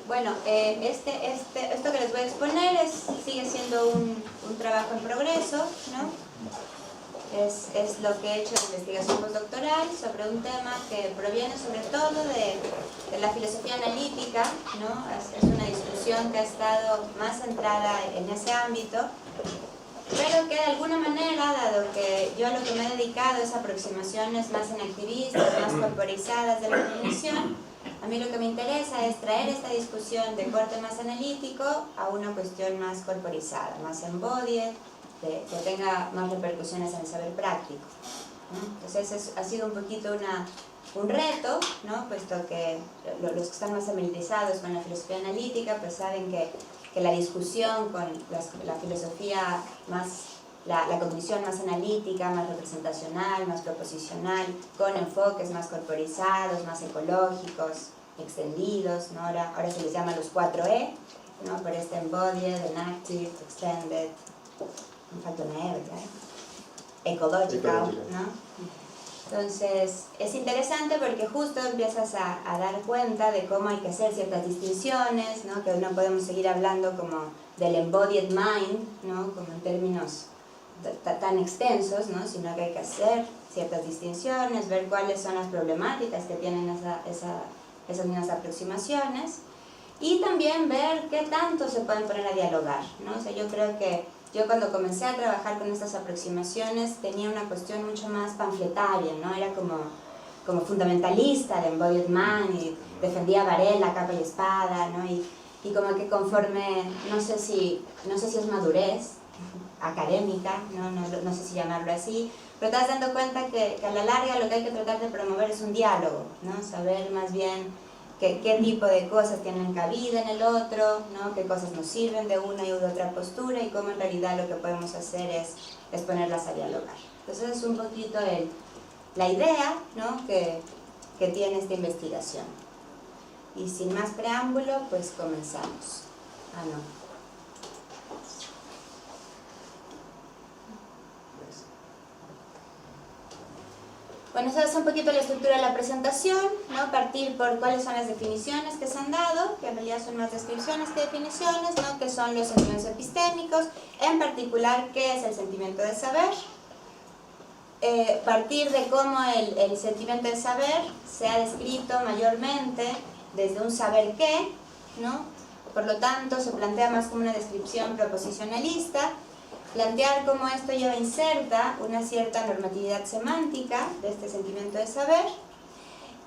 Bueno, esto que les voy a exponer sigue siendo un trabajo en progreso, ¿no? Es lo que he hecho en investigación postdoctoral sobre un tema que proviene sobre todo de la filosofía analítica, ¿no? Es una discusión que ha estado más centrada en ese ámbito, pero que de alguna manera, dado que yo a lo que me he dedicado es aproximaciones más enactivistas, más corporizadas de la cognición, a mí lo que me interesa es traer esta discusión de corte más analítico a una cuestión más corporizada, más embodied, que tenga más repercusiones en el saber práctico, ¿no? Entonces ha sido un poquito un reto, ¿no? Puesto que los que están más familiarizados con la filosofía analítica pues saben que la discusión con la filosofía más, la cognición más analítica, más representacional, más proposicional, con enfoques más corporizados, más ecológicos, extendidos, ¿no? Ahora se les llama los 4E, ¿no? Por este embodied, enactive, extended, me falta una E, ¿verdad? Ecological, ¿no? Entonces, es interesante porque justo empiezas a dar cuenta de cómo hay que hacer ciertas distinciones, ¿no? Que no podemos seguir hablando como del embodied mind, ¿no? Como en términos tan extensos, ¿no? Sino que hay que hacer ciertas distinciones, ver cuáles son las problemáticas que tienen esas mismas aproximaciones y también ver qué tanto se pueden poner a dialogar, ¿no? O sea, yo creo que yo cuando comencé a trabajar con estas aproximaciones tenía una cuestión mucho más panfletaria, ¿no? Era como fundamentalista de embodied mind y defendía a Varela capa y espada, ¿no? Y como que conforme, no sé si es madurez académica, no sé si llamarlo así, pero te vas dando cuenta que a la larga lo que hay que tratar de promover es un diálogo, ¿no? Saber más bien qué tipo de cosas tienen cabida en el otro, ¿no? Qué cosas nos sirven de una y de otra postura y cómo en realidad lo que podemos hacer es ponerlas a dialogar. Entonces es un poquito la idea, ¿no? que tiene esta investigación. Y sin más preámbulo, pues comenzamos. No. Bueno, esa es un poquito la estructura de la presentación, ¿no? Partir por cuáles son las definiciones que se han dado, que en realidad son más descripciones que definiciones, ¿no? Que son los sentimientos epistémicos, en particular qué es el sentimiento de saber, partir de cómo el sentimiento de saber se ha descrito mayormente desde un saber qué, ¿no? Por lo tanto se plantea más como una descripción proposicionalista, plantear cómo esto lleva inserta una cierta normatividad semántica de este sentimiento de saber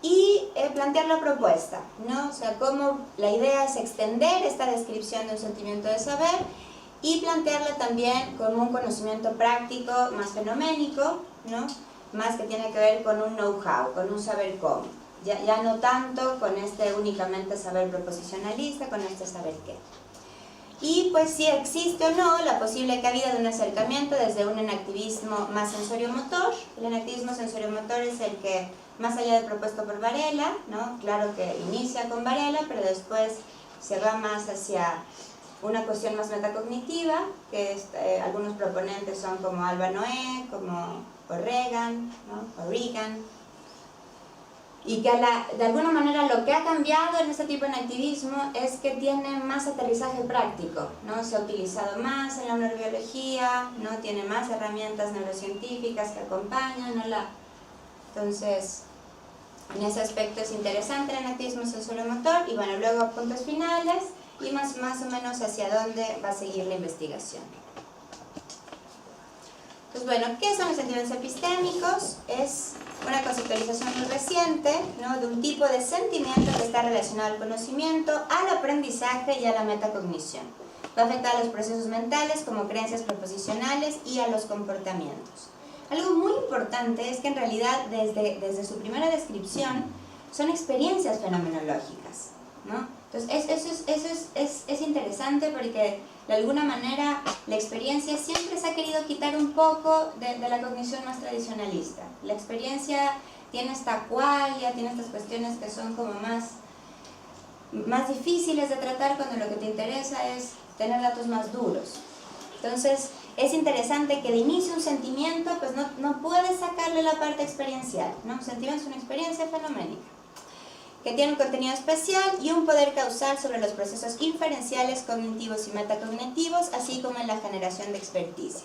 y plantear la propuesta, ¿no? O sea, cómo la idea es extender esta descripción de un sentimiento de saber y plantearla también con un conocimiento práctico más fenoménico, ¿no? Más que tiene que ver con un know-how, con un saber cómo. Ya no tanto con este únicamente saber proposicionalista, con este saber qué. Y pues si existe o no la posible cabida de un acercamiento desde un enactivismo más sensorio-motor. El enactivismo sensorio-motor es el que, más allá del propuesto por Varela, ¿no? Claro que inicia con Varela, pero después se va más hacia una cuestión más metacognitiva, que algunos proponentes son como Alba Noé, como O'Regan, ¿no? O'Regan, y que de alguna manera lo que ha cambiado en este tipo de activismo es que tiene más aterrizaje práctico, ¿no? Se ha utilizado más en la neurobiología, ¿no? Tiene más herramientas neurocientíficas que acompañan, ¿no? Entonces, en ese aspecto es interesante el activismo sensorio-motor y bueno, luego puntos finales y más o menos hacia dónde va a seguir la investigación. Pues bueno, ¿qué son los sentimientos epistémicos? Es una conceptualización muy reciente, ¿no? De un tipo de sentimiento que está relacionado al conocimiento, al aprendizaje y a la metacognición. Va a afectar a los procesos mentales como creencias proposicionales y a los comportamientos. Algo muy importante es que en realidad desde su primera descripción son experiencias fenomenológicas, ¿no? Entonces eso es interesante porque de alguna manera la experiencia siempre se ha querido quitar un poco de la cognición más tradicionalista. La experiencia tiene esta qualia, tiene estas cuestiones que son como más difíciles de tratar cuando lo que te interesa es tener datos más duros. Entonces es interesante que de inicio un sentimiento pues no puedes sacarle la parte experiencial, ¿no? Un sentimiento es una experiencia fenoménica. que tiene un contenido especial y un poder causal sobre los procesos inferenciales, cognitivos y metacognitivos, así como en la generación de experticia.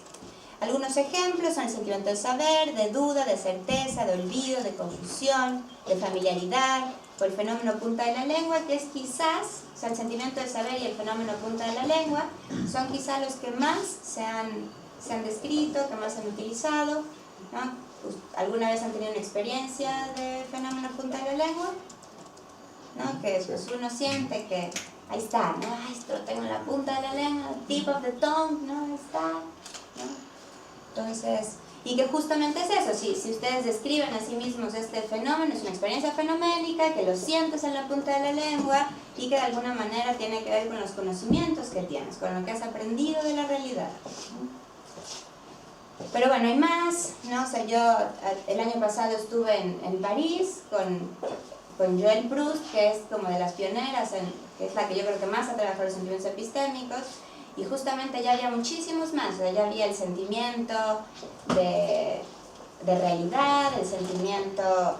Algunos ejemplos son el sentimiento de saber, de duda, de certeza, de olvido, de confusión, de familiaridad, o el fenómeno punta de la lengua, que es quizás, o sea, el sentimiento de saber y el fenómeno punta de la lengua son quizás los que más se han descrito, que más se han utilizado, ¿no? Pues, ¿alguna vez han tenido una experiencia de fenómeno punta de la lengua? ¿No? Que pues, uno siente que ahí está, ¿no? Ay, esto lo tengo en la punta de la lengua, tip of the tongue, ¿no? Ahí está, ¿no? Entonces, y que justamente es eso, si ustedes describen a sí mismos este fenómeno, es una experiencia fenoménica, que lo sientes en la punta de la lengua y que de alguna manera tiene que ver con los conocimientos que tienes, con lo que has aprendido de la realidad. Pero bueno, hay más, ¿no? O sea, yo el año pasado estuve en París con Joëlle Proust, que es como de las pioneras, que es la que yo creo que más ha trabajado los sentimientos epistémicos, y justamente ya había muchísimos más, o sea, ya había el sentimiento de realidad, el sentimiento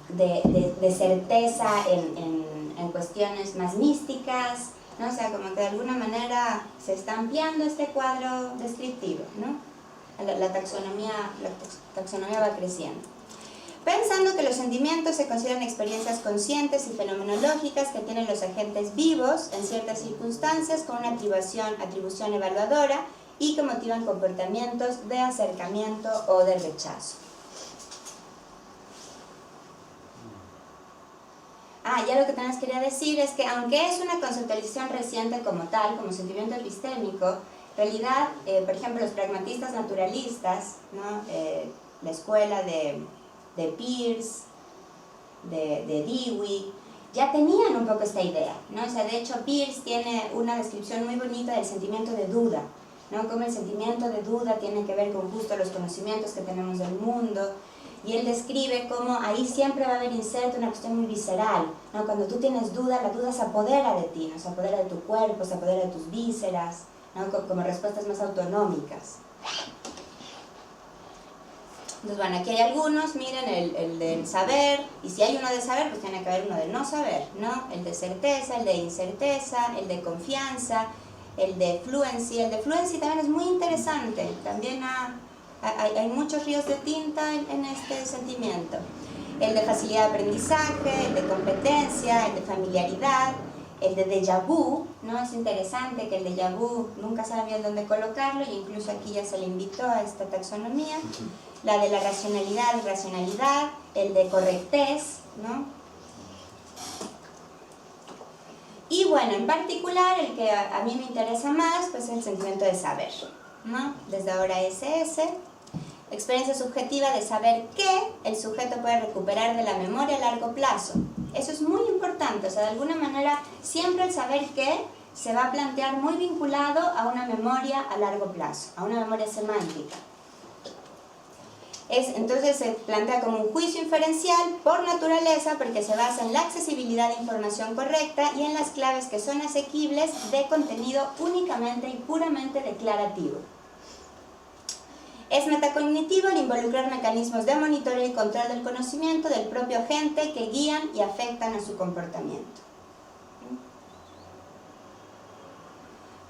de certeza en cuestiones más místicas, ¿no? O sea, como que de alguna manera se está ampliando este cuadro descriptivo, ¿no? La taxonomía va creciendo. Pensando que los sentimientos se consideran experiencias conscientes y fenomenológicas que tienen los agentes vivos en ciertas circunstancias con una atribución evaluadora y que motivan comportamientos de acercamiento o de rechazo. Ya lo que también les quería decir es que aunque es una conceptualización reciente como tal, como sentimiento epistémico, en realidad, por ejemplo, los pragmatistas naturalistas, ¿no? La escuela de Peirce, de Dewey, ya tenían un poco esta idea, ¿no? O sea, de hecho, Peirce tiene una descripción muy bonita del sentimiento de duda, ¿no? Cómo el sentimiento de duda tiene que ver con justo los conocimientos que tenemos del mundo, y él describe cómo ahí siempre va a haber inserto una cuestión muy visceral, ¿no? Cuando tú tienes duda, la duda se apodera de ti, ¿no? Se apodera de tu cuerpo, se apodera de tus vísceras, ¿no? Como respuestas más autonómicas. Entonces, bueno, aquí hay algunos, miren, el del saber, y si hay uno de saber, pues tiene que haber uno del no saber, ¿no? El de certeza, el de incerteza, el de confianza, el de fluency. El de fluency también es muy interesante, también hay muchos ríos de tinta en este sentimiento. El de facilidad de aprendizaje, el de competencia, el de familiaridad, el de déjà vu, ¿no? Es interesante que el déjà vu nunca saben bien dónde colocarlo, y incluso aquí ya se le invitó a esta taxonomía. La de la racionalidad y racionalidad, el de correctez, ¿no? Y bueno, en particular, el que a mí me interesa más, pues es el sentimiento de saber, ¿no? Desde ahora SS, experiencia subjetiva de saber que el sujeto puede recuperar de la memoria a largo plazo. Eso es muy importante, o sea, de alguna manera, siempre el saber que se va a plantear muy vinculado a una memoria a largo plazo, a una memoria semántica. Entonces se plantea como un juicio inferencial por naturaleza, porque se basa en la accesibilidad de información correcta y en las claves que son asequibles de contenido únicamente y puramente declarativo. Es metacognitivo al involucrar mecanismos de monitoreo y control del conocimiento del propio agente que guían y afectan a su comportamiento.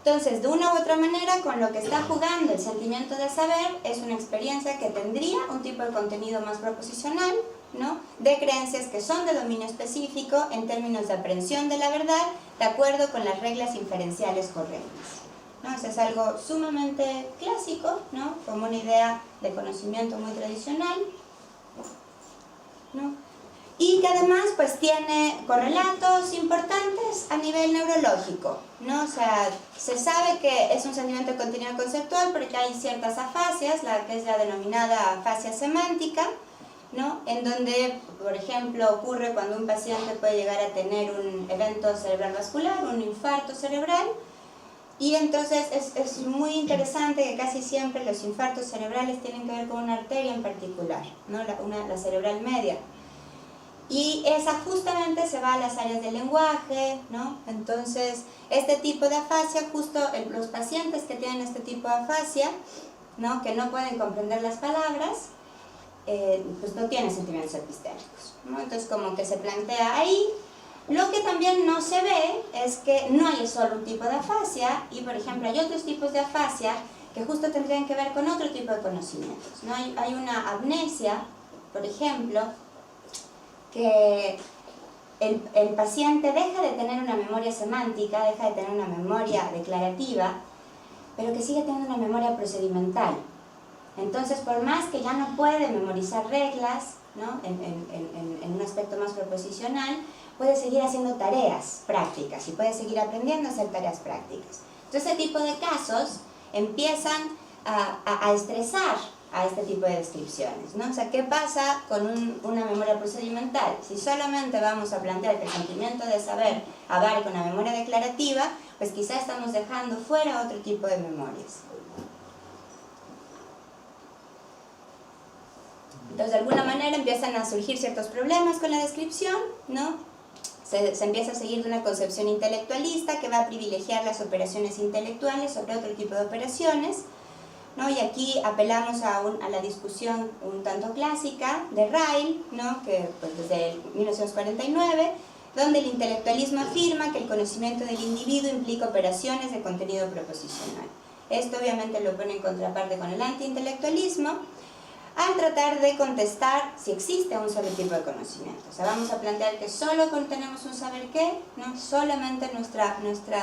Entonces, de una u otra manera, con lo que está jugando el sentimiento de saber es una experiencia que tendría un tipo de contenido más proposicional, ¿no? De creencias que son de dominio específico en términos de aprehensión de la verdad, de acuerdo con las reglas inferenciales correctas, ¿no? Eso es algo sumamente clásico, ¿no? Como una idea de conocimiento muy tradicional, ¿no? Y que además pues tiene correlatos importantes a nivel neurológico, ¿no? O sea, se sabe que es un sentimiento de contenido conceptual porque hay ciertas afasias, la que es la denominada afasia semántica, ¿no? En donde, por ejemplo, ocurre cuando un paciente puede llegar a tener un evento cerebral vascular, un infarto cerebral, y entonces es muy interesante que casi siempre los infartos cerebrales tienen que ver con una arteria en particular, ¿no? La cerebral media. Y esa justamente se va a las áreas del lenguaje, ¿no? Entonces, este tipo de afasia, justo los pacientes que tienen este tipo de afasia, ¿no? Que no pueden comprender las palabras, pues no tiene sentimientos epistémicos, ¿no? Entonces como que se plantea ahí. Lo que también no se ve es que no hay solo un tipo de afasia y, por ejemplo, hay otros tipos de afasia que justo tendrían que ver con otro tipo de conocimientos, ¿no? Hay una amnesia, por ejemplo, que el paciente deja de tener una memoria semántica, deja de tener una memoria declarativa, pero que sigue teniendo una memoria procedimental. Entonces, por más que ya no puede memorizar reglas, ¿no? en un aspecto más proposicional, puede seguir haciendo tareas prácticas y puede seguir aprendiendo a hacer tareas prácticas. Entonces, ese tipo de casos empiezan a estresar a este tipo de descripciones, ¿no? O sea, ¿qué pasa con una memoria procedimental? Si solamente vamos a plantear que el sentimiento de saber abarca una memoria declarativa, pues quizá estamos dejando fuera otro tipo de memorias. Entonces, de alguna manera empiezan a surgir ciertos problemas con la descripción, ¿no? Se empieza a seguir de una concepción intelectualista que va a privilegiar las operaciones intelectuales sobre otro tipo de operaciones, ¿no? Y aquí apelamos a la discusión un tanto clásica de Ryle, ¿no? Que pues, desde 1949, donde el intelectualismo afirma que el conocimiento del individuo implica operaciones de contenido proposicional. Esto obviamente lo pone en contraparte con el antiintelectualismo, al tratar de contestar si existe un solo tipo de conocimiento. O sea, vamos a plantear que solo tenemos un saber qué, ¿no? Solamente nuestra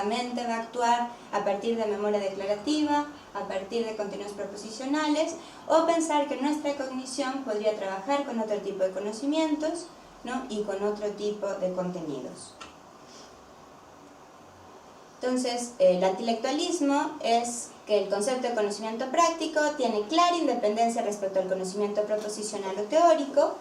mente va a actuar a partir de memoria declarativa, a partir de contenidos proposicionales, o pensar que nuestra cognición podría trabajar con otro tipo de conocimientos, ¿no? Y con otro tipo de contenidos. Entonces, el antiintelectualismo es que el concepto de conocimiento práctico tiene clara independencia respecto al conocimiento proposicional o teórico.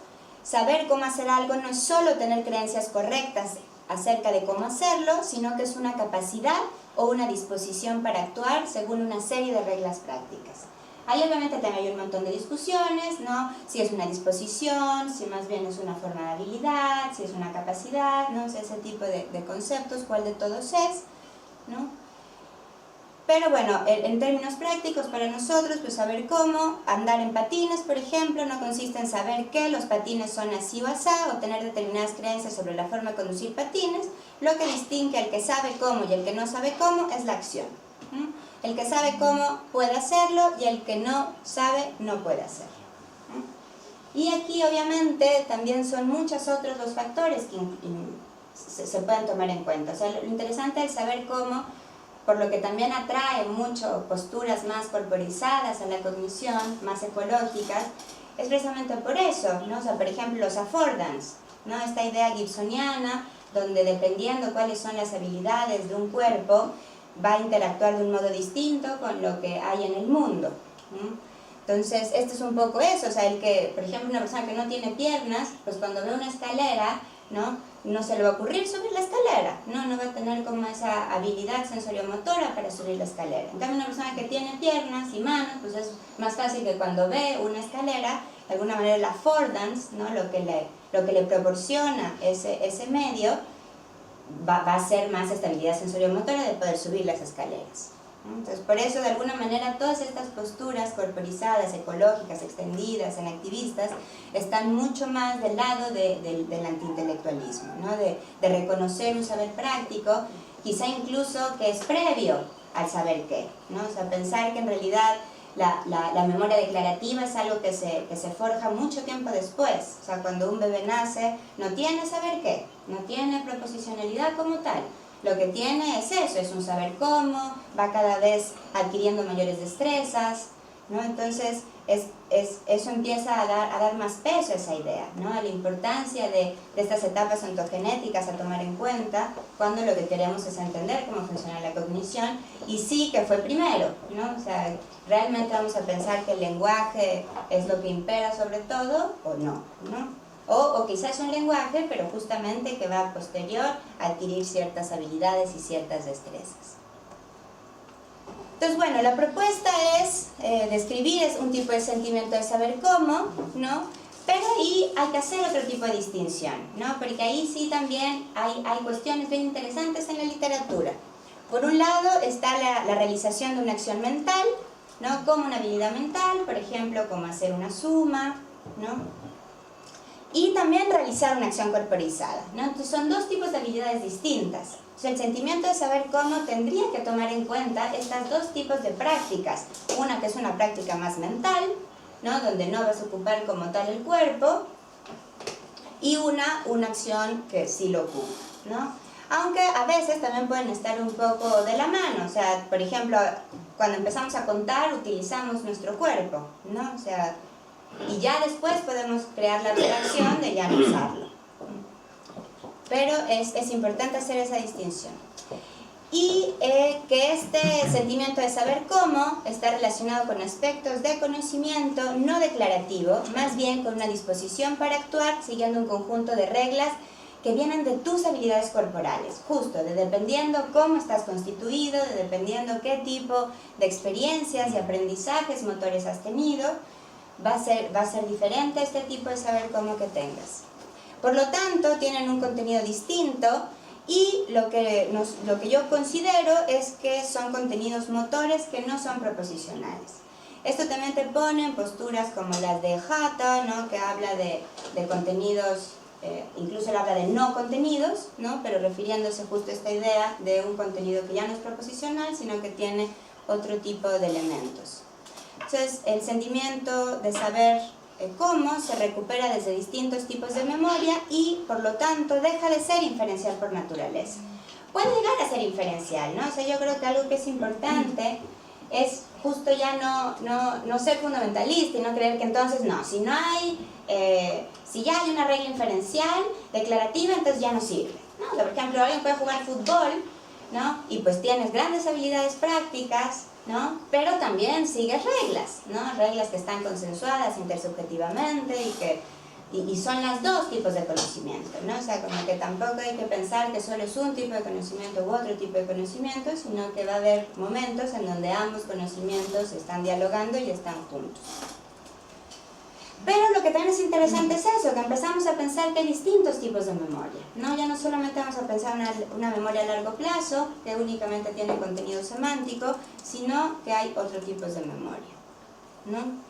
Saber cómo hacer algo no es solo tener creencias correctas acerca de cómo hacerlo, sino que es una capacidad o una disposición para actuar según una serie de reglas prácticas. Ahí obviamente también hay un montón de discusiones, ¿no? Si es una disposición, si más bien es una forma de habilidad, si es una capacidad, ¿no? O sea, ese tipo de conceptos, cuál de todos es, ¿no? Pero bueno, en términos prácticos para nosotros, pues saber cómo andar en patines, por ejemplo, no consiste en saber que los patines son así o asá, o tener determinadas creencias sobre la forma de conducir patines. Lo que distingue al que sabe cómo y el que no sabe cómo es la acción. El que sabe cómo puede hacerlo y el que no sabe no puede hacerlo. Y aquí obviamente también son muchos otros los factores que se pueden tomar en cuenta. O sea, lo interesante es saber cómo, por lo que también atrae mucho posturas más corporizadas a la cognición, más ecológicas, es precisamente por eso, ¿no? O sea, por ejemplo, los affordance, ¿no? Esta idea gibsoniana, donde dependiendo cuáles son las habilidades de un cuerpo, va a interactuar de un modo distinto con lo que hay en el mundo, ¿no? Entonces, esto es un poco eso, o sea, el que, por ejemplo, una persona que no tiene piernas, pues cuando ve una escalera, no se le va a ocurrir subir la escalera, no va a tener como esa habilidad sensoriomotora para subir la escalera. En cambio, una persona que tiene piernas y manos, pues es más fácil que cuando ve una escalera, de alguna manera el affordance, ¿no? Lo que le proporciona ese medio, va a ser más estabilidad sensoriomotora de poder subir las escaleras. Entonces, por eso, de alguna manera, todas estas posturas corporizadas, ecológicas, extendidas, en activistas, están mucho más del lado del antiintelectualismo, ¿no? De reconocer un saber práctico, quizá incluso que es previo al saber qué, ¿no? O sea, pensar que en realidad la memoria declarativa es algo que se forja mucho tiempo después. O sea, cuando un bebé nace, no tiene saber qué, no tiene proposicionalidad como tal. Lo que tiene es eso, es un saber cómo, va cada vez adquiriendo mayores destrezas, ¿no? Entonces, eso empieza a dar más peso a esa idea, ¿no? A la importancia de estas etapas ontogenéticas a tomar en cuenta cuando lo que queremos es entender cómo funciona la cognición, y sí que fue primero, ¿no? O sea, realmente vamos a pensar que el lenguaje es lo que impera sobre todo, o no, ¿no? O quizás es un lenguaje, pero justamente que va posterior a adquirir ciertas habilidades y ciertas destrezas. Entonces, bueno, la propuesta es describir un tipo de sentimiento de saber cómo, ¿no? Pero ahí hay que hacer otro tipo de distinción, ¿no? Porque ahí sí también hay cuestiones bien interesantes en la literatura. Por un lado está la realización de una acción mental, ¿no? Como una habilidad mental, por ejemplo, como hacer una suma, ¿no? Y también realizar una acción corporizada, ¿no? Entonces son dos tipos de habilidades distintas. Entonces, el sentimiento de saber cómo tendría que tomar en cuenta estas dos tipos de prácticas. Una que es una práctica más mental, ¿no? Donde no vas a ocupar como tal el cuerpo, y una acción que sí lo ocupa, ¿no? Aunque a veces también pueden estar un poco de la mano. O sea, por ejemplo, cuando empezamos a contar utilizamos nuestro cuerpo, ¿no? O sea, y ya después podemos crear la relación de ya no usarlo. Pero es importante hacer esa distinción. Y que este sentimiento de saber cómo está relacionado con aspectos de conocimiento no declarativo, más bien con una disposición para actuar siguiendo un conjunto de reglas que vienen de tus habilidades corporales, justo, de dependiendo cómo estás constituido, de dependiendo qué tipo de experiencias y aprendizajes motores has tenido, va a ser diferente este tipo de saber cómo que tengas. Por lo tanto, tienen un contenido distinto y lo que yo considero es que son contenidos motores que no son proposicionales. Esto también te pone en posturas como las de Hatha, ¿no? Que habla de contenidos, incluso él habla de no contenidos, ¿no? Pero refiriéndose justo a esta idea de un contenido que ya no es proposicional, sino que tiene otro tipo de elementos. Entonces, el sentimiento de saber cómo se recupera desde distintos tipos de memoria y, por lo tanto, deja de ser inferencial por naturaleza. Puede llegar a ser inferencial, ¿no? O sea, yo creo que algo que es importante es justo ya no ser fundamentalista y no creer que entonces no, si ya hay una regla inferencial declarativa, entonces ya no sirve, ¿no? O sea, por ejemplo, alguien puede jugar fútbol, ¿no? Y pues tienes grandes habilidades prácticas, ¿no? Pero también sigues reglas, ¿no? Reglas que están consensuadas intersubjetivamente y son los dos tipos de conocimiento, ¿no? O sea, como que tampoco hay que pensar que solo es un tipo de conocimiento u otro tipo de conocimiento, sino que va a haber momentos en donde ambos conocimientos están dialogando y están juntos. Pero lo que también es interesante es eso, que empezamos a pensar que hay distintos tipos de memoria, ¿no? Ya no solamente vamos a pensar una memoria a largo plazo, que únicamente tiene contenido semántico, sino que hay otros tipos de memoria, ¿no?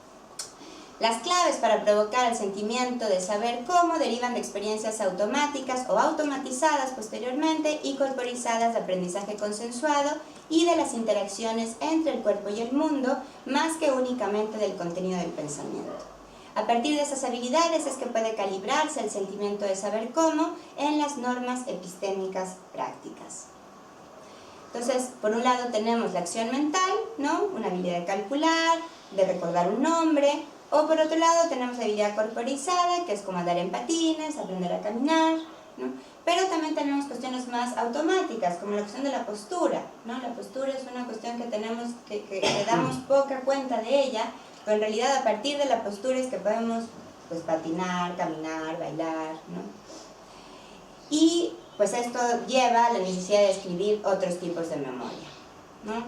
Las claves para provocar el sentimiento de saber cómo derivan de experiencias automáticas o automatizadas posteriormente y corporizadas de aprendizaje consensuado y de las interacciones entre el cuerpo y el mundo, más que únicamente del contenido del pensamiento. A partir de esas habilidades es que puede calibrarse el sentimiento de saber cómo en las normas epistémicas prácticas. Entonces, por un lado tenemos la acción mental, ¿no? Una habilidad de calcular, de recordar un nombre, o por otro lado tenemos la habilidad corporizada, que es como andar en patines, aprender a caminar, ¿no? Pero también tenemos cuestiones más automáticas, como la cuestión de la postura, ¿no? La postura es una cuestión que tenemos, que damos poca cuenta de ella, pero en realidad a partir de la postura es que podemos pues patinar, caminar, bailar, ¿no? Y pues esto lleva a la necesidad de escribir otros tipos de memoria, ¿no?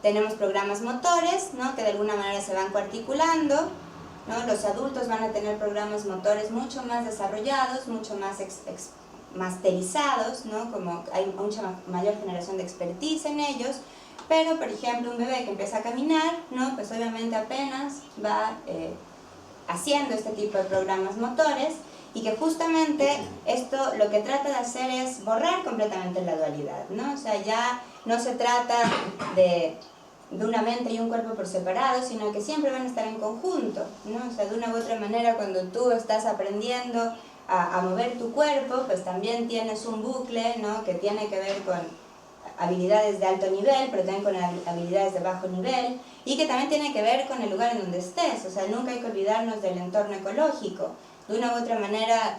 Tenemos programas motores, ¿no? Que de alguna manera se van coarticulando, ¿no? Los adultos van a tener programas motores mucho más desarrollados, mucho más masterizados, ¿no? Como hay mucha mayor generación de expertise en ellos. Pero, por ejemplo, un bebé que empieza a caminar, ¿no? Pues obviamente apenas va haciendo este tipo de programas motores y que justamente esto lo que trata de hacer es borrar completamente la dualidad, ¿no? O sea, ya no se trata de una mente y un cuerpo por separado, sino que siempre van a estar en conjunto, ¿no? O sea, de una u otra manera, cuando tú estás aprendiendo a mover tu cuerpo, pues también tienes un bucle, ¿no? Que tiene que ver con habilidades de alto nivel, pero también con habilidades de bajo nivel, y que también tiene que ver con el lugar en donde estés. O sea, nunca hay que olvidarnos del entorno ecológico. De una u otra manera,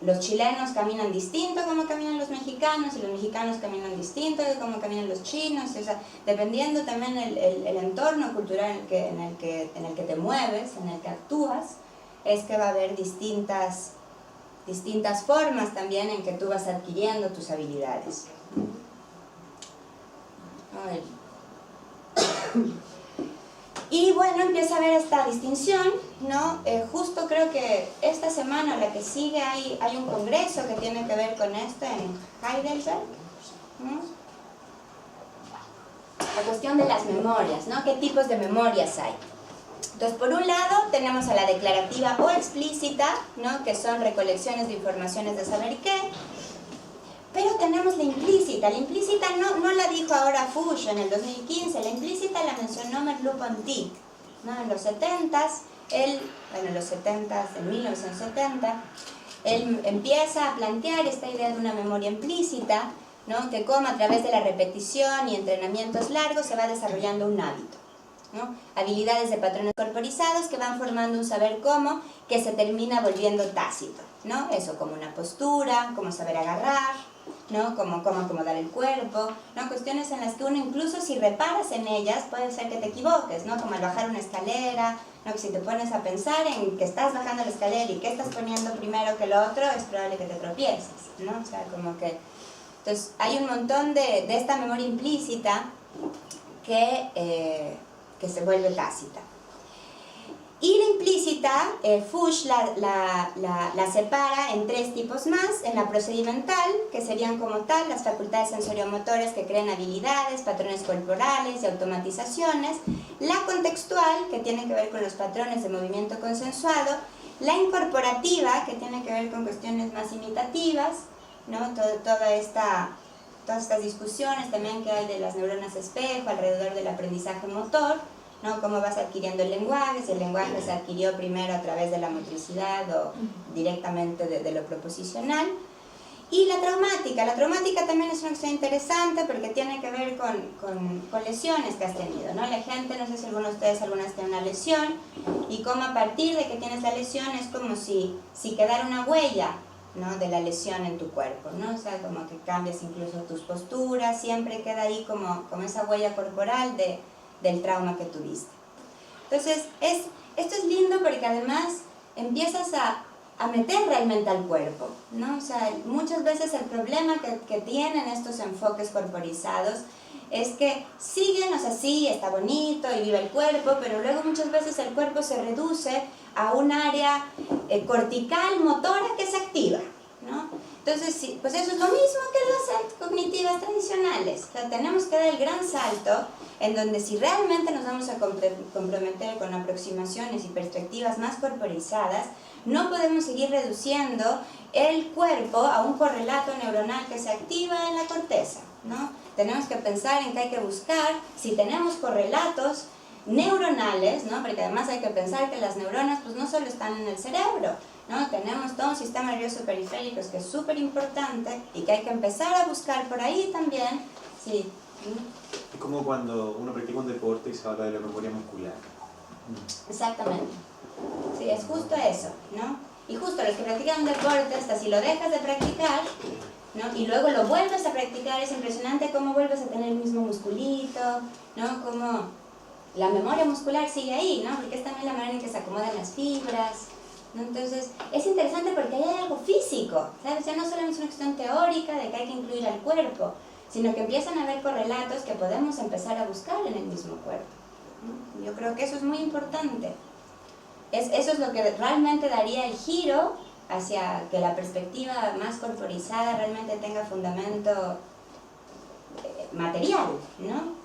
los chilenos caminan distinto como caminan los mexicanos, y los mexicanos caminan distinto de como caminan los chinos. O sea, dependiendo también el entorno cultural en el que te mueves, en el que actúas, es que va a haber distintas formas también en que tú vas adquiriendo tus habilidades. Y bueno, empieza a haber esta distinción, ¿no? Justo creo que esta semana o la que sigue hay un congreso que tiene que ver con esto en Heidelberg, ¿no? La cuestión de las memorias, ¿no? ¿Qué tipos de memorias hay? Entonces, por un lado, tenemos a la declarativa o explícita, ¿no? Que son recolecciones de informaciones de saber qué. Pero tenemos la implícita. La implícita no la dijo ahora Fuchs en el 2015, la implícita la mencionó Merleau-Ponty, ¿no? En los 70s, en 1970, él empieza a plantear esta idea de una memoria implícita, ¿no? Que como a través de la repetición y entrenamientos largos se va desarrollando un hábito, ¿no? Habilidades de patrones corporizados que van formando un saber cómo que se termina volviendo tácito, ¿no? Eso como una postura, como saber agarrar, ¿no? Como acomodar el cuerpo, ¿no? Cuestiones en las que uno incluso si reparas en ellas puede ser que te equivoques, ¿no? Como al bajar una escalera, ¿no? Que si te pones a pensar en que estás bajando la escalera y que estás poniendo primero que lo otro, es probable que te tropieces, ¿no? O sea, como que... Entonces, hay un montón de esta memoria implícita que se vuelve tácita. Y la implícita, Fuchs la separa en 3 tipos más: en la procedimental, que serían como tal las facultades sensoriomotoras que crean habilidades, patrones corporales y automatizaciones; la contextual, que tiene que ver con los patrones de movimiento consensuado; la incorporativa, que tiene que ver con cuestiones más imitativas, ¿no? Todas estas discusiones también que hay de las neuronas espejo alrededor del aprendizaje motor, ¿no? Cómo vas adquiriendo el lenguaje, si el lenguaje se adquirió primero a través de la motricidad o directamente de lo proposicional. Y la traumática también es una cuestión interesante porque tiene que ver con lesiones que has tenido, ¿no? La gente, no sé si alguno de ustedes alguna vez tiene una lesión, y cómo a partir de que tienes la lesión es como si quedara una huella, ¿no? De la lesión en tu cuerpo, ¿no? O sea, como que cambias incluso tus posturas, siempre queda ahí como esa huella corporal del trauma que tuviste. Entonces, esto es lindo porque además empiezas a meter realmente al cuerpo, ¿no? O sea, muchas veces el problema que tienen estos enfoques corporizados es que siguen, o sea, sí, está bonito y vive el cuerpo, pero luego muchas veces el cuerpo se reduce a un área cortical, motora, que se activa, ¿no? Entonces, sí, pues eso es lo mismo que las cognitivas tradicionales. O sea, tenemos que dar el gran salto en donde si realmente nos vamos a comprometer con aproximaciones y perspectivas más corporizadas, no podemos seguir reduciendo el cuerpo a un correlato neuronal que se activa en la corteza, ¿no? Tenemos que pensar en que hay que buscar si tenemos correlatos neuronales, ¿no? Porque además hay que pensar que las neuronas pues no solo están en el cerebro, ¿no? Tenemos todo un sistema nervioso periférico que es súper importante y que hay que empezar a buscar por ahí también. Sí. Es como cuando uno practica un deporte y se habla de la memoria muscular. Exactamente. Sí, es justo eso, ¿no? Y justo los que practican un deporte, hasta si lo dejas de practicar, ¿no? Y luego lo vuelves a practicar, es impresionante cómo vuelves a tener el mismo musculito, ¿no? Como la memoria muscular sigue ahí, ¿no? Porque es también la manera en que se acomodan las fibras, ¿no? Entonces, es interesante porque ahí hay algo físico, ¿sabes? Ya no solamente es una cuestión teórica de que hay que incluir al cuerpo, sino que empiezan a haber correlatos que podemos empezar a buscar en el mismo cuerpo, ¿no? Yo creo que eso es muy importante. Eso es lo que realmente daría el giro hacia que la perspectiva más corporizada realmente tenga fundamento material, ¿no?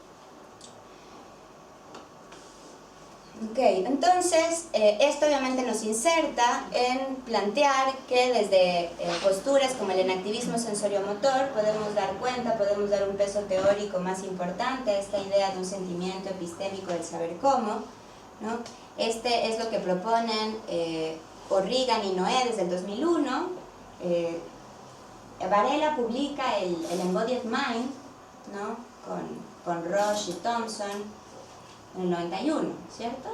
Ok, entonces esto obviamente nos inserta en plantear que desde posturas como el enactivismo sensoriomotor podemos dar cuenta, podemos dar un peso teórico más importante a esta idea de un sentimiento epistémico del saber cómo, ¿no? Este es lo que proponen O'Regan y Noé desde el 2001. Varela publica el Embodied Mind, ¿no? con Roche y Thompson en el 91, ¿cierto?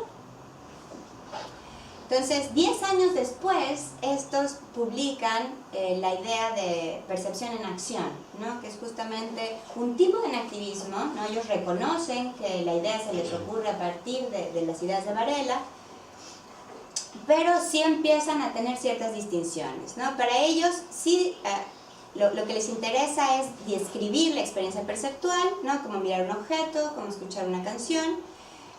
Entonces, 10 años después, estos publican la idea de percepción en acción, ¿no? Que es justamente un tipo de enactivismo, ¿no? Ellos reconocen que la idea se les ocurre a partir de las ideas de Varela, pero sí empiezan a tener ciertas distinciones, ¿no? Para ellos, sí, lo que les interesa es describir la experiencia perceptual, ¿no? Como mirar un objeto, como escuchar una canción,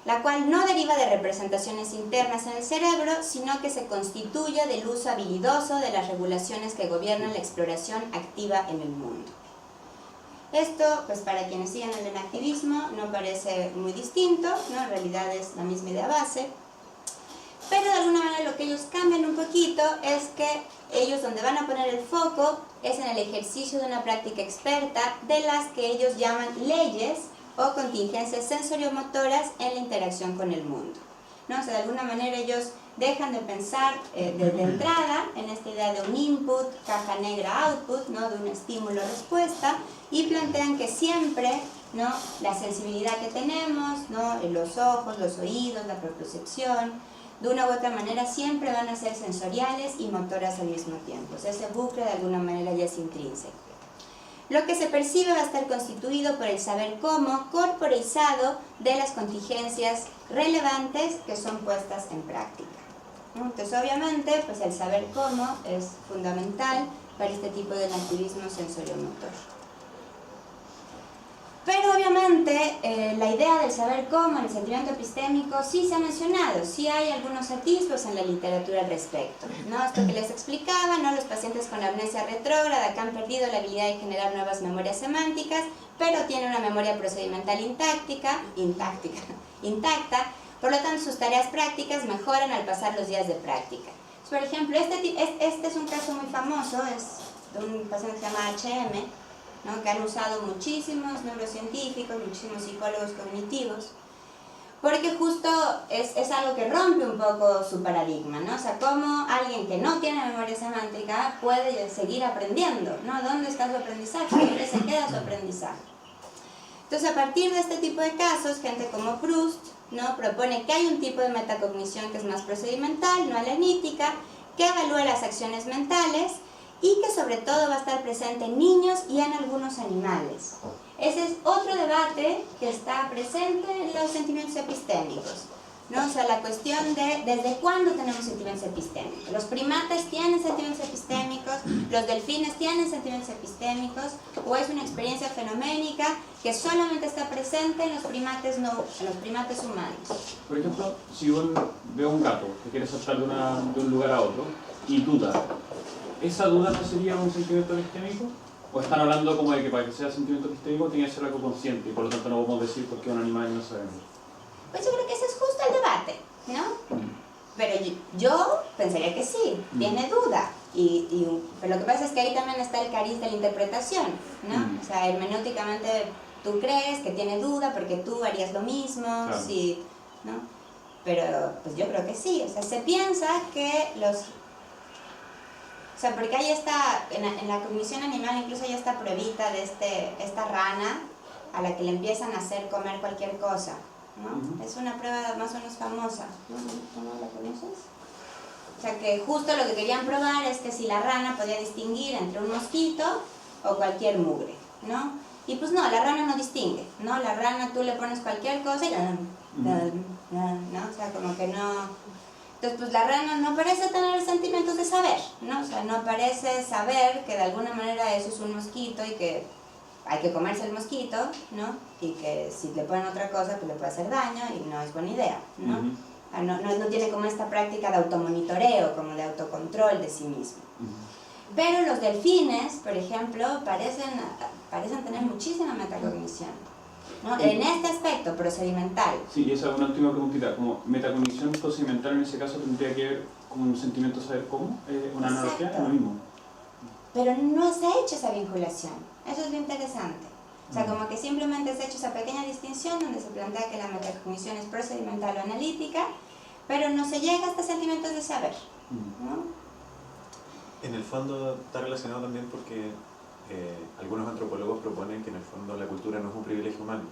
la cual no deriva de representaciones internas en el cerebro, sino que se constituye del uso habilidoso de las regulaciones que gobiernan la exploración activa en el mundo. Esto, pues para quienes siguen el enactivismo, no parece muy distinto, ¿no? En realidad es la misma idea base. pero de alguna manera lo que ellos cambian un poquito es que ellos donde van a poner el foco es en el ejercicio de una práctica experta de las que ellos llaman leyes o contingencias sensoriomotoras en la interacción con el mundo, ¿no? O sea, de alguna manera ellos dejan de pensar desde entrada en esta idea de un input, caja negra output, ¿no? De un estímulo-respuesta, y plantean que siempre, ¿no? La sensibilidad que tenemos, ¿no? Los ojos, los oídos, la propiocepción, de una u otra manera siempre van a ser sensoriales y motoras al mismo tiempo. O sea, ese bucle de alguna manera ya es intrínseco. Lo que se percibe va a estar constituido por el saber cómo corporizado de las contingencias relevantes que son puestas en práctica. Entonces, obviamente, pues el saber cómo es fundamental para este tipo de nativismo sensoriomotor. Pero obviamente la idea del saber cómo en el sentimiento epistémico sí se ha mencionado, sí hay algunos atisbos en la literatura al respecto, ¿no? Esto que les explicaba, ¿no? Los pacientes con amnesia retrógrada que han perdido la habilidad de generar nuevas memorias semánticas, pero tienen una memoria procedimental intacta, por lo tanto sus tareas prácticas mejoran al pasar los días de práctica. Por ejemplo, este es un caso muy famoso, es de un paciente que se llama HM, ¿no? Que han usado muchísimos neurocientíficos, muchísimos psicólogos cognitivos, porque justo es algo que rompe un poco su paradigma, ¿no? O sea, cómo alguien que no tiene memoria semántica puede seguir aprendiendo, ¿no? ¿Dónde está su aprendizaje? ¿Dónde se queda su aprendizaje? Entonces, a partir de este tipo de casos, gente como Proust, ¿no? Propone que hay un tipo de metacognición que es más procedimental, no analítica, que evalúa las acciones mentales y que sobre todo va a estar presente en niños y en algunos animales. Ese es otro debate que está presente en los sentimientos epistémicos, ¿no? O sea, la cuestión de ¿desde cuándo tenemos sentimientos epistémicos? Los primates tienen sentimientos epistémicos, los delfines tienen sentimientos epistémicos, o es una experiencia fenoménica que solamente está presente en los primates, no, en los primates humanos. Por ejemplo, si yo veo un gato que quiere saltar de un lugar a otro y duda, ¿esa duda no sería un sentimiento epistémico? ¿O están hablando como de que para que sea sentimiento epistémico tiene que ser algo consciente y por lo tanto no podemos decir por qué un animal no sabemos? Pues yo creo que ese es justo el debate, ¿no? Pero yo pensaría que sí, tiene duda. Pero lo que pasa es que ahí también está el cariz de la interpretación, ¿no? O sea, hermenéuticamente tú crees que tiene duda porque tú harías lo mismo, claro. Sí, ¿no? Pero pues yo creo que sí, o sea, se piensa que los... O sea, porque ahí está, en la cognición animal incluso ya está pruebita de esta rana a la que le empiezan a hacer comer cualquier cosa, ¿no? Es una prueba más o menos famosa. ¿No la conoces? O sea, que justo lo que querían probar es que si la rana podía distinguir entre un mosquito o cualquier mugre, ¿no? Y pues no, la rana no distingue, ¿no? La rana tú le pones cualquier cosa y... ¿no? O sea, como que no... Entonces, pues la rana no parece tener sentimientos de saber, ¿no? O sea, no parece saber que de alguna manera eso es un mosquito y que hay que comerse el mosquito, ¿no? Y que si le ponen otra cosa, pues le puede hacer daño y no es buena idea, ¿no? No tiene como esta práctica de automonitoreo, como de autocontrol de sí mismo. Pero los delfines, por ejemplo, parecen tener muchísima metacognición, ¿no? En este aspecto procedimental. Sí, y esa es una última preguntita, como metacognición procedimental en ese caso tendría que ver con un sentimiento de saber cómo, una analogía, es lo mismo. Pero no se ha hecho esa vinculación, eso es lo interesante. O sea, como que simplemente se ha hecho esa pequeña distinción donde se plantea que la metacognición es procedimental o analítica, pero no se llega hasta sentimientos de saber, ¿no? En el fondo está relacionado también porque algunos antropólogos proponen que en el fondo la cultura no es un privilegio humano.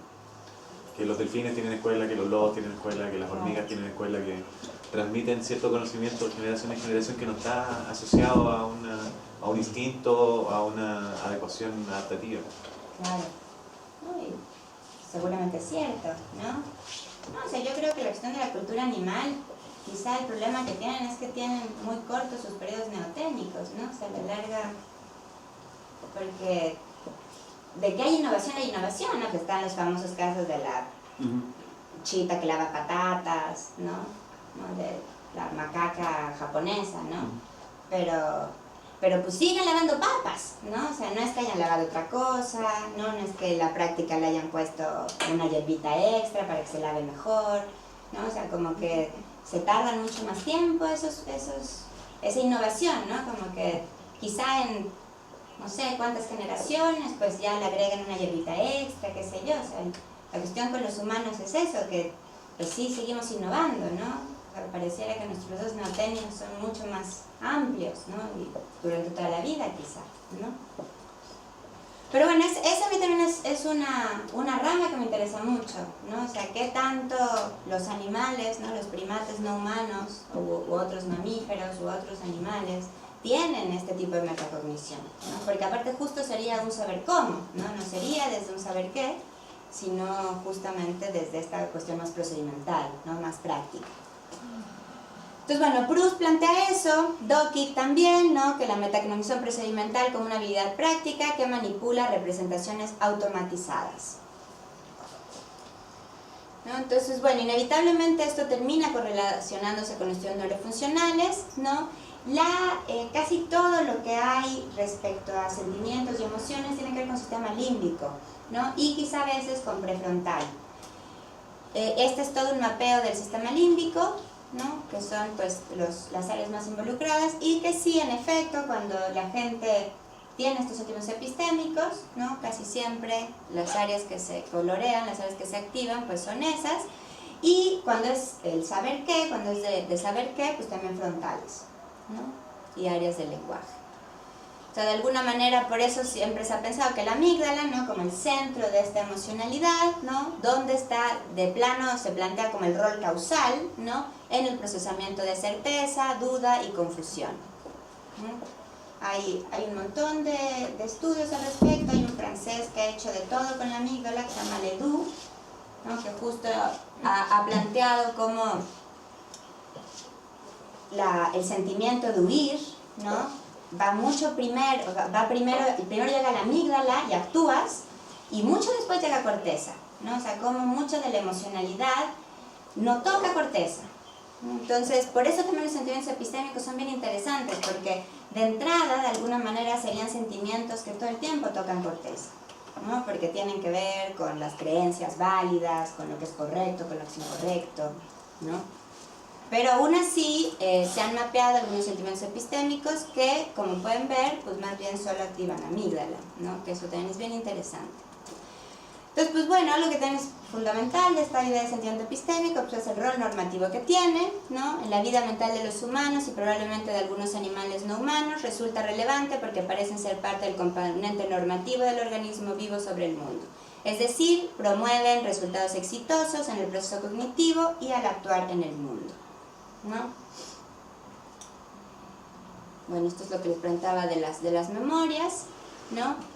Que los delfines tienen escuela, que los lobos tienen escuela, que las hormigas tienen escuela, que transmiten cierto conocimiento de generación en generación que no está asociado a un instinto, a una adecuación adaptativa. Claro. Uy, seguramente es cierto, ¿no? No, o sea, yo creo que la cuestión de la cultura animal, quizá el problema que tienen es que tienen muy cortos sus periodos neoténicos, ¿no? O sea, a la larga, porque de que hay innovación, ¿no? Que están los famosos casos de la chita que lava patatas, ¿no? De la macaca japonesa, ¿no? Pero pues siguen lavando papas, ¿no? O sea, no es que hayan lavado otra cosa, no es que en la práctica le hayan puesto una hierbita extra para que se lave mejor, ¿no? O sea, como que se tardan mucho más tiempo esa innovación, ¿no? Como que quizá en no sé cuántas generaciones, pues ya le agregan una hierbita extra, qué sé yo. O sea, la cuestión con los humanos es eso, que pues sí seguimos innovando, ¿no? O sea, pareciera que nuestros dos neotenios son mucho más amplios, ¿no? Y durante toda la vida quizá, ¿no? Pero bueno, esa a mí también es una rama que me interesa mucho, ¿no? O sea, qué tanto los animales, ¿no? Los primates no humanos u otros mamíferos u otros animales tienen este tipo de metacognición, ¿no? Porque aparte justo sería un saber cómo, ¿no? No sería desde un saber qué, sino justamente desde esta cuestión más procedimental, ¿no? Más práctica. Entonces, bueno, Proust plantea eso, Dawkins también, ¿no? Que la metacognición procedimental como una habilidad práctica que manipula representaciones automatizadas, ¿no? Entonces, bueno, inevitablemente esto termina correlacionándose con estudios neurofuncionales, ¿no? Casi todo lo que hay respecto a sentimientos y emociones tiene que ver con el sistema límbico, ¿no? Y quizá a veces con prefrontal. Este es todo un mapeo del sistema límbico, ¿no? Que son pues las áreas más involucradas y que sí, en efecto, cuando la gente tiene estos sentimientos epistémicos, ¿no? Casi siempre las áreas que se colorean, las áreas que se activan, pues son esas. Y cuando es el saber qué, cuando es de saber qué, pues también frontales, ¿no? Y áreas del lenguaje. O sea, de alguna manera, por eso siempre se ha pensado que la amígdala, ¿no? Como el centro de esta emocionalidad, ¿no? Donde está, de plano, se plantea como el rol causal, ¿no? En el procesamiento de certeza, duda y confusión, ¿no? Hay un montón de estudios al respecto. Hay un francés que ha hecho de todo con la amígdala, que se llama Ledoux, ¿no? Que justo ha planteado cómo el sentimiento de huir, ¿no? Primero llega la amígdala y actúas, y mucho después llega corteza, ¿no? O sea, como mucho de la emocionalidad no toca corteza. Entonces, por eso también los sentimientos epistémicos son bien interesantes, porque de entrada, de alguna manera, serían sentimientos que todo el tiempo tocan corteza, ¿no? Porque tienen que ver con las creencias válidas, con lo que es correcto, con lo que es incorrecto, ¿no? Pero aún así se han mapeado algunos sentimientos epistémicos que, como pueden ver, pues más bien solo activan la amígdala, ¿no? Que eso también es bien interesante. Entonces, pues bueno, algo que también es fundamental de esta idea de sentimiento epistémico pues es el rol normativo que tiene, ¿no? En la vida mental de los humanos y probablemente de algunos animales no humanos resulta relevante porque parecen ser parte del componente normativo del organismo vivo sobre el mundo. Es decir, promueven resultados exitosos en el proceso cognitivo y al actuar en el mundo, ¿no? Bueno, esto es lo que les preguntaba de las memorias, ¿no?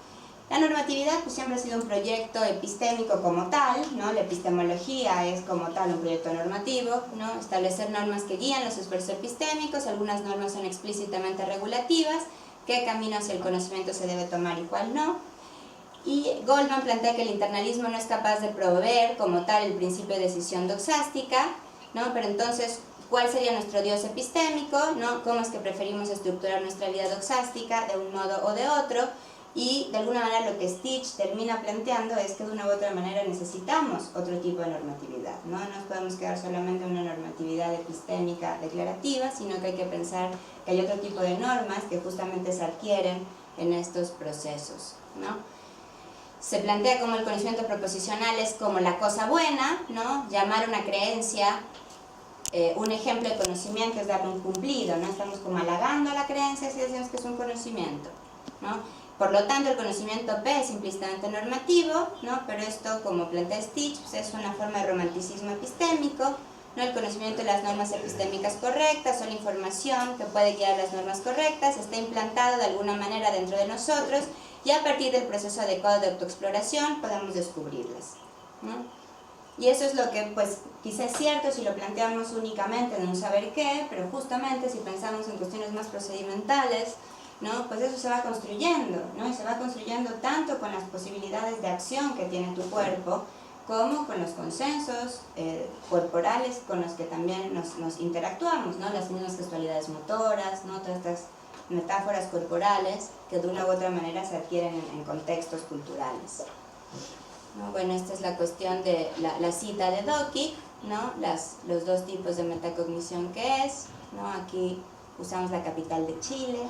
La normatividad pues siempre ha sido un proyecto epistémico como tal, ¿no? La epistemología es como tal un proyecto normativo, ¿no? Establecer normas que guían los esfuerzos epistémicos. Algunas normas son explícitamente regulativas, qué camino hacia el conocimiento se debe tomar y cuál no. Y Goldman plantea que el internalismo no es capaz de proveer como tal el principio de decisión doxástica, ¿no? Pero entonces, ¿cuál sería nuestro Dios epistémico, ¿no? ¿Cómo es que preferimos estructurar nuestra vida doxástica de un modo o de otro? Y de alguna manera lo que Stitch termina planteando es que de una u otra manera necesitamos otro tipo de normatividad, ¿no? No nos podemos quedar solamente en una normatividad epistémica declarativa, sino que hay que pensar que hay otro tipo de normas que justamente se adquieren en estos procesos, ¿no? Se plantea como el conocimiento proposicional es como la cosa buena, ¿no? Llamar una creencia un ejemplo de conocimiento es darle un cumplido, ¿no? Estamos como halagando a la creencia si decimos que es un conocimiento, ¿no? Por lo tanto, el conocimiento P es implícitamente normativo, ¿no? Pero esto, como plantea Stitch, pues es una forma de romanticismo epistémico, ¿no? El conocimiento de las normas epistémicas correctas o la información que puede guiar las normas correctas está implantado de alguna manera dentro de nosotros y a partir del proceso adecuado de autoexploración podemos descubrirlas, ¿no? Y eso es lo que, pues, quizá es cierto si lo planteamos únicamente en un saber qué, pero justamente si pensamos en cuestiones más procedimentales, ¿no? Pues eso se va construyendo, ¿no? Y se va construyendo tanto con las posibilidades de acción que tiene tu cuerpo, como con los consensos corporales con los que también nos interactuamos, ¿no? Las mismas gestualidades motoras, ¿no? Todas estas metáforas corporales que de una u otra manera se adquieren en contextos culturales, ¿no? Bueno, esta es la cuestión de la cita de Dawkins, ¿no? Los dos tipos de metacognición que es, ¿no? Aquí usamos la capital de Chile.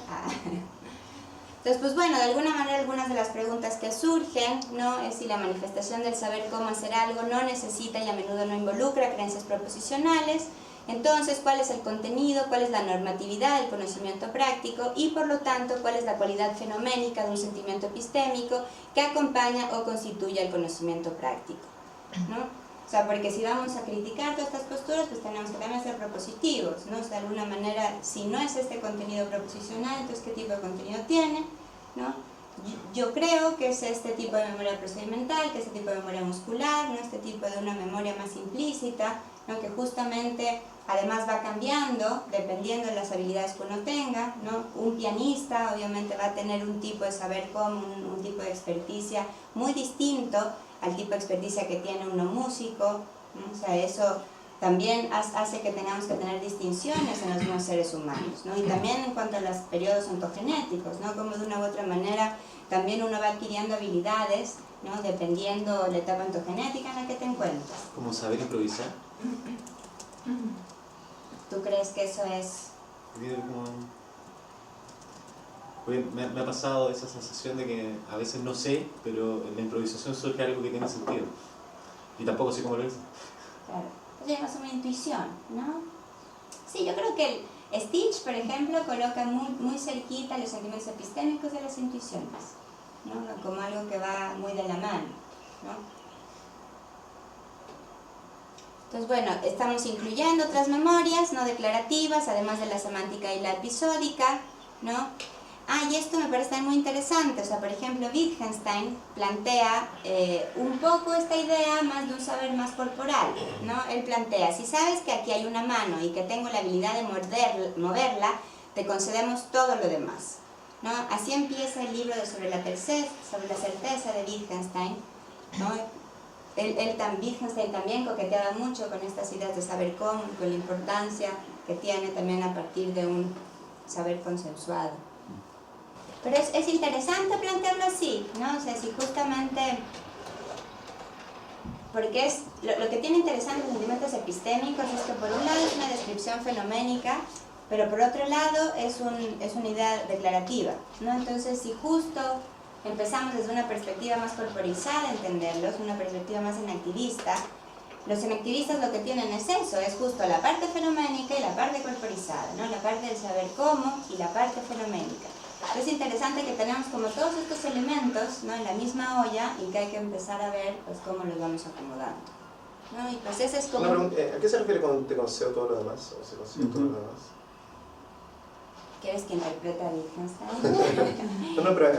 Entonces, pues bueno, de alguna manera algunas de las preguntas que surgen, ¿no? Es si la manifestación del saber cómo hacer algo no necesita y a menudo no involucra creencias proposicionales. Entonces, ¿cuál es el contenido? ¿Cuál es la normatividad del conocimiento práctico? Y por lo tanto, ¿cuál es la cualidad fenoménica de un sentimiento epistémico que acompaña o constituye el conocimiento práctico, ¿no? O sea, porque si vamos a criticar todas estas posturas, pues tenemos que también ser propositivos, ¿no? O sea, de alguna manera, si no es este contenido proposicional, entonces ¿qué tipo de contenido tiene? ¿No? Yo creo que es este tipo de memoria procedimental, que es este tipo de memoria muscular, ¿no? Este tipo de una memoria más implícita, ¿no? Que justamente además va cambiando dependiendo de las habilidades que uno tenga, ¿no? Un pianista obviamente va a tener un tipo de saber cómo, un tipo de experticia muy distinto al tipo de experticia que tiene uno músico, ¿no? O sea, eso también hace que tengamos que tener distinciones en los mismos seres humanos, ¿no? Y también en cuanto a los periodos ontogenéticos, ¿no? Como de una u otra manera también uno va adquiriendo habilidades, ¿no? Dependiendo la etapa ontogenética en la que te encuentras. ¿Como saber improvisar? ¿Tú crees que eso es...? Me ha pasado esa sensación de que a veces no sé, pero en la improvisación surge algo que tiene sentido. Y tampoco sé cómo lo hice. Claro. Es más una intuición, ¿no? Sí, yo creo que el Stitch, por ejemplo, coloca muy cerquita los sentimientos epistémicos de las intuiciones, ¿no? Como algo que va muy de la mano, ¿no? Entonces, bueno, estamos incluyendo otras memorias no declarativas, además de la semántica y la episódica, ¿no? Y esto me parece muy interesante. O sea, por ejemplo, Wittgenstein plantea un poco esta idea más de un saber más corporal, ¿no? Él plantea, si sabes que aquí hay una mano y que tengo la habilidad de moverla, te concedemos todo lo demás, ¿no? Así empieza el libro sobre la certeza de Wittgenstein, ¿no? Wittgenstein también coqueteaba mucho con estas ideas de saber cómo, con la importancia que tiene también a partir de un saber consensuado. Pero es interesante plantearlo así, ¿no? O sea, si justamente... Porque es lo que tiene interesante los sentimientos epistémicos es que por un lado es una descripción fenoménica, pero por otro lado es una idea declarativa, ¿no? Entonces, si justo empezamos desde una perspectiva más corporizada a entenderlos, una perspectiva más enactivista, los enactivistas lo que tienen es eso, es justo la parte fenoménica y la parte corporizada, ¿no? La parte del saber cómo y la parte fenoménica. Es interesante que tenemos como todos estos elementos, ¿no? En la misma olla y que hay que empezar a ver pues cómo los vamos acomodando, ¿no? Y pues ese es como... Una pregunta, ¿a qué se refiere con te concedo todo lo demás? ¿O se consigue todo lo demás? ¿Quieres que interprete a Wittgenstein? No, pero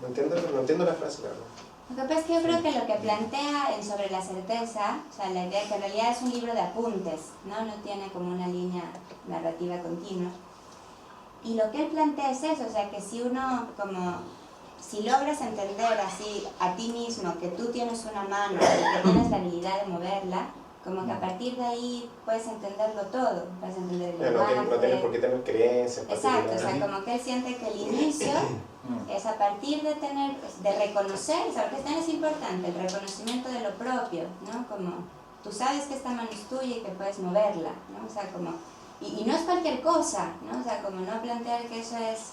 no entiendo la frase, la verdad. Lo que pasa es que yo creo que lo que plantea en Sobre la certeza, o sea, la idea que en realidad es un libro de apuntes, ¿no? No tiene como una línea narrativa continua. Y lo que él plantea es eso, o sea, que si uno, si logras entender así a ti mismo que tú tienes una mano y que tienes la habilidad de moverla, como que a partir de ahí puedes entenderlo todo, puedes entender el lenguaje. No tienes por qué tener creencias. Exacto, o sea, como que él siente que el inicio es a partir de reconocer, o sea, lo que también es importante, el reconocimiento de lo propio, ¿no? Como tú sabes que esta mano es tuya y que puedes moverla, ¿no? O sea, como... Y no es cualquier cosa, ¿no? O sea, como no plantear que eso es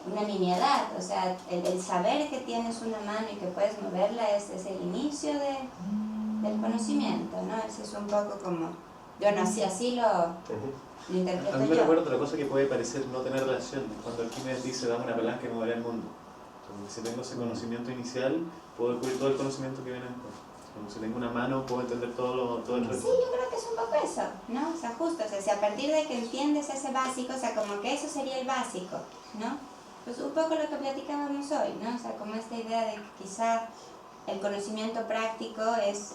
una nimiedad, o sea, el saber que tienes una mano y que puedes moverla es el inicio del conocimiento, ¿no? Eso es un poco como, yo no sé, así lo interpreto yo. A mí me recuerda otra cosa que puede parecer no tener relación, cuando Arquímedes dice, dame una palanca que moverá el mundo. Como si tengo ese conocimiento inicial, puedo descubrir todo el conocimiento que viene después. Como si tengo una mano, puedo entender todo el resto. Sí, yo creo que es un poco eso, ¿no? O sea, justo, o sea, si a partir de que entiendes ese básico, o sea, como que eso sería el básico, ¿no? Pues un poco lo que platicábamos hoy, ¿no? O sea, como esta idea de que quizá el conocimiento práctico es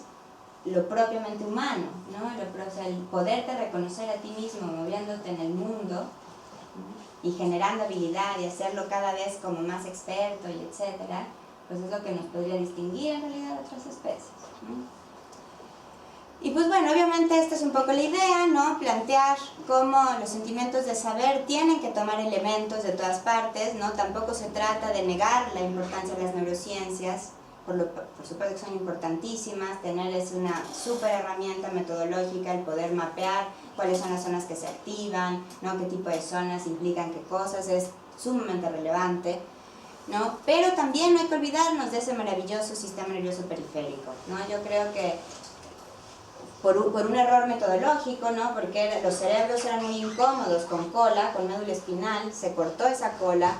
lo propiamente humano, ¿no? O sea, el poderte reconocer a ti mismo moviéndote en el mundo, ¿no? Y generando habilidad y hacerlo cada vez como más experto y etcétera, pues es lo que nos podría distinguir en realidad de otras especies, ¿no? Y pues bueno, obviamente esta es un poco la idea, ¿no? Plantear cómo los sentimientos de saber tienen que tomar elementos de todas partes, ¿no? Tampoco se trata de negar la importancia de las neurociencias, por supuesto que son importantísimas, tener es una súper herramienta metodológica, el poder mapear cuáles son las zonas que se activan, ¿no? Qué tipo de zonas implican qué cosas, es sumamente relevante, ¿no? Pero también no hay que olvidarnos de ese maravilloso sistema nervioso periférico, ¿no? Yo creo que por un error metodológico, ¿no? Porque los cerebros eran muy incómodos con cola, con médula espinal, se cortó esa cola,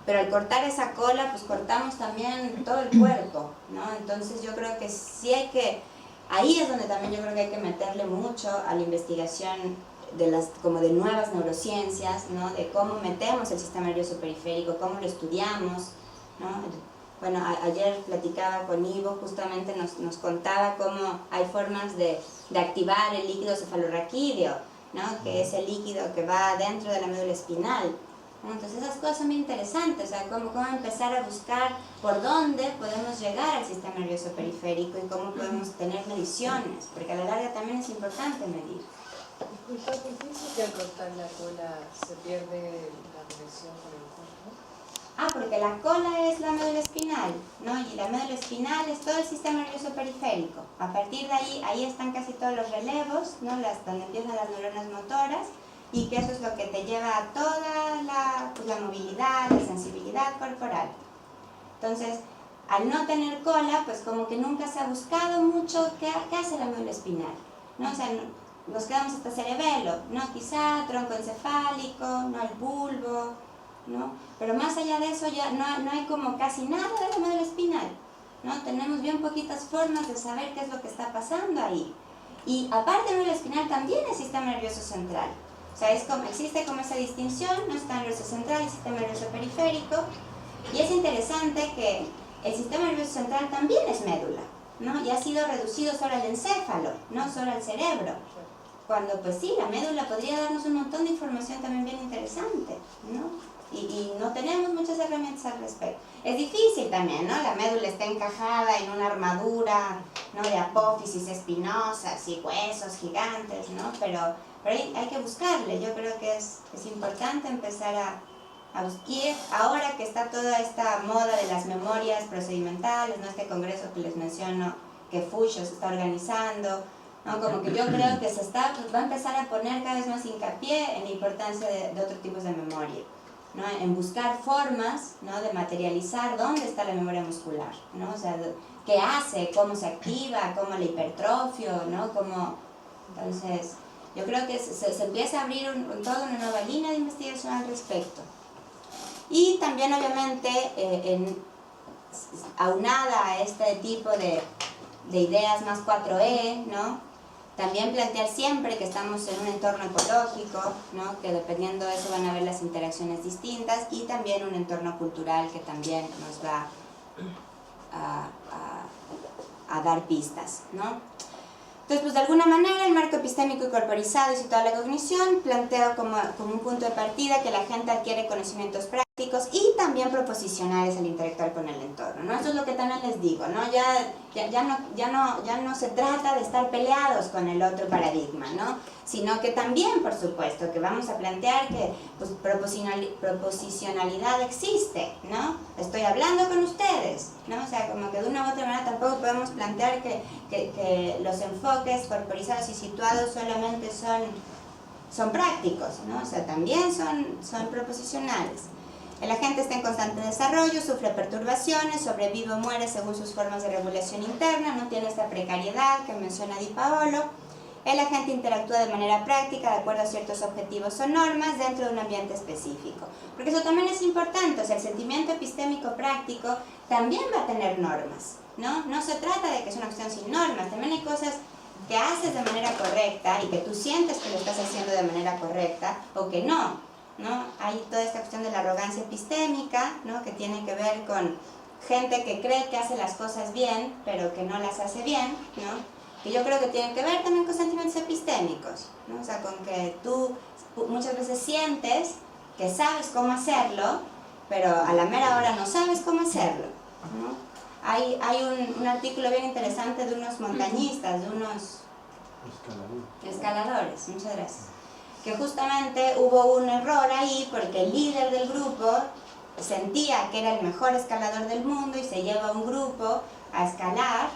pero al cortar esa cola, pues cortamos también todo el cuerpo, ¿no? Entonces yo creo que sí hay que, ahí es donde también yo creo que hay que meterle mucho a la investigación como de nuevas neurociencias, ¿no? De cómo metemos el sistema nervioso periférico, cómo lo estudiamos, ¿no? Bueno, ayer platicaba con Ivo, justamente nos contaba cómo hay formas de activar el líquido cefalorraquídeo, ¿no? Que es el líquido que va dentro de la médula espinal, ¿no? Entonces esas cosas son muy interesantes, o sea, cómo empezar a buscar por dónde podemos llegar al sistema nervioso periférico y cómo podemos tener mediciones, porque a la larga también es importante medir. Disculpa, ¿por qué dice que al cortar la cola se pierde la conexión con el cuerpo? Porque la cola es la médula espinal, ¿no? Y la médula espinal es todo el sistema nervioso periférico. A partir de ahí están casi todos los relevos, ¿no? Donde empiezan las neuronas motoras, y que eso es lo que te lleva a toda la movilidad, la sensibilidad corporal. Entonces, al no tener cola, pues como que nunca se ha buscado mucho qué hace la médula espinal, ¿no? O sea, nos quedamos hasta cerebelo, ¿no? Quizá tronco encefálico, ¿no? El bulbo, ¿no? Pero más allá de eso ya no hay como casi nada de la médula espinal, ¿no? Tenemos bien poquitas formas de saber qué es lo que está pasando ahí. Y aparte de médula espinal también el sistema nervioso central. O sea, existe como esa distinción, ¿no? Está el nervioso central, el sistema nervioso periférico, y es interesante que el sistema nervioso central también es médula, ¿no? Y ha sido reducido solo al encéfalo, no solo al cerebro. Cuando pues sí, la médula podría darnos un montón de información también bien interesante, ¿no? Y no tenemos muchas herramientas al respecto. Es difícil también, ¿no? La médula está encajada en una armadura, ¿no? De apófisis espinosas y huesos gigantes, ¿no? Pero hay que buscarle. Yo creo que es importante empezar a buscar. Ahora que está toda esta moda de las memorias procedimentales, ¿no? Este congreso que les menciono, que Fuchs está organizando, ¿no? Como que yo creo que va a empezar a poner cada vez más hincapié en la importancia de otros tipos de memoria, ¿no? En buscar formas, ¿no? De materializar dónde está la memoria muscular, ¿no? O sea, qué hace, cómo se activa, cómo la hipertrofio, ¿no? Entonces, yo creo que se empieza a abrir toda una nueva línea de investigación al respecto. Y también, obviamente, aunada a este tipo de ideas más 4E, ¿no? También plantear siempre que estamos en un entorno ecológico, ¿no? Que dependiendo de eso van a haber las interacciones distintas, y también un entorno cultural que también nos va a dar pistas, ¿no? Entonces, pues de alguna manera el marco epistémico y corporizado y situado a la cognición planteo como un punto de partida que la gente adquiere conocimientos prácticos y también proposicionales al interactuar con el entorno, ¿no? Eso es lo que también les digo, ¿no? Ya no se trata de estar peleados con el otro paradigma, ¿no? Sino que también, por supuesto, que vamos a plantear que pues, proposicionalidad existe, ¿no? Estoy hablando con ustedes, ¿no? O sea, como que de una u otra manera tampoco podemos plantear que los enfoques corporizados y situados solamente son prácticos, ¿no? O sea, también son proposicionales. El agente está en constante desarrollo, sufre perturbaciones, sobrevive o muere según sus formas de regulación interna, no tiene esta precariedad que menciona Di Paolo. El agente interactúa de manera práctica de acuerdo a ciertos objetivos o normas dentro de un ambiente específico. Porque eso también es importante, o sea, el sentimiento epistémico práctico también va a tener normas, ¿no? No se trata de que es una cuestión sin normas, también hay cosas que haces de manera correcta y que tú sientes que lo estás haciendo de manera correcta o que no, ¿no? Hay toda esta cuestión de la arrogancia epistémica, ¿no? Que tiene que ver con gente que cree que hace las cosas bien, pero que no las hace bien, ¿no? Que yo creo que tiene que ver también con sentimientos epistémicos, ¿no? O sea, con que tú muchas veces sientes que sabes cómo hacerlo, pero a la mera hora no sabes cómo hacerlo, ¿no? Hay un artículo bien interesante de unos montañistas, de unos escaladores, muchas gracias, que justamente hubo un error ahí porque el líder del grupo sentía que era el mejor escalador del mundo y se lleva a un grupo a escalar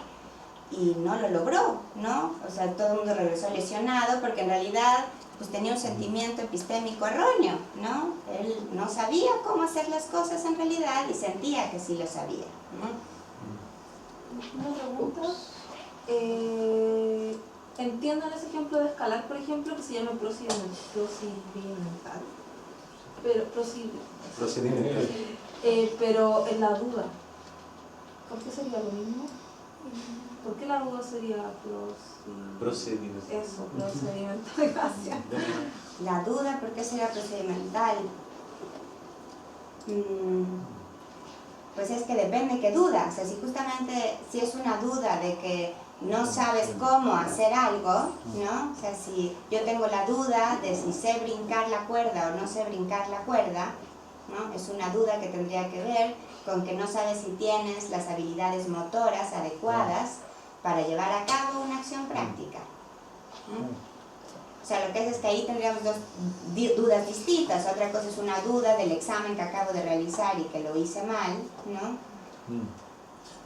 y no lo logró, ¿no? O sea, todo el mundo regresó lesionado porque en realidad pues tenía un sentimiento epistémico erróneo, ¿no? Él no sabía cómo hacer las cosas en realidad y sentía que sí lo sabía, ¿no? Una pregunta. Entiendo en ese ejemplo de escalar, por ejemplo, que se llama procedimental. Procedimental. Pero en la duda, ¿por qué sería lo mismo? ¿Por qué la duda sería Procedimental. Eso, procedimental, gracias. La duda, ¿por qué sería procedimental? Pues es que depende qué duda. O sea, si es una duda de que no sabes cómo hacer algo, ¿no? O sea, si yo tengo la duda de si sé brincar la cuerda o no sé brincar la cuerda, ¿no? Es una duda que tendría que ver con que no sabes si tienes las habilidades motoras adecuadas para llevar a cabo una acción práctica, ¿no? O sea, lo que es que ahí tendríamos dos dudas distintas. Otra cosa es una duda del examen que acabo de realizar y que lo hice mal, ¿no?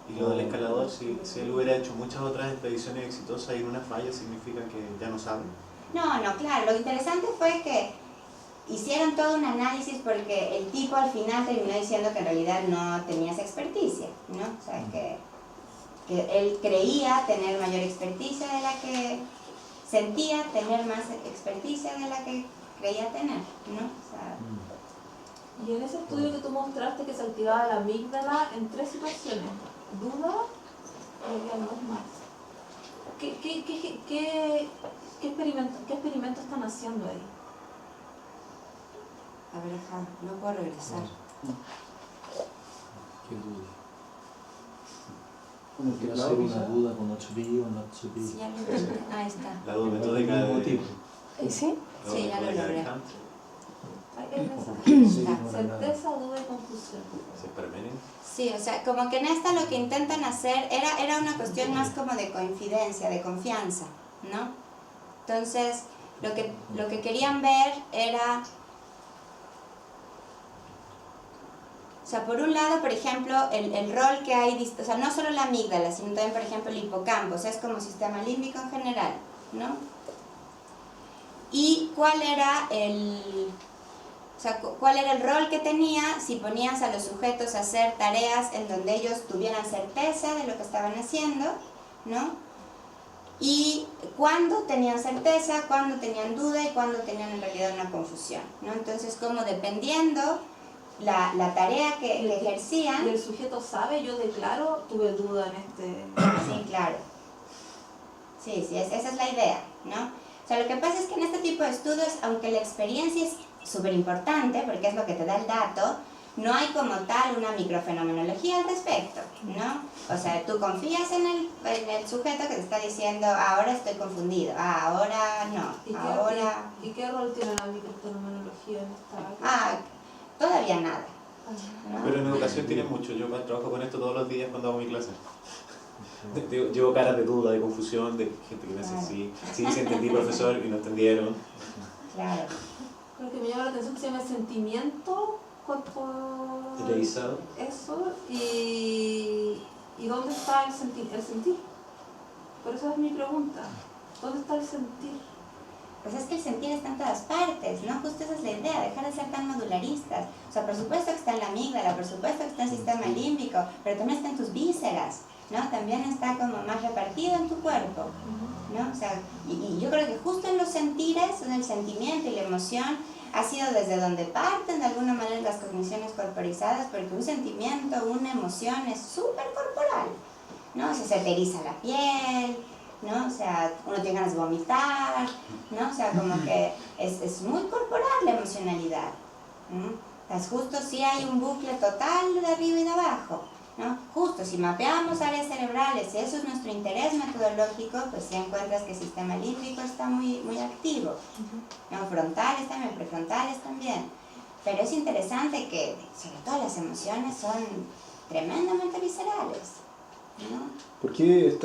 Y lo del escalador, si él hubiera hecho muchas otras expediciones exitosas y en una falla, significa que ya no sabe. No, claro. Lo interesante fue que hicieron todo un análisis porque el tipo al final terminó diciendo que en realidad no tenía esa experticia, ¿no? O sea, que él creía tener mayor experticia de la que sentía, tener más experticia de la que creía tener, ¿no? O sea, Y en ese estudio que tú mostraste que se activaba la amígdala en 3 situaciones, duda, y había 2 más. ¿Qué experimento están haciendo ahí? a ver, no puedo regresar. ¿Qué duda? Como que Quiero hacer una duda con 8pi o no 8pi. Sí, ya lo logré. Ahí está. La duda metódica de... motivo. ¿Sí? la duda Sí, ya lo metódica de logré. Kant. Certeza, duda y confusión. ¿Se permiten? Sí, o sea, como que en esta lo que intentan hacer era una cuestión más como de confidencia, de confianza, ¿no? Entonces, lo que querían ver era... O sea, por un lado, por ejemplo, el rol que hay, o sea, no solo la amígdala, sino también, por ejemplo, el hipocampo, o sea, es como sistema límbico en general, ¿no? Y cuál era el rol que tenía si ponías a los sujetos a hacer tareas en donde ellos tuvieran certeza de lo que estaban haciendo, ¿no? Y cuándo tenían certeza, cuándo tenían duda y cuándo tenían en realidad una confusión, ¿no? Entonces, como dependiendo la tarea que ejercían... ¿Y el sujeto sabe? Yo declaro, tuve duda en este... Sí, claro. Sí, esa es la idea, ¿no? O sea, lo que pasa es que en este tipo de estudios, aunque la experiencia es súper importante, porque es lo que te da el dato, no hay como tal una microfenomenología al respecto, ¿no? O sea, tú confías en el sujeto que te está diciendo, ahora estoy confundido, ahora no, ahora... ¿Y qué rol tiene la microfenomenología en esta área? Todavía nada, ¿no? Pero en educación tiene mucho. Yo trabajo con esto todos los días cuando hago mi clase. Llevo caras de duda, de confusión, de gente que me dice sí entendí, profesor, y no entendieron. Claro. Lo que me llama la atención que se llama sentimiento Revisado. eso, y ¿dónde está el sentir? Por eso es mi pregunta. ¿Dónde está el sentir? Pues es que el sentir está en todas partes, ¿no? Justo esa es la idea, dejar de ser tan modularistas. O sea, por supuesto que está en la amígdala, por supuesto que está en el sistema límbico, pero también está en tus vísceras, ¿no? También está como más repartido en tu cuerpo, ¿no? O sea, y yo creo que justo en los sentires, en el sentimiento y la emoción, ha sido desde donde parten de alguna manera las cogniciones corporizadas, porque un sentimiento, una emoción es súper corporal, ¿no? O sea, se te eriza la piel, ¿no? O sea, uno tiene ganas de vomitar, ¿no? O sea, como que es muy corporal la emocionalidad, ¿no? O sea, justo si hay un bucle total de arriba y de abajo, ¿no? Justo si mapeamos áreas cerebrales, y eso es nuestro interés metodológico, pues ya encuentras que el sistema límbico está muy, muy activo, ¿no? Frontales también, prefrontales también. Pero es interesante que, sobre todo las emociones, son tremendamente viscerales, ¿no? ¿Por qué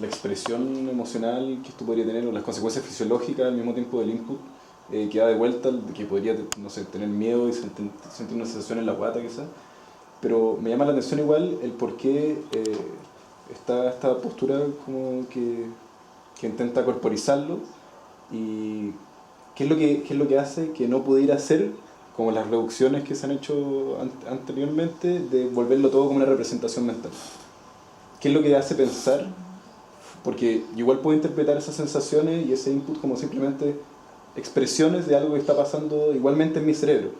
la expresión emocional que esto podría tener o las consecuencias fisiológicas al mismo tiempo del input que da de vuelta, que podría, no sé, tener miedo y sentir una sensación en la guata quizás. Pero me llama la atención igual el por qué esta postura como que intenta corporizarlo y qué es lo que hace que no pudiera hacer como las reducciones que se han hecho anteriormente de volverlo todo como una representación mental. ¿Qué es lo que hace pensar? Porque igual puedo interpretar esas sensaciones y ese input como simplemente expresiones de algo que está pasando igualmente en mi cerebro.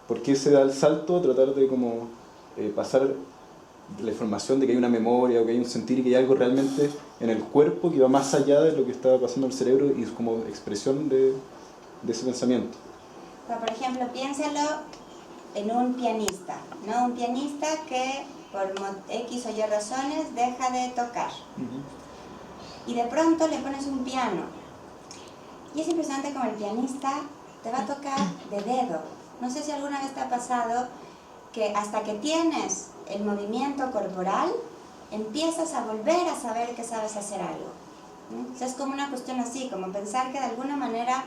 ¿Por qué se da el salto a tratar de como pasar la información de que hay una memoria o que hay un sentir y que hay algo realmente en el cuerpo que va más allá de lo que está pasando en el cerebro y es como expresión de ese pensamiento? O sea, por ejemplo, piénsalo en un pianista, ¿no? Un pianista que por X o Y razones deja de tocar. Y de pronto le pones un piano. Y es impresionante como el pianista te va a tocar de dedo. No sé si alguna vez te ha pasado que hasta que tienes el movimiento corporal, empiezas a volver a saber que sabes hacer algo, ¿no? O sea, es como una cuestión así, como pensar que de alguna manera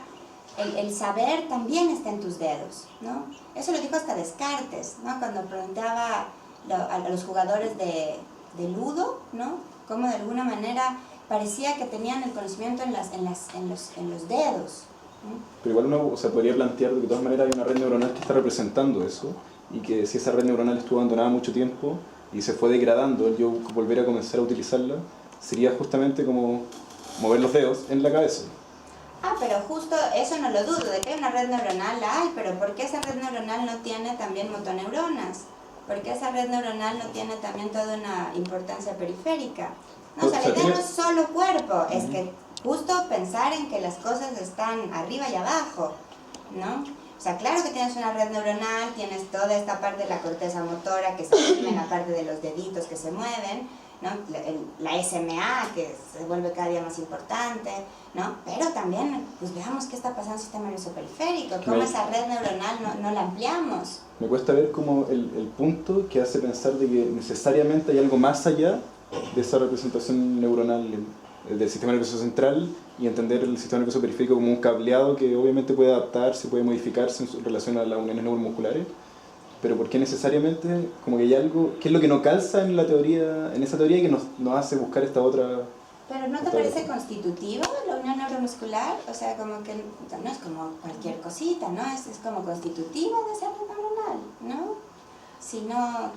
el saber también está en tus dedos, ¿no? Eso lo dijo hasta Descartes, ¿no? Cuando preguntaba a los jugadores de ludo, ¿no? Cómo de alguna manera parecía que tenían el conocimiento en los dedos, ¿no? Pero igual uno podría plantear que de todas maneras hay una red neuronal que está representando eso y que si esa red neuronal estuvo abandonada mucho tiempo y se fue degradando, el yo volver a comenzar a utilizarla sería justamente como mover los dedos en la cabeza. Ah, pero justo eso no lo dudo, de que hay una red neuronal, la hay, pero ¿por qué esa red neuronal no tiene también motoneuronas? ¿Por qué esa red neuronal no tiene también toda una importancia periférica? No, o sea, la idea no es solo cuerpo, es que justo pensar en que las cosas están arriba y abajo, ¿no? O sea, claro que tienes una red neuronal, tienes toda esta parte de la corteza motora que se mueve, la parte de los deditos que se mueven, ¿no? La SMA que se vuelve cada día más importante, ¿no? Pero también, pues veamos qué está pasando en el sistema nervioso periférico, cómo esa red neuronal no la ampliamos. Me cuesta ver como el punto que hace pensar de que necesariamente hay algo más allá de esa representación neuronal del sistema nervioso central y entender el sistema nervioso periférico como un cableado que obviamente puede adaptarse, puede modificarse en relación a las uniones neuromusculares, pero ¿por qué necesariamente como que hay algo, qué es lo que no calza en la teoría, en esa teoría que nos hace buscar esta otra? ¿Pero no te parece constitutivo la unión neuromuscular? O sea, como que no es como cualquier cosita, ¿no? Es como constitutivo de esa red neuronal, ¿no? Si no,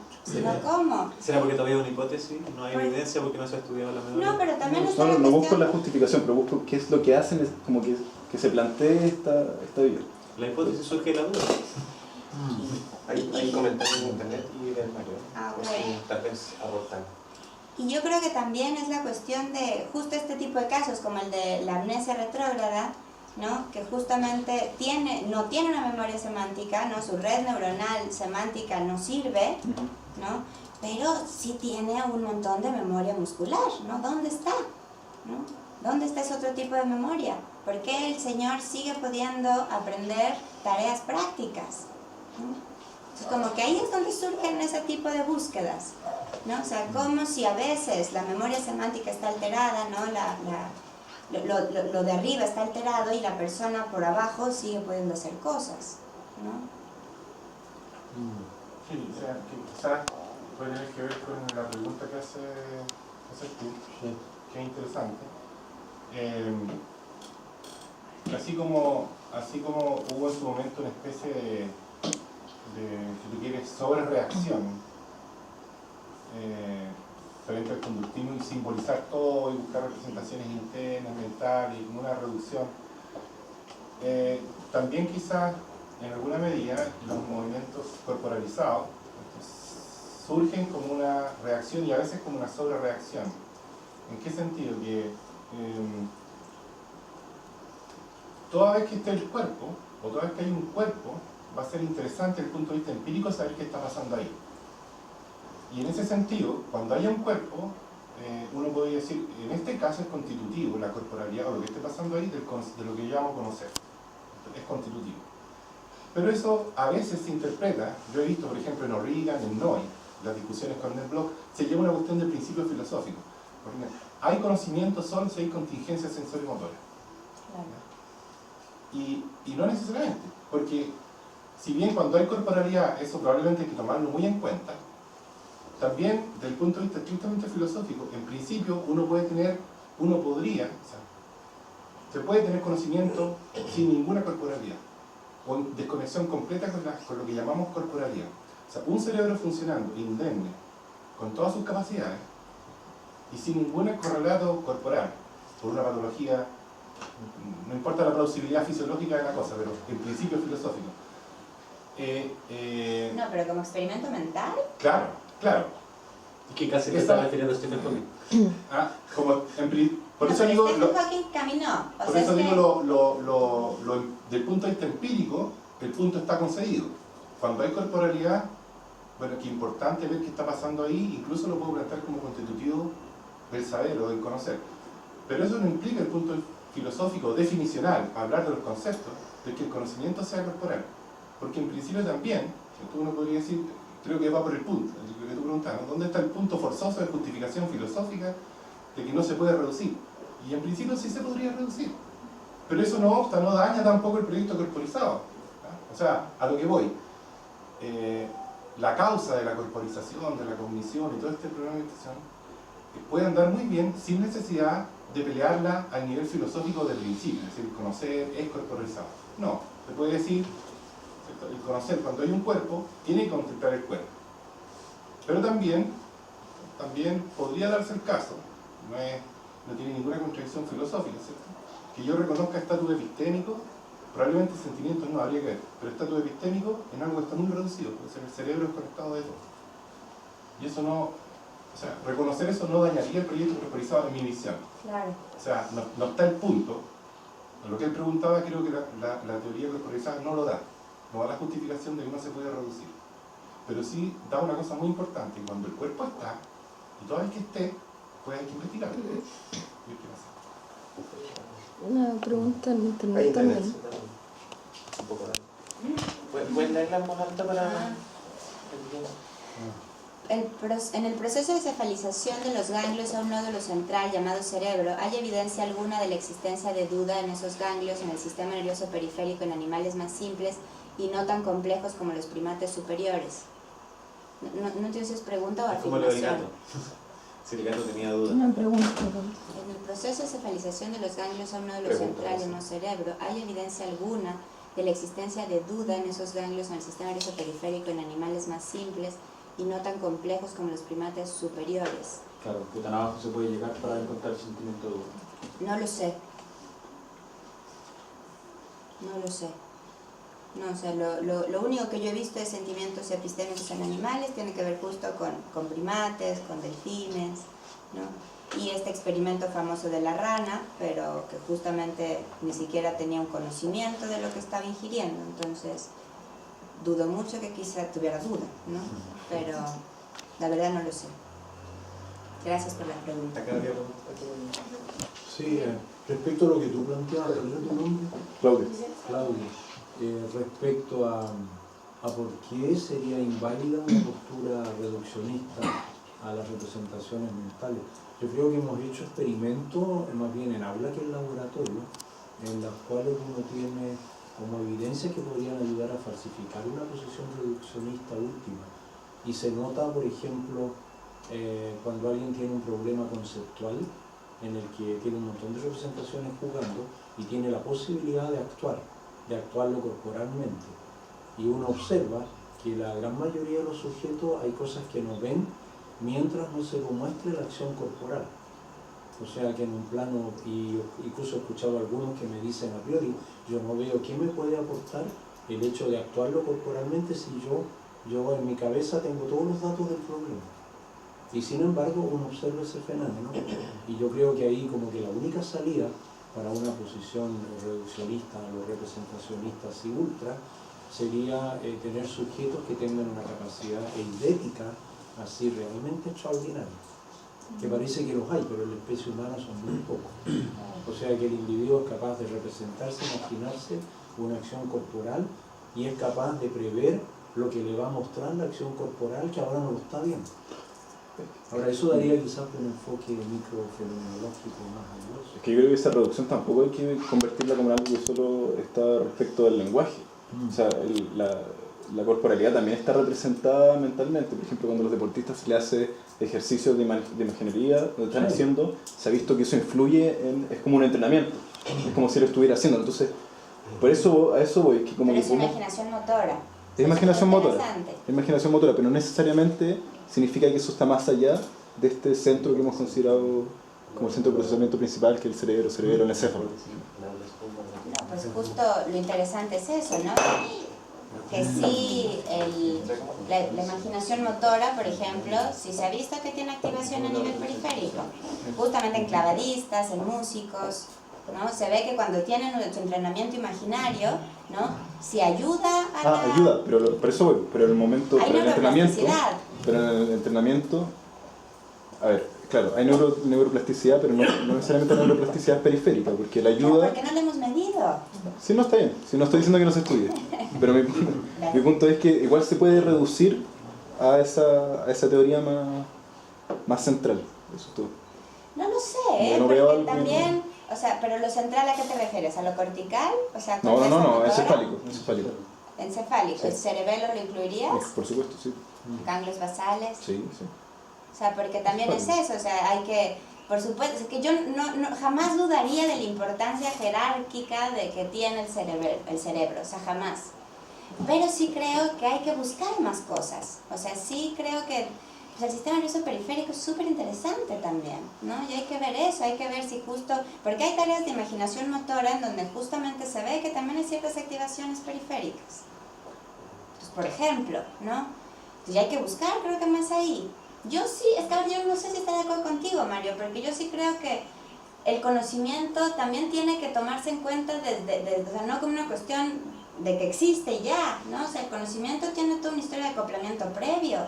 ¿cómo? ¿Será porque todavía hay una hipótesis? ¿No hay evidencia porque no se ha estudiado la memoria? No, pero también está No busco la justificación, pero busco qué es lo que hacen, como que se plantee esta vida. La hipótesis surge de la duda. Hay comentarios en internet y del Mario. Ah, Así, bueno. tal vez abortan. Y yo creo que también es la cuestión de justo este tipo de casos, como el de la amnesia retrógrada, ¿no? Que justamente no tiene una memoria semántica, ¿no? Su red neuronal semántica no sirve, ¿no? Pero sí tiene un montón de memoria muscular, ¿no? ¿Dónde está? ¿No? ¿Dónde está ese otro tipo de memoria? ¿Por qué el señor sigue pudiendo aprender tareas prácticas? ¿No? Entonces, como que ahí es donde surgen ese tipo de búsquedas, ¿no? O sea, como si a veces la memoria semántica está alterada, ¿no? Lo de arriba está alterado y la persona por abajo sigue pudiendo hacer cosas, ¿no? Sí, o sea, que quizás puede tener que ver con la pregunta que haces tú, que es interesante. Así como hubo en su momento una especie de si tú quieres, sobre reacción frente al conductismo y simbolizar todo y buscar representaciones internas, mentales y como una reducción. También quizás en alguna medida los movimientos corporalizados surgen como una reacción y a veces como una sobrereacción. ¿En qué sentido? Que toda vez que esté el cuerpo, o toda vez que hay un cuerpo, va a ser interesante desde el punto de vista empírico saber qué está pasando ahí. Y en ese sentido, cuando haya un cuerpo, uno podría decir, en este caso es constitutivo, la corporalidad o lo que esté pasando ahí de lo que yo llamo conocer. Es constitutivo. Pero eso a veces se interpreta, yo he visto por ejemplo en O'Regan, en Noy, las discusiones con Ned Block, se lleva una cuestión de principio filosófico. Porque hay conocimiento solo si hay contingencia sensorio-motora. Y no necesariamente, porque si bien cuando hay corporalidad eso probablemente hay que tomarlo muy en cuenta, también desde el punto de vista estrictamente filosófico, en principio uno podría, o sea, se puede tener conocimiento sin ninguna corporalidad, o en desconexión completa con lo que llamamos corporalidad. O sea, un cerebro funcionando, indemne, con todas sus capacidades, y sin ningún correlato corporal, por una patología, no importa la plausibilidad fisiológica de la cosa, pero en principio filosófico. No, pero como experimento mental. Claro, claro. ¿Y qué casi te está refiriendo Stephen Hawking? Por eso digo... Stephen Hawking caminó. Por eso digo, del punto de vista empírico, el punto está concedido. Cuando hay corporalidad, bueno, que es importante ver qué está pasando ahí, incluso lo puedo plantear como constitutivo del saber o del conocer. Pero eso no implica el punto filosófico, definicional, hablar de los conceptos, de que el conocimiento sea corporal. Porque en principio también, uno podría decir, creo que va por el punto, lo que tú preguntabas, ¿no? ¿Dónde está el punto forzoso de justificación filosófica de que no se puede reducir? Y en principio sí se podría reducir. Pero eso no obsta, no daña tampoco el proyecto corporizado. ¿No? O sea, a lo que voy. La causa de la corporización, de la cognición y todo este programa de meditación puede andar muy bien sin necesidad de pelearla al nivel filosófico del principio, es decir, conocer es corporizado. No, se puede decir, ¿cierto? El conocer cuando hay un cuerpo tiene que contemplar el cuerpo. Pero también podría darse el caso, no tiene ninguna contradicción filosófica, ¿cierto? Que yo reconozca estatus epistémico, probablemente sentimientos no habría que ver, pero estatus epistémico en algo que está muy reducido, porque el cerebro es conectado de todo. Y eso no, o sea, reconocer eso no dañaría el proyecto corporizado de mi visión. Claro. O sea, no está el punto. Lo que él preguntaba, creo que la teoría corporizada no lo da. No da la justificación de que no se puede reducir. Pero sí da una cosa muy importante, cuando el cuerpo está, y toda vez que esté, pues hay que investigarlo. ¿Qué pasa? Una pregunta en internet Hay también. Un poco más. ¿Puedes leerla en voz alta para...? En el proceso de cefalización de los ganglios a un nódulo central llamado cerebro, ¿hay evidencia alguna de la existencia de duda en esos ganglios en el sistema nervioso periférico en animales más simples y no tan complejos como los primates superiores? No entiendo si es pregunta o Es como lo del afirmación. gato. Si el gato tenía dudas. Una pregunta. En el proceso de cefalización de los ganglios a un nódulo Pregunta, central sí. llamado cerebro, ¿hay evidencia alguna de la existencia de duda en esos ganglios en el sistema nervioso periférico en animales más simples y no tan complejos como los primates superiores? Claro, que tan abajo se puede llegar para encontrar el sentimiento de duda. No lo sé. No lo sé. No, o sea, lo único que yo he visto de sentimientos epistémicos en animales tiene que ver justo con primates, con delfines, ¿no? Y este experimento famoso de la rana, pero que justamente ni siquiera tenía un conocimiento de lo que estaba ingiriendo, entonces dudo mucho que quizá tuviera duda, ¿no? Pero la verdad no lo sé. Gracias por la pregunta. Acá había Sí, respecto a lo que tú planteabas, ¿cuál es tu nombre? Claudio. Claudio. Respecto a por qué sería inválida una postura reduccionista a las representaciones mentales. Yo creo que hemos hecho experimentos, más bien en aula que en laboratorio, en las cuales uno tiene como evidencias que podrían ayudar a falsificar una posición reduccionista última. Y se nota, por ejemplo, cuando alguien tiene un problema conceptual, en el que tiene un montón de representaciones jugando y tiene la posibilidad de actuarlo corporalmente. Y uno observa que la gran mayoría de los sujetos hay cosas que no ven mientras no se muestre la acción corporal. O sea que en un plano, y incluso he escuchado algunos que me dicen a priori, yo no veo qué me puede aportar el hecho de actuarlo corporalmente si yo en mi cabeza tengo todos los datos del problema. Y sin embargo uno observa ese fenómeno y yo creo que ahí como que la única salida para una posición reduccionista o representacionista así ultra sería tener sujetos que tengan una capacidad eidética así realmente extraordinaria, que parece que los hay, pero en la especie humana son muy pocos. O sea que el individuo es capaz de representarse, imaginarse una acción corporal y es capaz de prever lo que le va a mostrar la acción corporal que ahora no lo está viendo. Ahora, eso daría quizás un enfoque microfenomenológico más valioso. Es que yo creo que esa reducción tampoco hay que convertirla como en algo que solo está respecto del lenguaje. O sea, la corporalidad también está representada mentalmente. Por ejemplo, cuando a los deportistas se les hace ejercicios de imaginería, lo están haciendo, se ha visto que eso influye es como un entrenamiento. Es como si lo estuviera haciendo. Entonces, por eso a eso voy. Que como pero es que imaginación motora. es imaginación motora. Interesante. Es imaginación motora, pero no necesariamente significa que eso está más allá de este centro que hemos considerado como el centro de procesamiento principal, que es el cerebelo encéfalo. No, pues justo lo interesante es eso, ¿no? Que sí, la imaginación motora, por ejemplo, sí se ha visto que tiene activación a nivel periférico, justamente en clavadistas, en músicos, ¿no? Se ve que cuando tienen su entrenamiento imaginario, ¿no? Si ayuda a la... Ayuda, pero por eso voy, pero en el momento, Hay neuroplasticidad. pero en el entrenamiento, a ver, claro, hay neuroplasticidad, pero no necesariamente neuroplasticidad periférica, porque la ayuda... ¿Por qué no lo hemos medido? Sí, no está bien, sí, no estoy diciendo que no se estudie, pero mi punto es que igual se puede reducir a esa teoría más central, eso es todo. No lo sé, No porque veo algo también, o sea, pero lo central, ¿a qué te refieres? ¿A lo cortical? O sea, No, motora? encefálico. Encefálico, Sí. ¿el cerebelo lo incluirías? Por supuesto, sí. ¿Ganglios basales? Sí. O sea, porque también es eso, o sea, hay que, por supuesto, es que yo jamás dudaría de la importancia jerárquica de que tiene el cerebro, o sea, jamás. Pero sí creo que hay que buscar más cosas, o sea, sí creo que pues, el sistema nervioso periférico es súper interesante también, ¿no? Y hay que ver eso, hay que ver si justo, porque hay tareas de imaginación motora en donde justamente se ve que también hay ciertas activaciones periféricas. Entonces, por ejemplo, ¿no? Entonces, hay que buscar, creo que más ahí. Yo sí, es que yo no sé si estoy de acuerdo contigo, Mario, porque yo sí creo que el conocimiento también tiene que tomarse en cuenta o sea, no como una cuestión de que existe ya, ¿no? O sea, el conocimiento tiene toda una historia de acoplamiento previo,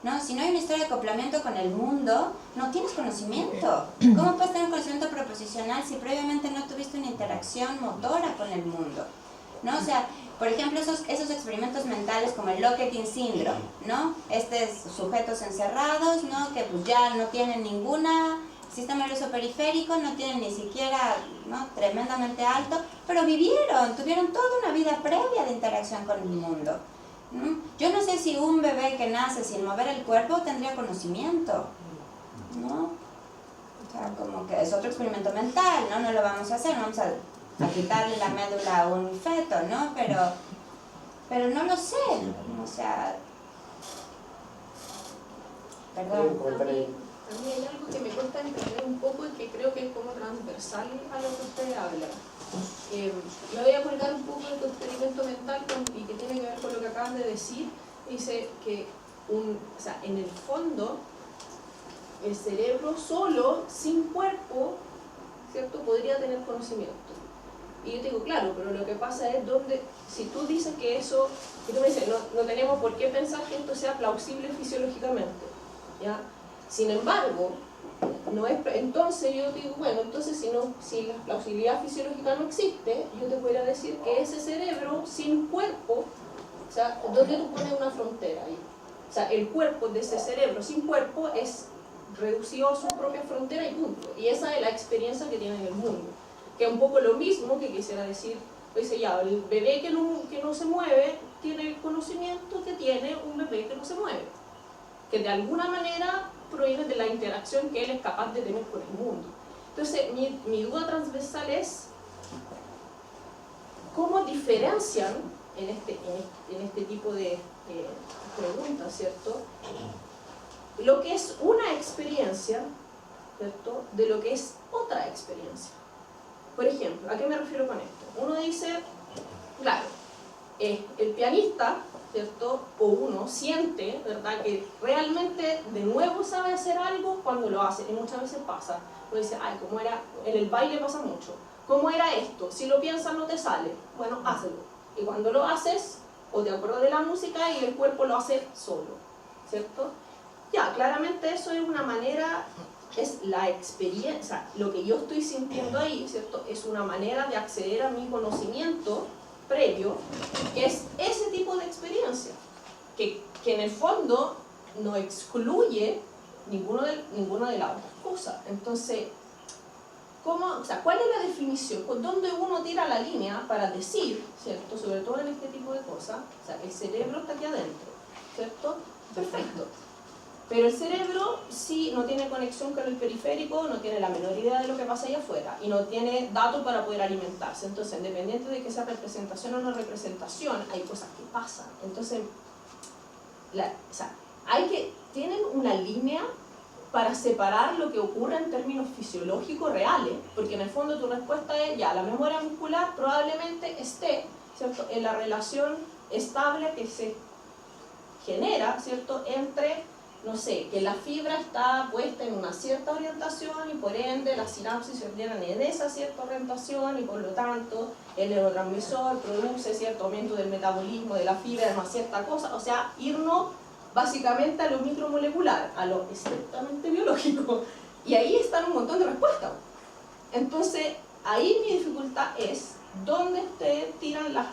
¿no? Si no hay una historia de acoplamiento con el mundo, no tienes conocimiento. ¿Cómo puedes tener un conocimiento proposicional si previamente no tuviste una interacción motora con el mundo? ¿No? O sea, por ejemplo, esos experimentos mentales como el Lockett-In Syndrome, ¿no? Sujetos encerrados, ¿no? Que pues ya no tienen ninguna sistema nervioso periférico, no tienen ni siquiera, ¿no? Tremendamente alto, pero tuvieron toda una vida previa de interacción con el mundo, ¿no? Yo no sé si un bebé que nace sin mover el cuerpo tendría conocimiento, ¿no? O sea, como que es otro experimento mental, ¿no? No lo vamos a hacer, no vamos a quitarle la médula a un feto, ¿no? Pero no lo sé, o sea... Perdón. A mí hay algo que me cuesta entender un poco y que creo que es como transversal a lo que usted habla. Me voy a colgar un poco de tu experimento mental y que tiene que ver con lo que acabas de decir. Dice que o sea, en el fondo el cerebro solo, sin cuerpo, ¿cierto?, podría tener conocimiento. Y yo te digo, claro, pero lo que pasa es donde, si tú dices que eso, y tú me dices, no tenemos por qué pensar que esto sea plausible fisiológicamente, ¿ya? Sin embargo, no es, entonces yo digo, bueno, entonces si la plausibilidad fisiológica no existe, yo te podría decir que ese cerebro sin cuerpo, o sea, ¿dónde tú pones una frontera ahí? O sea, el cuerpo de ese cerebro sin cuerpo es reducido a su propia frontera y punto. Y esa es la experiencia que tiene en el mundo. Que es un poco lo mismo que quisiera decir, dice ya, el bebé que no se mueve tiene el conocimiento que tiene un bebé que no se mueve. Que de alguna manera proviene de la interacción que él es capaz de tener con el mundo. Entonces, mi duda transversal es cómo diferencian en este tipo de preguntas, ¿cierto?, lo que es una experiencia, ¿cierto?, de lo que es otra experiencia. Por ejemplo, ¿a qué me refiero con esto? Uno dice, claro, el pianista, ¿cierto?, o uno siente, ¿verdad?, que realmente de nuevo sabe hacer algo cuando lo hace, y muchas veces pasa. Uno dice, ay, ¿cómo era? En el baile pasa mucho. ¿Cómo era esto? Si lo piensas no te sale. Bueno, hazlo. Y cuando lo haces, o te acuerdas de la música y el cuerpo lo hace solo, ¿cierto? Ya, claramente eso es una manera, es la experiencia, lo que yo estoy sintiendo ahí, ¿cierto?, es una manera de acceder a mi conocimiento previo, que es ese tipo de experiencia, que en el fondo no excluye, ninguna de las otras cosas. Entonces, o sea, ¿cuál es la definición? ¿Dónde uno tira la línea para decir, ¿cierto? Sobre todo en este tipo de cosas, o sea, el cerebro está aquí adentro, ¿cierto? Perfecto. Pero el cerebro sí no tiene conexión con el periférico, no tiene la menor idea de lo que pasa allá afuera y no tiene datos para poder alimentarse. Entonces, independiente de que sea representación o no representación, hay cosas que pasan. Entonces, o sea, tienen una línea para separar lo que ocurre en términos fisiológicos reales, porque en el fondo tu respuesta es, ya, la memoria muscular probablemente esté, ¿cierto?, en la relación estable que se genera, ¿cierto?, entre, no sé, que la fibra está puesta en una cierta orientación y por ende las sinapsis se ordenan en esa cierta orientación y por lo tanto el neurotransmisor produce cierto aumento del metabolismo de la fibra, una cierta cosa, o sea, irnos básicamente a lo micromolecular, a lo estrictamente biológico. Y ahí están un montón de respuestas. Entonces, ahí mi dificultad es dónde ustedes tiran las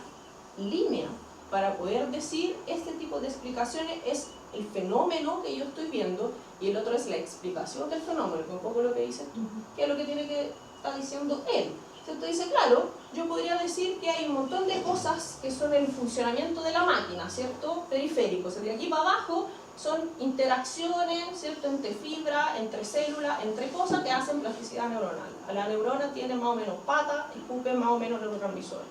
líneas para poder decir este tipo de explicaciones es el fenómeno que yo estoy viendo y el otro es la explicación del fenómeno, que es un poco lo que dices tú, que es lo que tiene que estar diciendo él. Entonces dice, claro, yo podría decir que hay un montón de cosas que son el funcionamiento de la máquina, ¿cierto? Periféricos. De aquí para abajo son interacciones, ¿cierto?, entre fibra, entre células, entre cosas que hacen plasticidad neuronal. A la neurona tiene más o menos pata, escupe más o menos neurotransmisor.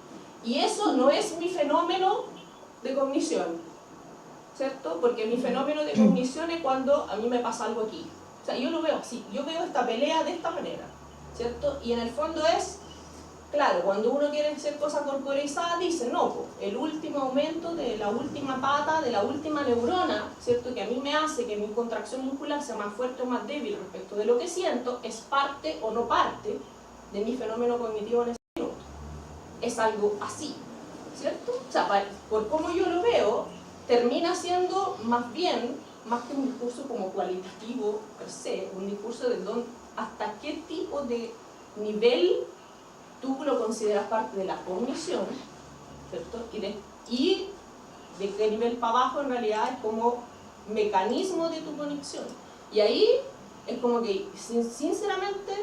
Y eso no es mi fenómeno de cognición, ¿cierto? Porque mi fenómeno de cognición es cuando a mí me pasa algo aquí. O sea, yo lo veo así, yo veo esta pelea de esta manera, ¿cierto? Y en el fondo es, claro, cuando uno quiere hacer cosas corporizadas, dice, no, el último aumento de la última pata, de la última neurona, ¿cierto?, que a mí me hace que mi contracción muscular sea más fuerte o más débil respecto de lo que siento, es parte o no parte de mi fenómeno cognitivo en ese minuto. Es algo así, ¿cierto? O sea, por cómo yo lo veo, termina siendo más bien, más que un discurso como cualitativo per se, un discurso de hasta qué tipo de nivel tú lo consideras parte de la cognición, ¿cierto? Y de qué nivel para abajo en realidad es como mecanismo de tu conexión. Y ahí es como que, sinceramente,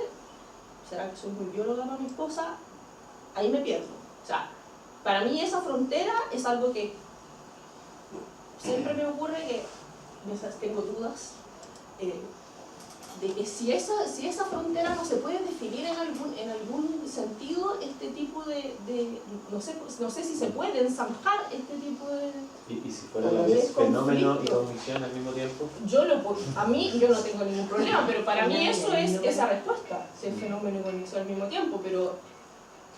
será que soy muy bióloga para mis cosas, ahí me pierdo. O sea, para mí esa frontera es algo que siempre me ocurre que tengo dudas de que si esa frontera no se puede definir en algún sentido, este tipo de no sé si se puede enzanjar este tipo de... ¿Y si fuera a la vez fenómeno y cognición al mismo tiempo? A mí, yo no tengo ningún problema, pero para mí eso es esa respuesta, si es fenómeno y cognición al mismo tiempo, pero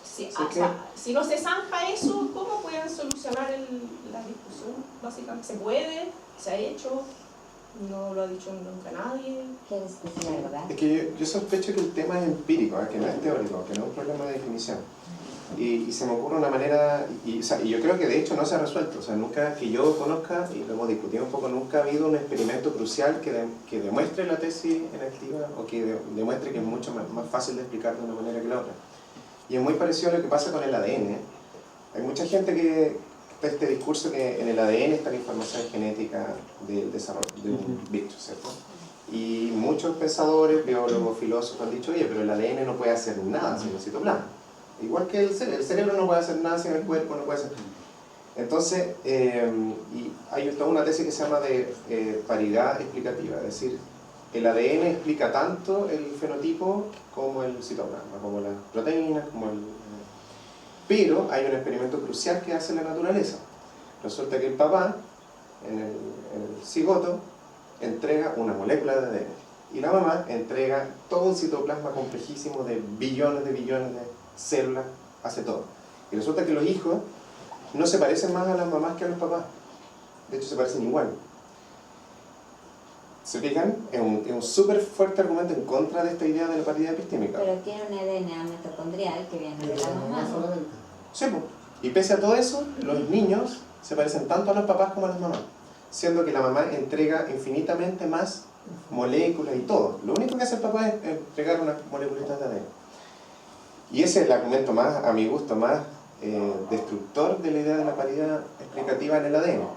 si no se zanja eso, ¿cómo pueden solucionar la discusión? Básicamente, ¿se puede? ¿Se ha hecho? No lo ha dicho nunca nadie. Es que yo sospecho que el tema es empírico, que no es teórico, que no es un problema de definición. Y se me ocurre una manera, y yo creo que de hecho no se ha resuelto, o sea, nunca que yo conozca, y lo hemos discutido un poco, nunca ha habido un experimento crucial que demuestre la tesis enactiva o que demuestre que es mucho más fácil de explicar de una manera que la otra. Y es muy parecido a lo que pasa con el ADN. Hay mucha gente que está este discurso que en el ADN está la información genética del desarrollo de un bicho, ¿cierto? Y muchos pensadores, biólogos, filósofos han dicho, oye, pero el ADN no puede hacer nada sin el citoplasma. Igual que el cerebro no puede hacer nada sin el cuerpo, no puede hacer. Entonces, y hay toda una tesis que se llama de paridad explicativa, es decir, el ADN explica tanto el fenotipo como el citoplasma, como las proteínas, como el... Pero hay un experimento crucial que hace la naturaleza. Resulta que el papá, en el cigoto, entrega una molécula de ADN y la mamá entrega todo un citoplasma complejísimo de billones de células, hace todo. Y resulta que los hijos no se parecen más a las mamás que a los papás. De hecho, se parecen igual. ¿Se fijan? Es un súper fuerte argumento en contra de esta idea de la paridad epistémica. Pero tiene un ADN mitocondrial que viene de la mamá. Sí, pues. Y pese a todo eso, los niños se parecen tanto a los papás como a las mamás, siendo que la mamá entrega infinitamente más moléculas y todo. Lo único que hace el papá es entregar unas moléculas de ADN. Y ese es el argumento más, a mi gusto, más destructor de la idea de la paridad explicativa en el ADN.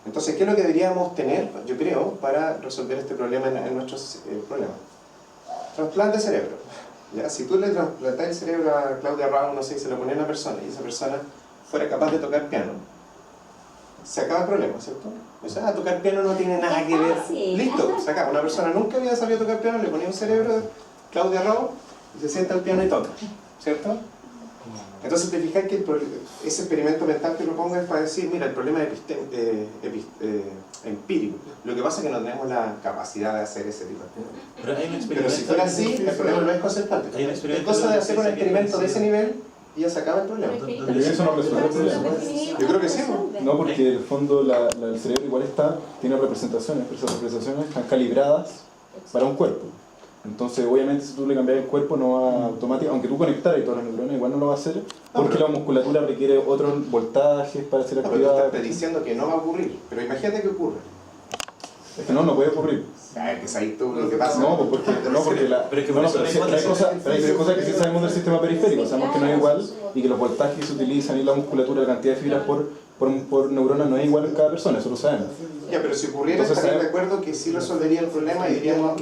Entonces, ¿qué es lo que deberíamos tener, yo creo, para resolver este problema en nuestros problemas? Trasplante de cerebro. ¿Ya? Si tú le trasplantas el cerebro a Claudia Raúl, no sé, y se lo pone a una persona y esa persona fuera capaz de tocar piano, se acaba el problema, ¿cierto? O sea, tocar piano no tiene nada que ver. Listo, se acaba. Una persona nunca había sabido tocar piano, le ponía un cerebro a Claudia Raúl y se sienta al piano y toca, ¿cierto? Entonces te fijas que ese experimento mental que propongo es para decir, mira, el problema es empírico. Lo que pasa es que no tenemos la capacidad de hacer ese tipo de cosas. Pero si fuera así, el problema no es concertante. Es cosa de hacer un experimento de ese nivel y ya se acaba el problema. Pero eso no resuelve el problema. Yo creo que sí. No, porque en el fondo el cerebro igual tiene representaciones, pero esas representaciones están calibradas para un cuerpo. Entonces, obviamente, si tú le cambias el cuerpo, no va automáticamente, aunque tú conectaras y todas las neuronas, igual no lo va a hacer, porque la musculatura requiere otros voltajes para hacer actividad. Pero tú estás diciendo que no va a ocurrir, pero imagínate que ocurre. Es que no puede ocurrir. Que es ahí tú lo que pasa. No, porque hay cosas que sí sabemos del sistema periférico, sabemos que no es igual y que los voltajes que se utilizan y la musculatura, la cantidad de fibras por neurona no es igual en cada persona, eso lo sabemos. Ya, pero si ocurriera, estaría de acuerdo que sí resolvería el problema y diríamos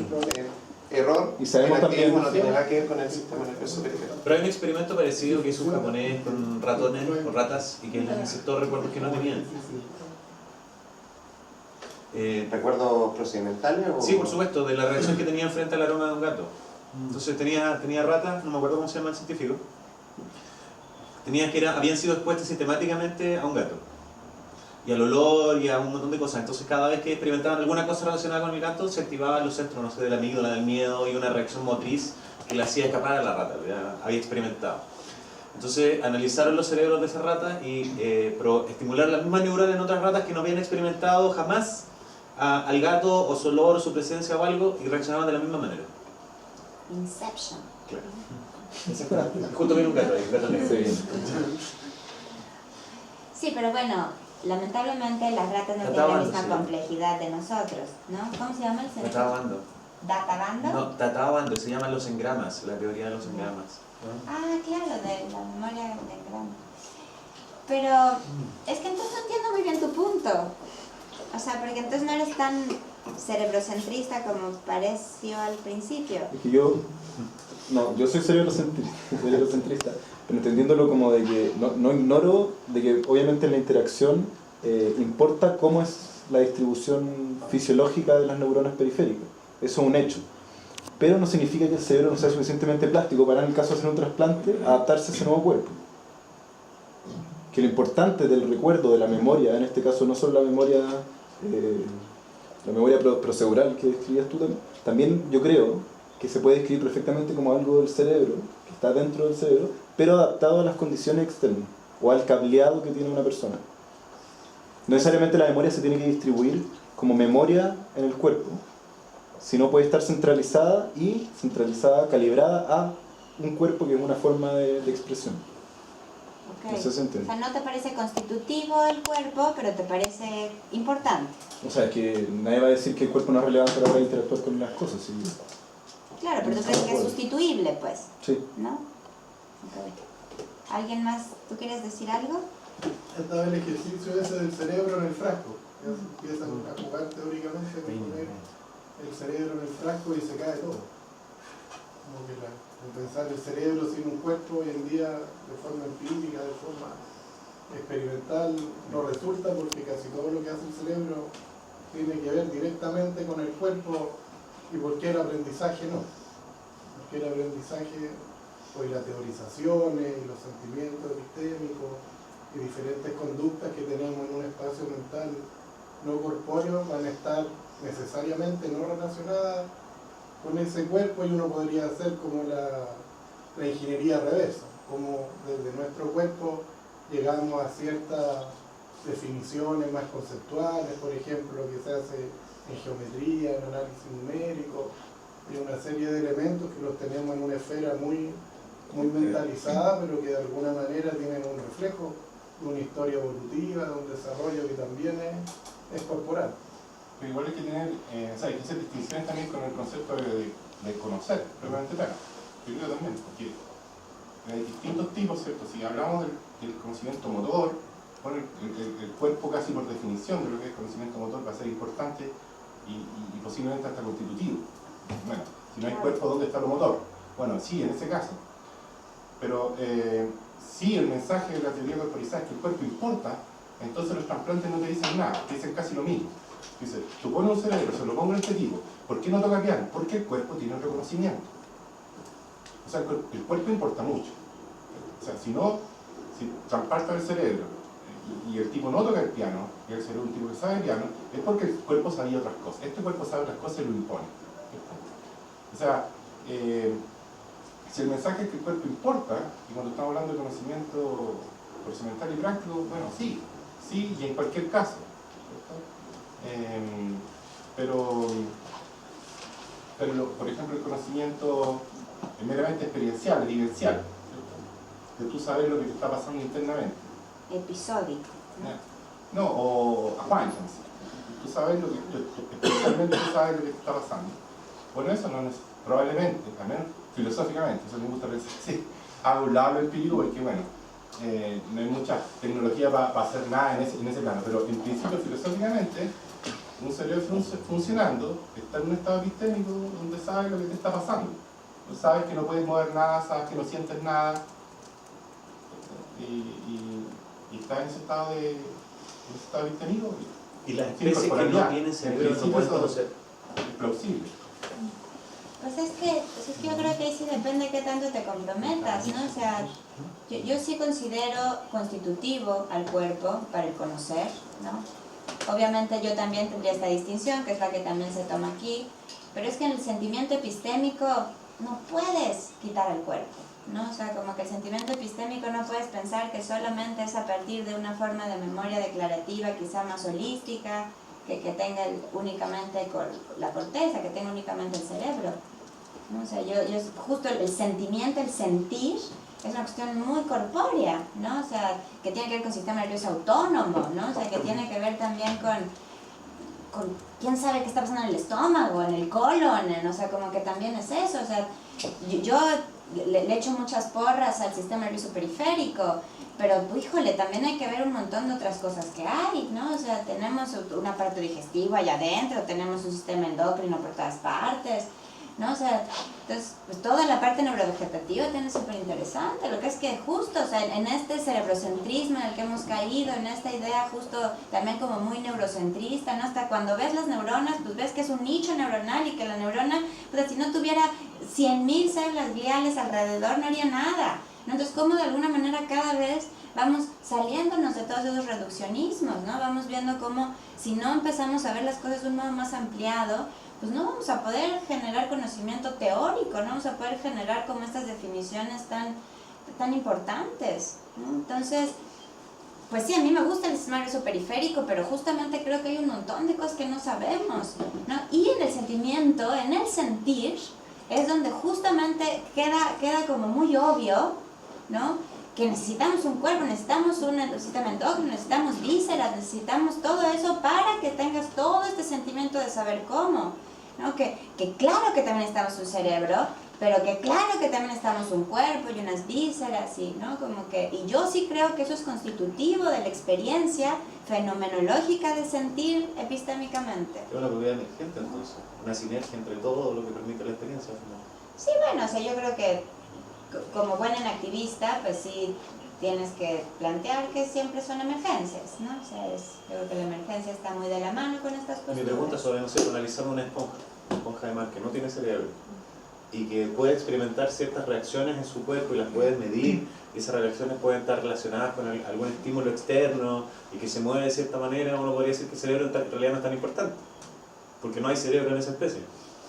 error, y sabemos el activismo también, no tiene nada que ver con el sistema nervioso periférico. Pero hay un experimento parecido que hizo un japonés con ratones o ratas y que les insertó recuerdos que no tenían. ¿Recuerdos procedimentales? O... Sí, por supuesto, de la reacción que tenían frente al aroma de un gato. Entonces tenía ratas, no me acuerdo cómo se llama el científico, habían sido expuestas sistemáticamente a un gato. Y al olor y a un montón de cosas. Entonces cada vez que experimentaban alguna cosa relacionada con el gato, se activaban los centros, no sé, de la amígdala, del miedo y una reacción motriz que le hacía escapar a la rata, ya había experimentado. Entonces analizaron los cerebros de esas ratas y estimularon las mismas neuronas en otras ratas que no habían experimentado jamás al gato o su olor o su presencia o algo y reaccionaban de la misma manera. Inception. Claro. Justo viene un gato ahí, un gato negro. Sí, pero bueno, lamentablemente las ratas no tienen la misma complejidad de nosotros, ¿no? ¿Cómo se llama el cerebro? Tatabando. ¿Databando? No, tatabando, se llaman los engramas, la teoría de los engramas. Ah, claro, de la memoria de engrama. Pero es que entonces no entiendo muy bien tu punto. O sea, porque entonces no eres tan cerebrocentrista como pareció al principio. Es que yo soy cerebrocentrista, pero entendiéndolo como de que no ignoro de que obviamente en la interacción importa cómo es la distribución fisiológica de las neuronas periféricas. Eso es un hecho. Pero no significa que el cerebro no sea suficientemente plástico para, en el caso de hacer un trasplante, adaptarse a ese nuevo cuerpo. Que lo importante del recuerdo, de la memoria, en este caso no solo la memoria procedural que describías tú también yo creo que se puede describir perfectamente como algo del cerebro, que está dentro del cerebro, pero adaptado a las condiciones externas o al cableado que tiene una persona. No necesariamente la memoria se tiene que distribuir como memoria en el cuerpo, sino puede estar centralizada, calibrada a un cuerpo que es una forma de expresión. Okay. No sé si entiende. O sea, no te parece constitutivo el cuerpo, pero te parece importante. O sea, es que nadie va a decir que el cuerpo no es relevante a la hora de interactuar con las cosas. ¿Sí? Claro, pero tú crees que es sustituible, pues. Sí. ¿No? Okay. ¿Alguien más? ¿Tú quieres decir algo? Estaba el ejercicio ese del cerebro en el frasco. Empiezan a jugar teóricamente con poner el cerebro en el frasco y se cae todo. Como que pensar el cerebro sin un cuerpo hoy en día de forma empírica, de forma experimental, no resulta porque casi todo lo que hace el cerebro tiene que ver directamente con el cuerpo y por qué el aprendizaje no. Porque el aprendizaje, pues las teorizaciones y los sentimientos epistémicos y diferentes conductas que tenemos en un espacio mental no corpóreo van a estar necesariamente no relacionadas con ese cuerpo y uno podría hacer como la ingeniería reversa, como desde nuestro cuerpo llegamos a ciertas definiciones más conceptuales, por ejemplo, lo que se hace en geometría, en análisis numérico, y una serie de elementos que los tenemos en una esfera muy mentalizada, pero que de alguna manera tienen un reflejo de una historia evolutiva, de un desarrollo que también es corporal. Pero igual hay que tener, hay que hacer distinciones también con el concepto de conocer, realmente tal. Yo creo también, porque hay distintos tipos, ¿cierto? Si hablamos del conocimiento motor, bueno, el cuerpo casi por definición de lo que es conocimiento motor va a ser importante y posiblemente hasta constitutivo. Bueno, si no hay cuerpo, ¿dónde está lo motor? Bueno, sí, en ese caso. Pero si el mensaje de la teoría corporizada es que el cuerpo importa, entonces los trasplantes no te dicen nada, te dicen casi lo mismo. Dice, tú pones un cerebro, se lo pongo en este tipo, ¿por qué no toca piano? Porque el cuerpo tiene un reconocimiento. O sea, el cuerpo importa mucho. O sea, si trasplanta el cerebro y el tipo no toca el piano, y el cerebro es un tipo que sabe piano, es porque el cuerpo sabía otras cosas. Este cuerpo sabe otras cosas y lo impone. O sea, si el mensaje es que el cuerpo importa, y cuando estamos hablando de conocimiento procedimental y práctico, bueno, sí, y en cualquier caso. Pero por ejemplo, el conocimiento meramente experiencial, vivencial, que tú sabes lo que te está pasando internamente. Episódico. No, o a Juan, tú sabes lo que, especialmente tú sabes lo que te está pasando. Bueno, eso no es, probablemente, al menos filosóficamente, eso me gusta pensar, sí, a un lado empírico, porque bueno, no hay mucha tecnología para hacer nada en ese plano, pero en principio filosóficamente, un cerebro funcionando está en un estado epistémico donde sabes lo que te está pasando. Sabes que no puedes mover nada, sabes que no sientes nada, y estás en ese estado epistémico. Y las especies que no tienen cerebro no pueden conocer. Es plausible. Pues es que yo creo que ahí sí depende de qué tanto te comprometas, ¿no? O sea, yo sí considero constitutivo al cuerpo para el conocer, ¿no? Obviamente yo también tendría esta distinción, que es la que también se toma aquí, pero es que en el sentimiento epistémico no puedes quitar al cuerpo, ¿no? O sea, como que el sentimiento epistémico no puedes pensar que solamente es a partir de una forma de memoria declarativa, quizá más holística, que tenga únicamente la corteza, que tenga únicamente el cerebro, ¿no? O sea, yo justo el sentimiento, el sentir, es una cuestión muy corpórea, ¿no? O sea, que tiene que ver con sistema nervioso autónomo, ¿no? O sea, que tiene que ver también con quién sabe qué está pasando en el estómago, en el colon, o sea, como que también es eso, o sea, yo le echo muchas porras al sistema nervioso periférico, pero, híjole, también hay que ver un montón de otras cosas que hay, ¿no? O sea, tenemos un aparato digestivo allá adentro, tenemos un sistema endocrino por todas partes, ¿no? O sea, entonces, pues toda la parte neurovegetativa tiene súper interesante, lo que es que justo, o sea, en este cerebrocentrismo en el que hemos caído, en esta idea justo también como muy neurocentrista, ¿no? Hasta cuando ves las neuronas, pues ves que es un nicho neuronal y que la neurona, pues si no tuviera 100.000 células gliales alrededor, no haría nada, ¿no? Entonces, como de alguna manera cada vez vamos saliéndonos de todos esos reduccionismos, ¿no? Vamos viendo cómo, si no empezamos a ver las cosas de un modo más ampliado, pues no vamos a poder generar conocimiento teórico, no vamos a poder generar como estas definiciones tan importantes, ¿no? Entonces, pues sí, a mí me gusta el sistema nervioso periférico, pero justamente creo que hay un montón de cosas que no sabemos, ¿no? Y en el sentimiento, en el sentir, es donde justamente queda como muy obvio, ¿no? Que necesitamos un cuerpo, necesitamos un sistema endócrino, necesitamos vísceras, necesitamos todo eso para que tengas todo este sentimiento de saber cómo, ¿no? Que claro que también necesitamos un cerebro, pero que claro que también necesitamos un cuerpo y unas vísceras, y, ¿no? Como que, y yo sí creo que eso es constitutivo de la experiencia fenomenológica de sentir epistémicamente. Es una propiedad emergente entonces, una sinergia entre todo lo que permite la experiencia al final. Sí, bueno, o sea, yo creo que como buen activista, pues sí tienes que plantear que siempre son emergencias, ¿no? O sea, creo que la emergencia está muy de la mano con estas cosas. Mi pregunta sobre, no sé, analizar una esponja de mar que no tiene cerebro y que puede experimentar ciertas reacciones en su cuerpo y las puedes medir, y esas reacciones pueden estar relacionadas con algún estímulo externo y que se mueve de cierta manera, uno podría decir que el cerebro en realidad no es tan importante, porque no hay cerebro en esa especie,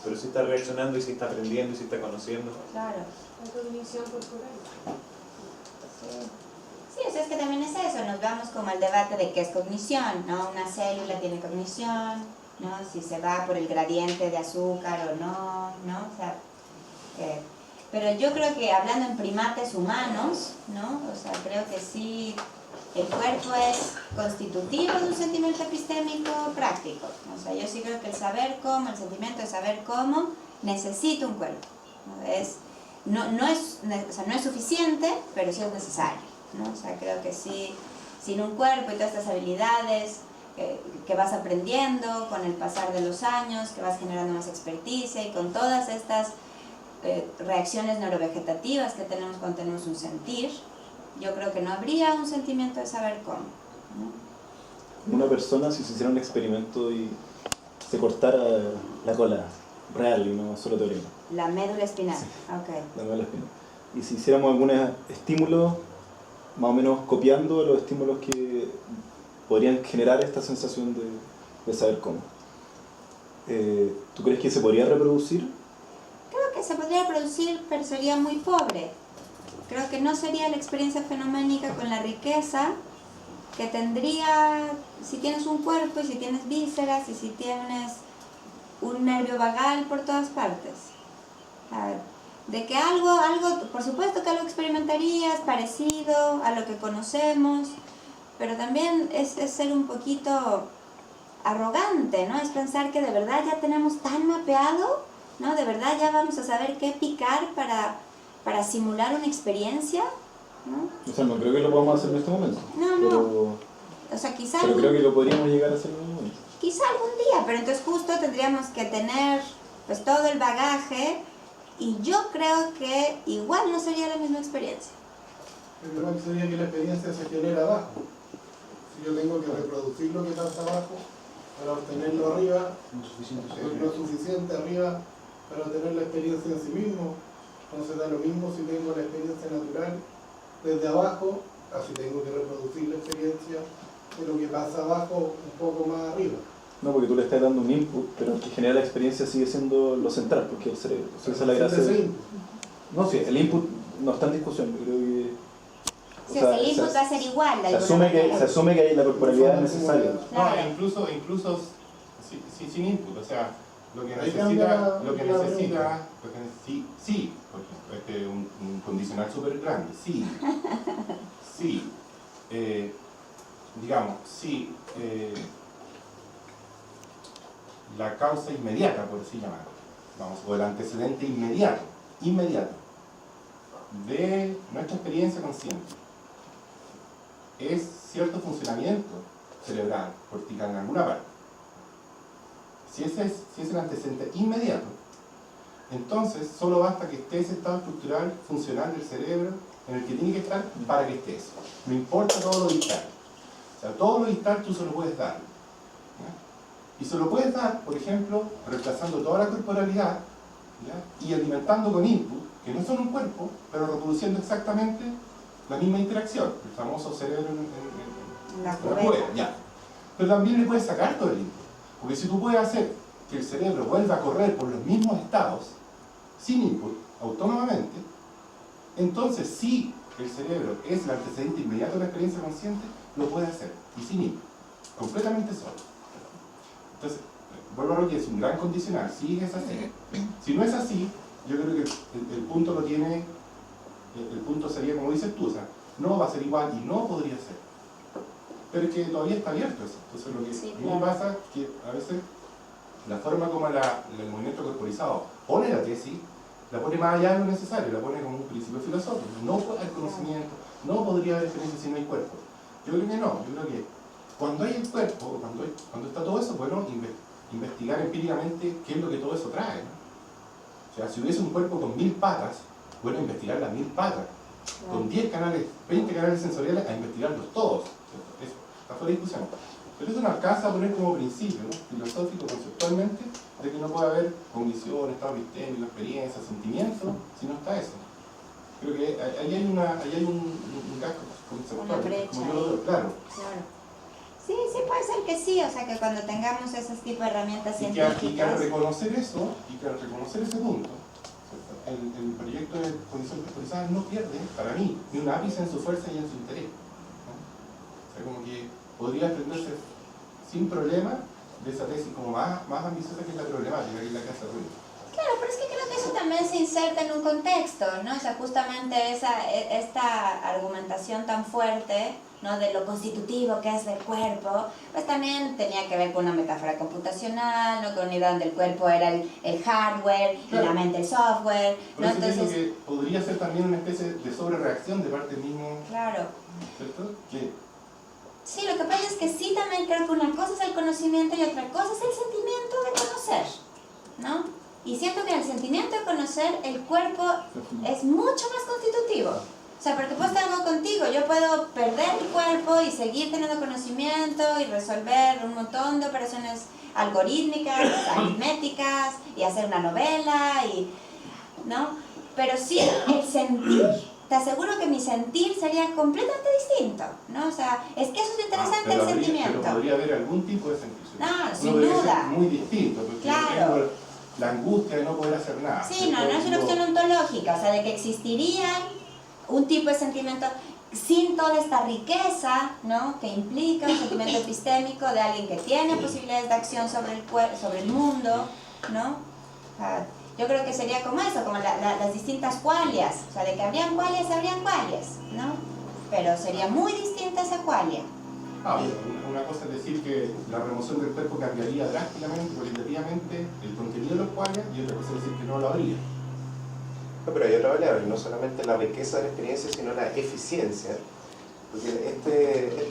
pero sí está reaccionando y sí está aprendiendo y sí está conociendo. Claro. La cognición corporal. Sí, o sea, es que también es eso, nos vamos como al debate de qué es cognición, ¿no? Una célula tiene cognición, ¿no? Si se va por el gradiente de azúcar o no, ¿no? O sea, pero yo creo que hablando en primates humanos, ¿no? O sea, creo que sí, el cuerpo es constitutivo de un sentimiento epistémico práctico. O sea, yo sí creo que el saber cómo, el sentimiento de saber cómo, necesita un cuerpo, ¿no? No es suficiente, pero sí es necesario, ¿no? O sea, creo que sí sin un cuerpo y todas estas habilidades que vas aprendiendo con el pasar de los años, que vas generando más experticia y con todas estas reacciones neurovegetativas que tenemos cuando tenemos un sentir, yo creo que no habría un sentimiento de saber cómo, ¿no? Una persona, si se hiciera un experimento y se cortara la cola real y no solo teórico. La médula espinal, Sí. ok. La médula espinal. Y si hiciéramos algunos estímulos, más o menos copiando los estímulos que podrían generar esta sensación de saber cómo. ¿Tú crees que se podría reproducir? Creo que se podría reproducir, pero sería muy pobre. Creo que no sería la experiencia fenoménica con la riqueza que tendría si tienes un cuerpo y si tienes vísceras y si tienes un nervio vagal por todas partes. De que algo, por supuesto que algo experimentarías parecido a lo que conocemos, pero también es ser un poquito arrogante, ¿no? Es pensar que de verdad ya tenemos tan mapeado, ¿no? De verdad ya vamos a saber qué picar para simular una experiencia, ¿no? O sea, no creo que lo podamos hacer en este momento. No. O sea, quizá pero creo que lo podríamos llegar a hacer en algún momento. Quizá algún día, pero entonces justo tendríamos que tener pues todo el bagaje y yo creo que igual no sería la misma experiencia. El problema sería que la experiencia se genera abajo. Si yo tengo que reproducir lo que pasa abajo para obtenerlo arriba, no es suficiente arriba para obtener la experiencia en sí mismo. Entonces da lo mismo si tengo la experiencia natural desde abajo, así tengo que reproducir la experiencia de lo que pasa abajo un poco más arriba. No, porque tú le estás dando un input, pero el que genera la experiencia sigue siendo lo central, porque el cerebro. O sea, esa es la gracia. No, sí, el input no está en discusión, yo creo que... Sí, el input va a ser igual. Se asume que ahí la corporalidad es necesaria. No, incluso sin input, o sea, lo que necesita, sí, por ejemplo, este es un condicional súper grande, sí, digamos, sí, la causa inmediata, por así llamarlo, vamos, o el antecedente inmediato, de nuestra experiencia consciente, es cierto funcionamiento cerebral, cortical en alguna parte. Si ese es el antecedente inmediato, entonces solo basta que esté ese estado estructural funcional del cerebro en el que tiene que estar para que esté eso. No importa todo lo distal. O sea, todo lo distal tú se lo puedes dar. ¿Ya? Y se lo puedes dar, por ejemplo, reemplazando toda la corporalidad, ¿ya? Y alimentando con input, que no son un cuerpo, pero reproduciendo exactamente la misma interacción, el famoso cerebro en la cueva, ya. Pero también le puedes sacar todo el input, porque si tú puedes hacer que el cerebro vuelva a correr por los mismos estados, sin input, autónomamente, entonces si el cerebro es el antecedente inmediato de la experiencia consciente, lo puede hacer, y sin input, completamente solo. Entonces, vuelvo a lo que es un gran condicional, sí es así. Si no es así, yo creo que el punto lo tiene, el punto sería como dices tú, o sea, no va a ser igual y no podría ser. Pero es que todavía está abierto eso. Entonces lo que a mí me pasa es que a veces la forma como el movimiento corporizado pone la tesis, la pone más allá de lo necesario, la pone como un principio filosófico. No puede haber conocimiento, no podría haber experiencia si no hay cuerpo. Yo creo que no, yo creo que cuando hay el cuerpo, cuando está todo eso, bueno, investigar empíricamente qué es lo que todo eso trae, ¿no? O sea, si hubiese un cuerpo con 1000 patas, bueno, investigar las 1000 patas. Con 10 canales, 20 canales sensoriales, a investigarlos todos. Eso está fuera de discusión. Pero eso no alcanza a poner como principio, ¿no? Filosófico, conceptualmente, de que no puede haber cognición, estado epistémico, experiencia, sentimiento, si no está eso. Creo que ahí hay un gasto conceptual, como yo lo veo, claro. Sí, puede ser que sí, o sea que cuando tengamos esos tipos de herramientas científicas... Y que al reconocer eso, y que al reconocer ese punto, el proyecto de condición corporizada no pierde, para mí, ni un ápice en su fuerza y en su interés, ¿no? O sea, como que podría aprenderse sin problema de esa tesis como más ambiciosa que es la problemática, que es la que hace ruido. Claro, pero es que creo que eso también se inserta en un contexto, ¿no? O sea, justamente esta argumentación tan fuerte, ¿no? De lo constitutivo que es del cuerpo, pues también tenía que ver con una metáfora computacional, ¿no? Con una idea donde el cuerpo era el hardware, claro, y la mente el software, ¿no? Entonces que podría ser también una especie de sobrereacción de parte mismo, claro, ¿cierto? Que Sí, lo que pasa es que sí también creo que una cosa es el conocimiento y otra cosa es el sentimiento de conocer, ¿no? Y siento que en el sentimiento de conocer el cuerpo es mucho más constitutivo. O sea, porque puedo estar contigo, yo puedo perder mi cuerpo y seguir teniendo conocimiento y resolver un montón de operaciones algorítmicas, aritméticas, y hacer una novela, ¿no? Pero sí, el sentir, te aseguro que mi sentir sería completamente distinto, ¿no? O sea, es que eso es interesante el sentimiento. Pero podría haber algún tipo de sentir. No, sin podría duda. ser muy distinto, porque Claro. yo tengo la angustia de no poder hacer nada. Sí, no es una opción ontológica, o sea, de que existiría un tipo de sentimiento sin toda esta riqueza, ¿no? Que implica un sentimiento epistémico de alguien que tiene posibilidades de acción sobre el mundo, ¿no? Yo creo que sería como eso, como las distintas qualias, o sea, de que habrían qualias, ¿no? Pero sería muy distinta esa qualia. Una cosa es decir que la remoción del cuerpo cambiaría drásticamente, cualitativamente, el contenido de los qualias, y otra cosa es decir que no lo habría. No, pero hay otra variable, no solamente la riqueza de la experiencia, sino la eficiencia. Porque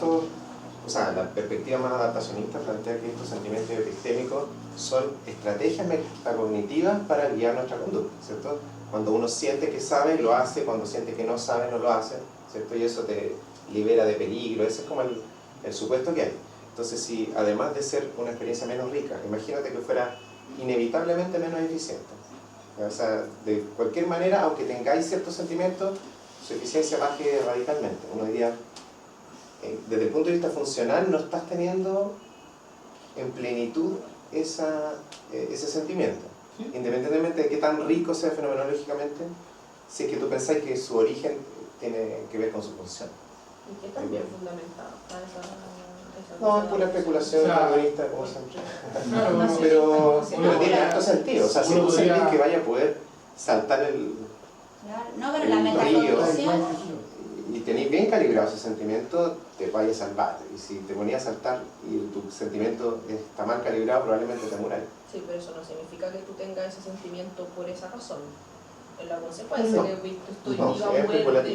o sea, la perspectiva más adaptacionista plantea que estos sentimientos epistémicos son estrategias metacognitivas para guiar nuestra conducta, ¿cierto? Cuando uno siente que sabe, lo hace, cuando siente que no sabe, no lo hace, ¿cierto? Y eso te libera de peligro, ese es como el supuesto que hay. Entonces, si además de ser una experiencia menos rica, imagínate que fuera inevitablemente menos eficiente. O sea, de cualquier manera, aunque tengáis ciertos sentimientos, su eficiencia baje radicalmente. Uno diría, desde el punto de vista funcional, no estás teniendo en plenitud ese sentimiento. ¿Sí? Independientemente de qué tan rico sea fenomenológicamente, si es que tú pensáis que su origen tiene que ver con su función. ¿Y qué tan bien fundamentado está esa no, es pura especulación algorista, como siempre. Claro, pero tiene harto sentido. O sea, si tú sentís que vaya a poder saltar el la metacognición y tenéis bien calibrado ese sentimiento, te vaya a salvar. Y si te ponías a saltar y tu sentimiento está mal calibrado, probablemente te muráis. Sí, pero eso no significa que tú tengas ese sentimiento por esa razón. Es la consecuencia de que estoy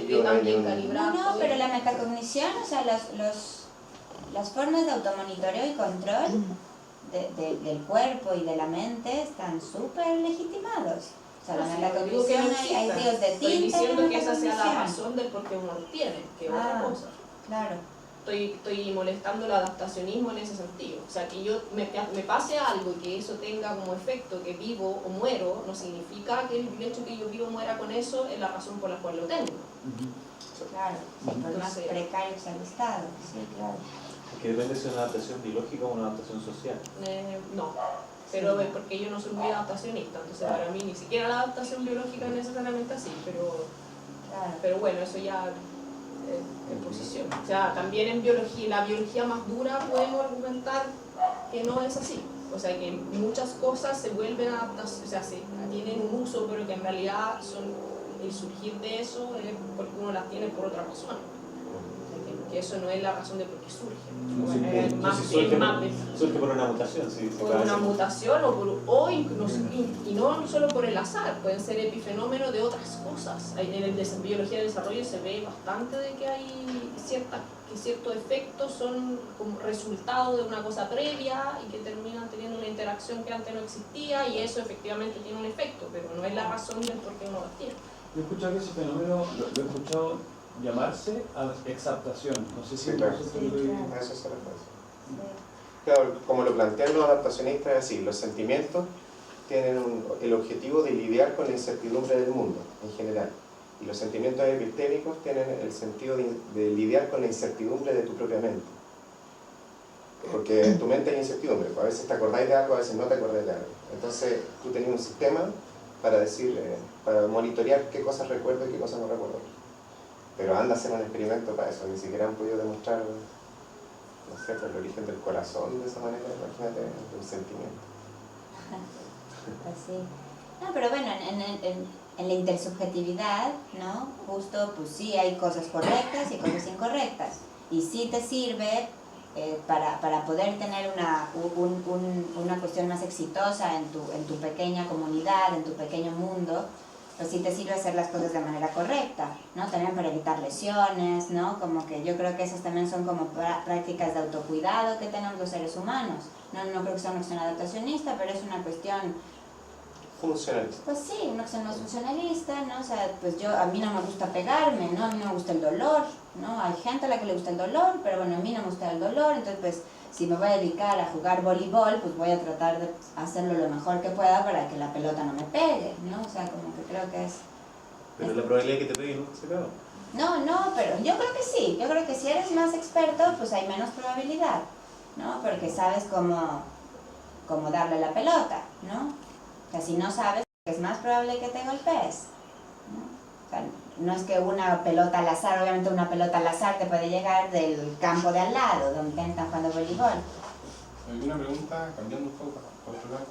viva tan bien calibrado. No, pero la metacognición, o sea, las formas de automonitoreo y control del cuerpo y de la mente están súper legitimados. O sea, la metacognición, hay ríos de tinta. Estoy diciendo que esa sea la razón del por qué uno lo tiene, que es otra cosa. Claro. Estoy molestando el adaptacionismo en ese sentido. O sea, que yo me pase algo y que eso tenga como efecto que vivo o muero, no significa que el hecho que yo vivo o muera con eso es la razón por la cual lo tengo. Claro, por más precario sea el estado. Sí, claro. Que depende si es una adaptación biológica o una adaptación social. No, pero es porque yo no soy muy adaptacionista, entonces para mí ni siquiera la adaptación biológica es necesariamente así, pero bueno, eso ya es posición. O sea, también en biología, la biología más dura podemos argumentar que no es así. O sea, que muchas cosas se vuelven adaptadas, o sea, tienen un uso, pero que en realidad el surgir de eso es porque uno las tiene por otra razón. Que eso no es la razón de por qué surge. Surge por una mutación, sí. Por una mutación y no solo por el azar, pueden ser epifenómenos de otras cosas. En la biología del desarrollo se ve bastante de que hay ciertos efectos son como resultado de una cosa previa y que terminan teniendo una interacción que antes no existía y eso efectivamente tiene un efecto, pero no es la razón del por qué uno lo tiene. Yo he escuchado que ese fenómeno lo he escuchado llamarse exaptación. No sé si sí, claro. Eso se refiere. Claro, como lo plantean los adaptacionistas, es así, los sentimientos tienen el objetivo de lidiar con la incertidumbre del mundo en general. Y los sentimientos epistémicos tienen el sentido de lidiar con la incertidumbre de tu propia mente. Porque en tu mente hay incertidumbre, a veces te acordáis de algo, a veces no te acordáis de algo. Entonces tú tenías un sistema para decir, para monitorear qué cosas recuerdo y qué cosas no recuerdo. Pero anda a hacer un experimento para eso, ni siquiera han podido demostrar, no sé, el origen del corazón de esa manera, imagínate, un sentimiento. Así. No, pero bueno, en la intersubjetividad, ¿no? Justo, pues sí hay cosas correctas y cosas incorrectas. Y sí te sirve para poder tener una cuestión más exitosa en tu pequeña comunidad, en tu pequeño mundo, pues sí te sirve hacer las cosas de manera correcta, ¿no? También para evitar lesiones, ¿no? Como que yo creo que esas también son como prácticas de autocuidado que tenemos los seres humanos. No creo que sea una cuestión adaptacionista, pero es una cuestión... Funcionalista. Pues sí, una cuestión más funcionalista, ¿no? O sea, pues a mí no me gusta pegarme, ¿no? A mí no me gusta el dolor, ¿no? Hay gente a la que le gusta el dolor, pero bueno, a mí no me gusta el dolor, entonces pues si me voy a dedicar a jugar voleibol, pues voy a tratar de hacerlo lo mejor que pueda para que la pelota no me pegue, ¿no? O sea, como que creo que es... Pero la probabilidad de que te pegue nunca se acaba. No, pero yo creo que sí. Yo creo que si eres más experto, pues hay menos probabilidad, ¿no? Porque sabes cómo darle la pelota, ¿no? O sea, si no sabes, es más probable que te golpees, ¿no? O sea, no es que una pelota al azar, obviamente una pelota al azar te puede llegar del campo de al lado, donde están jugando voleibol. Hay una pregunta, cambiando un poco para otro lado,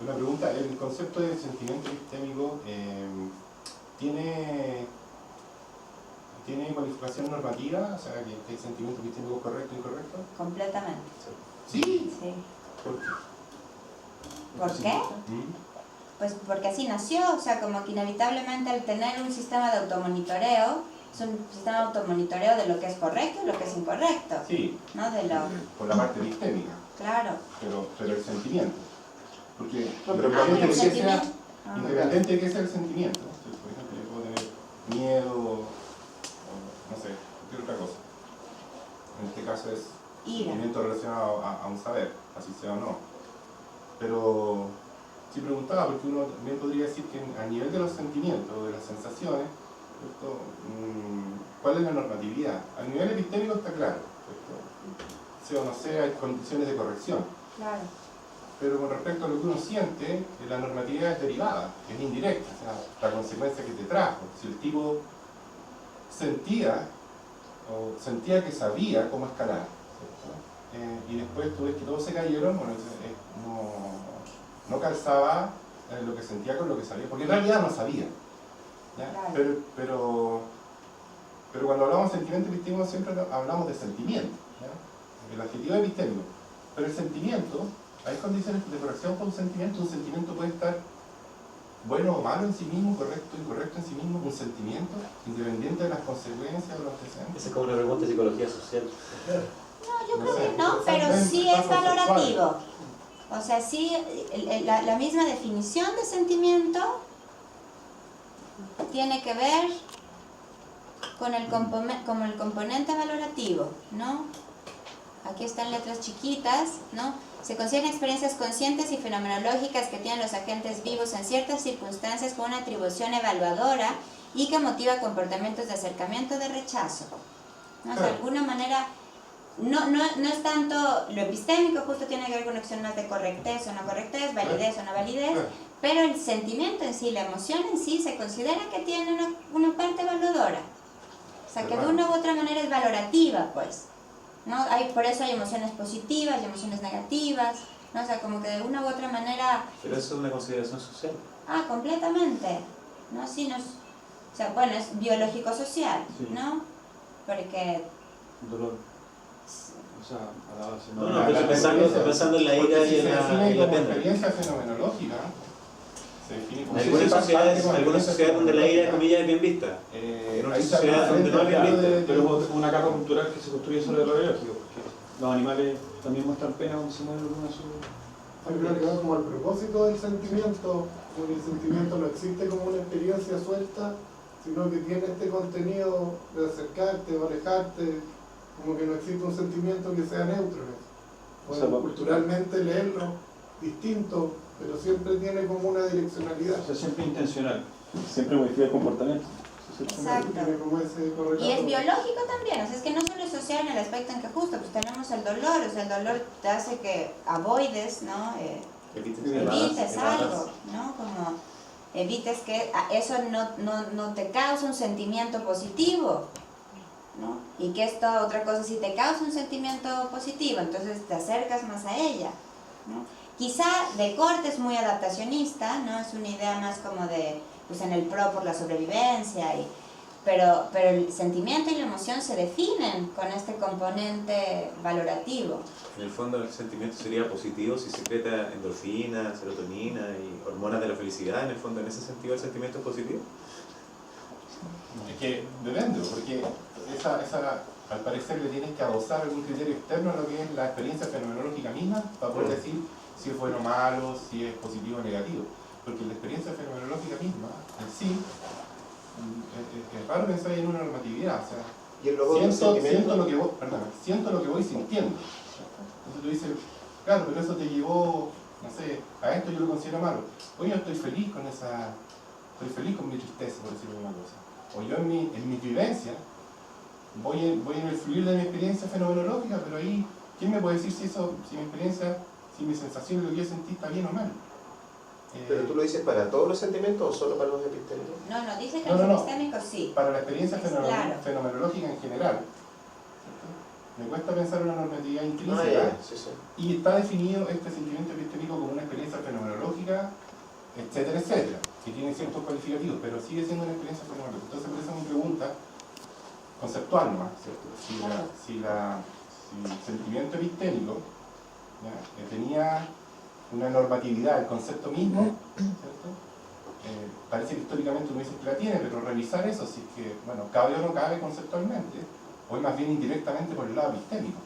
una pregunta, el concepto de sentimiento epistémico ¿tiene cualificación normativa? O sea, que el sentimiento epistémico es correcto o incorrecto. Completamente. ¿Sí? Sí. ¿Por qué? ¿Por qué? Pues porque así nació, o sea, como que inevitablemente al tener un sistema de automonitoreo, es un sistema de automonitoreo de lo que es correcto y lo que es incorrecto. Sí, ¿no? De lo... por la parte epistémica. Claro. Pero el sentimiento. Porque No, independiente de que sea el sentimiento, entonces, por ejemplo, yo puedo tener miedo o no sé, cualquier otra cosa. En este caso es sentimiento relacionado a un saber, así sea o no. Pero si preguntaba, porque uno también podría decir que a nivel de los sentimientos, de las sensaciones, ¿cierto? ¿Cuál es la normatividad? A nivel epistémico está claro, ¿cierto? Sea o no sea, hay condiciones de corrección. Claro. Pero con respecto a lo que uno siente, la normatividad es derivada, es indirecta, o sea, la consecuencia que te trajo. Si el tipo sentía que sabía cómo escalar, ¿cierto? Y después tú ves que todos se cayeron, bueno, no calzaba lo que sentía con lo que sabía, porque en realidad no sabía. ¿Ya? Claro. Pero cuando hablamos de sentimiento epistémico siempre hablamos de sentimiento, ¿ya? El adjetivo epistémico. Pero el sentimiento, hay condiciones de corrección por un sentimiento puede estar bueno o malo en sí mismo, correcto o incorrecto en sí mismo, un sentimiento, independiente de las consecuencias o los antecedentes. Esa es como una pregunta de psicología social. No, yo creo que no, pero sí es valorativo. O sea, sí, la misma definición de sentimiento tiene que ver con el componente valorativo, ¿no? Aquí están letras chiquitas, ¿no? Se consideran experiencias conscientes y fenomenológicas que tienen los agentes vivos en ciertas circunstancias con una atribución evaluadora y que motiva comportamientos de acercamiento o de rechazo, ¿no? O sea, de alguna manera, no es tanto lo epistémico, justo tiene que ver con una acción más de correctez o no correctez, validez o no validez, pero el sentimiento en sí, la emoción en sí, se considera que tiene una parte evaluadora. O sea, que de una u otra manera es valorativa, pues, ¿no? Por eso hay emociones positivas y emociones negativas, ¿no? O sea, como que de una u otra manera... Pero eso es una consideración social. Ah, completamente, ¿no? Sí, o sea, bueno, es biológico-social, sí. ¿no? Porque... Dolor. O sea, a la base. No, pero pensando en la ira y en la pena. Experiencia fenomenológica. Se define como algunas sociedades donde la ira, comillas, es bien vista. En otras sociedades donde no es bien vista. Pero es una capa cultural que se construye sobre lo biológico, porque los animales también muestran pena cuando se mueren alguna de sus... Yo creo que va como al propósito del sentimiento, porque el sentimiento no existe como una experiencia suelta, sino que tiene este contenido de acercarte o alejarte, como que no existe un sentimiento que sea neutro. Pueden culturalmente leerlo distinto, pero siempre tiene como una direccionalidad. O sea, siempre intencional. Siempre modifica el comportamiento. Exacto. Como ese Y es biológico también, o sea, es que no solo es social en el aspecto en que justo pues tenemos el dolor, o sea, el dolor te hace que avoides, ¿no? Evites algo, ¿no? Como evites que eso no te cause un sentimiento positivo, ¿no? Y que esta otra cosa sí te causa un sentimiento positivo, entonces te acercas más a ella, ¿no? Quizá de corte es muy adaptacionista, ¿no? Es una idea más como de, pues en el pro por la sobrevivencia, pero el sentimiento y la emoción se definen con este componente valorativo. En el fondo el sentimiento sería positivo si secreta endorfina, serotonina y hormonas de la felicidad. En el fondo, en ese sentido, el sentimiento es positivo. Es que depende, porque al parecer le tienes que adosar algún criterio externo a lo que es la experiencia fenomenológica misma para poder decir si es bueno o malo, si es positivo o negativo. Porque la experiencia fenomenológica misma, en sí, es raro pensar en una normatividad. O sea, ¿Y el logo del siento lo que voy sintiendo. Entonces tú dices, claro, pero eso te llevó, no sé, a esto yo lo considero malo. Oye, yo estoy feliz con mi tristeza, por decirlo de una cosa. O yo en mi vivencia voy en el fluir de mi experiencia fenomenológica, pero ahí, ¿quién me puede decir si mi experiencia, si mi sensación, lo que yo sentí está bien o mal? ¿Pero tú lo dices para todos los sentimientos o solo para los epistémicos? No, dice que los epistémicos sí. Para la experiencia Claro. fenomenológica en general. Me cuesta pensar en una normatividad intrínseca. Sí. Y está definido este sentimiento epistémico como una experiencia fenomenológica, etcétera, etcétera, que tiene ciertos cualificativos, pero sigue siendo una experiencia fenomenológica. Entonces, por eso es mi pregunta conceptual nomás, ¿cierto? Si el sentimiento epistémico, ¿ya?, tenía una normatividad, el concepto mismo, ¿cierto? Parece que históricamente uno dice que la tiene, pero revisar eso, si es que, bueno, cabe o no cabe conceptualmente, o más bien indirectamente por el lado epistémico.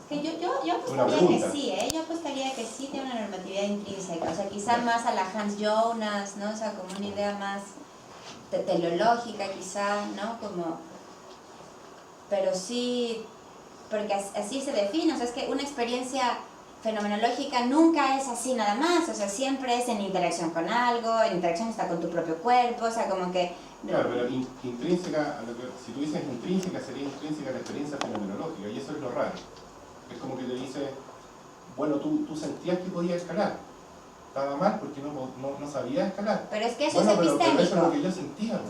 Es que yo apostaría que sí, yo apostaría que sí tiene una normatividad intrínseca, o sea, quizá más a la Hans Jonas, ¿no? O sea, como una idea más teleológica quizá, ¿no? Como, pero sí, porque así se define, o sea, es que una experiencia fenomenológica nunca es así nada más, o sea, siempre es en interacción con algo, en interacción está con tu propio cuerpo, o sea, como que... Claro, pero intrínseca, si tú dices intrínseca, sería intrínseca la experiencia fenomenológica, y eso es lo raro. Es como que te dice, bueno, tú sentías que podías escalar, estaba mal porque no sabías escalar. Pero es que eso bueno, es epistémico. Pero eso es lo que yo sentía.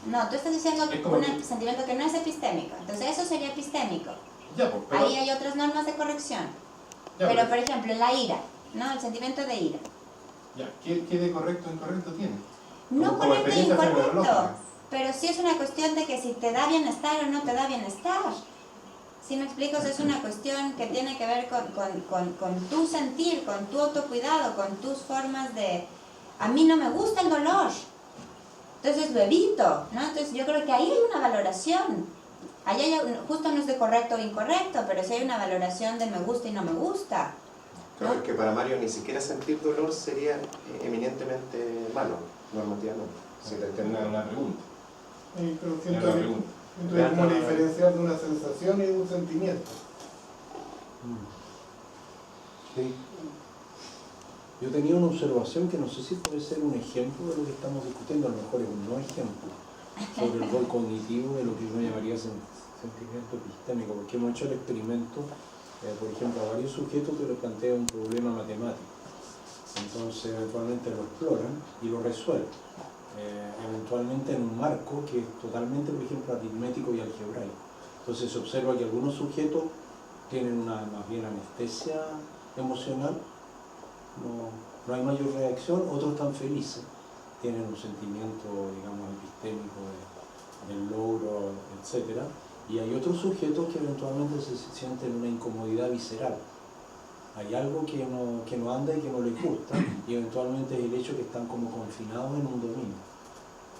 No, tú estás diciendo un sentimiento que no es epistémico, entonces eso sería epistémico. Ya, pues, pero, ahí hay otras normas de corrección. Ya, pero, por ejemplo, la ira, ¿no? El sentimiento de ira. Ya, ¿qué de correcto o incorrecto tiene? No como correcto e incorrecto, fenomenológica. pero sí es una cuestión de que si te da bienestar o no te da bienestar. ¿Sí me explico? O sea, es una cuestión que tiene que ver con tu sentir, con tu autocuidado, con tus formas de... A mí no me gusta el dolor, entonces lo evito, ¿no? Entonces yo creo que ahí hay una valoración. Ahí hay, justo no es de correcto o incorrecto, pero sí hay una valoración de me gusta y no me gusta. Claro, porque para Mario ni siquiera sentir dolor sería eminentemente malo, normativamente. Si te entiendo una pregunta. Pero siento que es como diferenciar de una sensación y de un sentimiento. Sí. Yo tenía una observación que no sé si puede ser un ejemplo de lo que estamos discutiendo, a lo mejor es un no ejemplo, sobre el rol cognitivo de lo que uno llamaría sentimiento epistémico, porque hemos hecho el experimento, por ejemplo, a varios sujetos que les plantea un problema matemático. Entonces, eventualmente lo exploran y lo resuelven, eventualmente en un marco que es totalmente, por ejemplo, aritmético y algebraico. Entonces se observa que algunos sujetos tienen una más bien anestesia emocional, no hay mayor reacción, otros están felices, tienen un sentimiento, digamos, epistémico del logro, etc. Y hay otros sujetos que eventualmente se sienten una incomodidad visceral. Hay algo que no anda y que no les gusta, y eventualmente es el hecho que están como confinados en un dominio.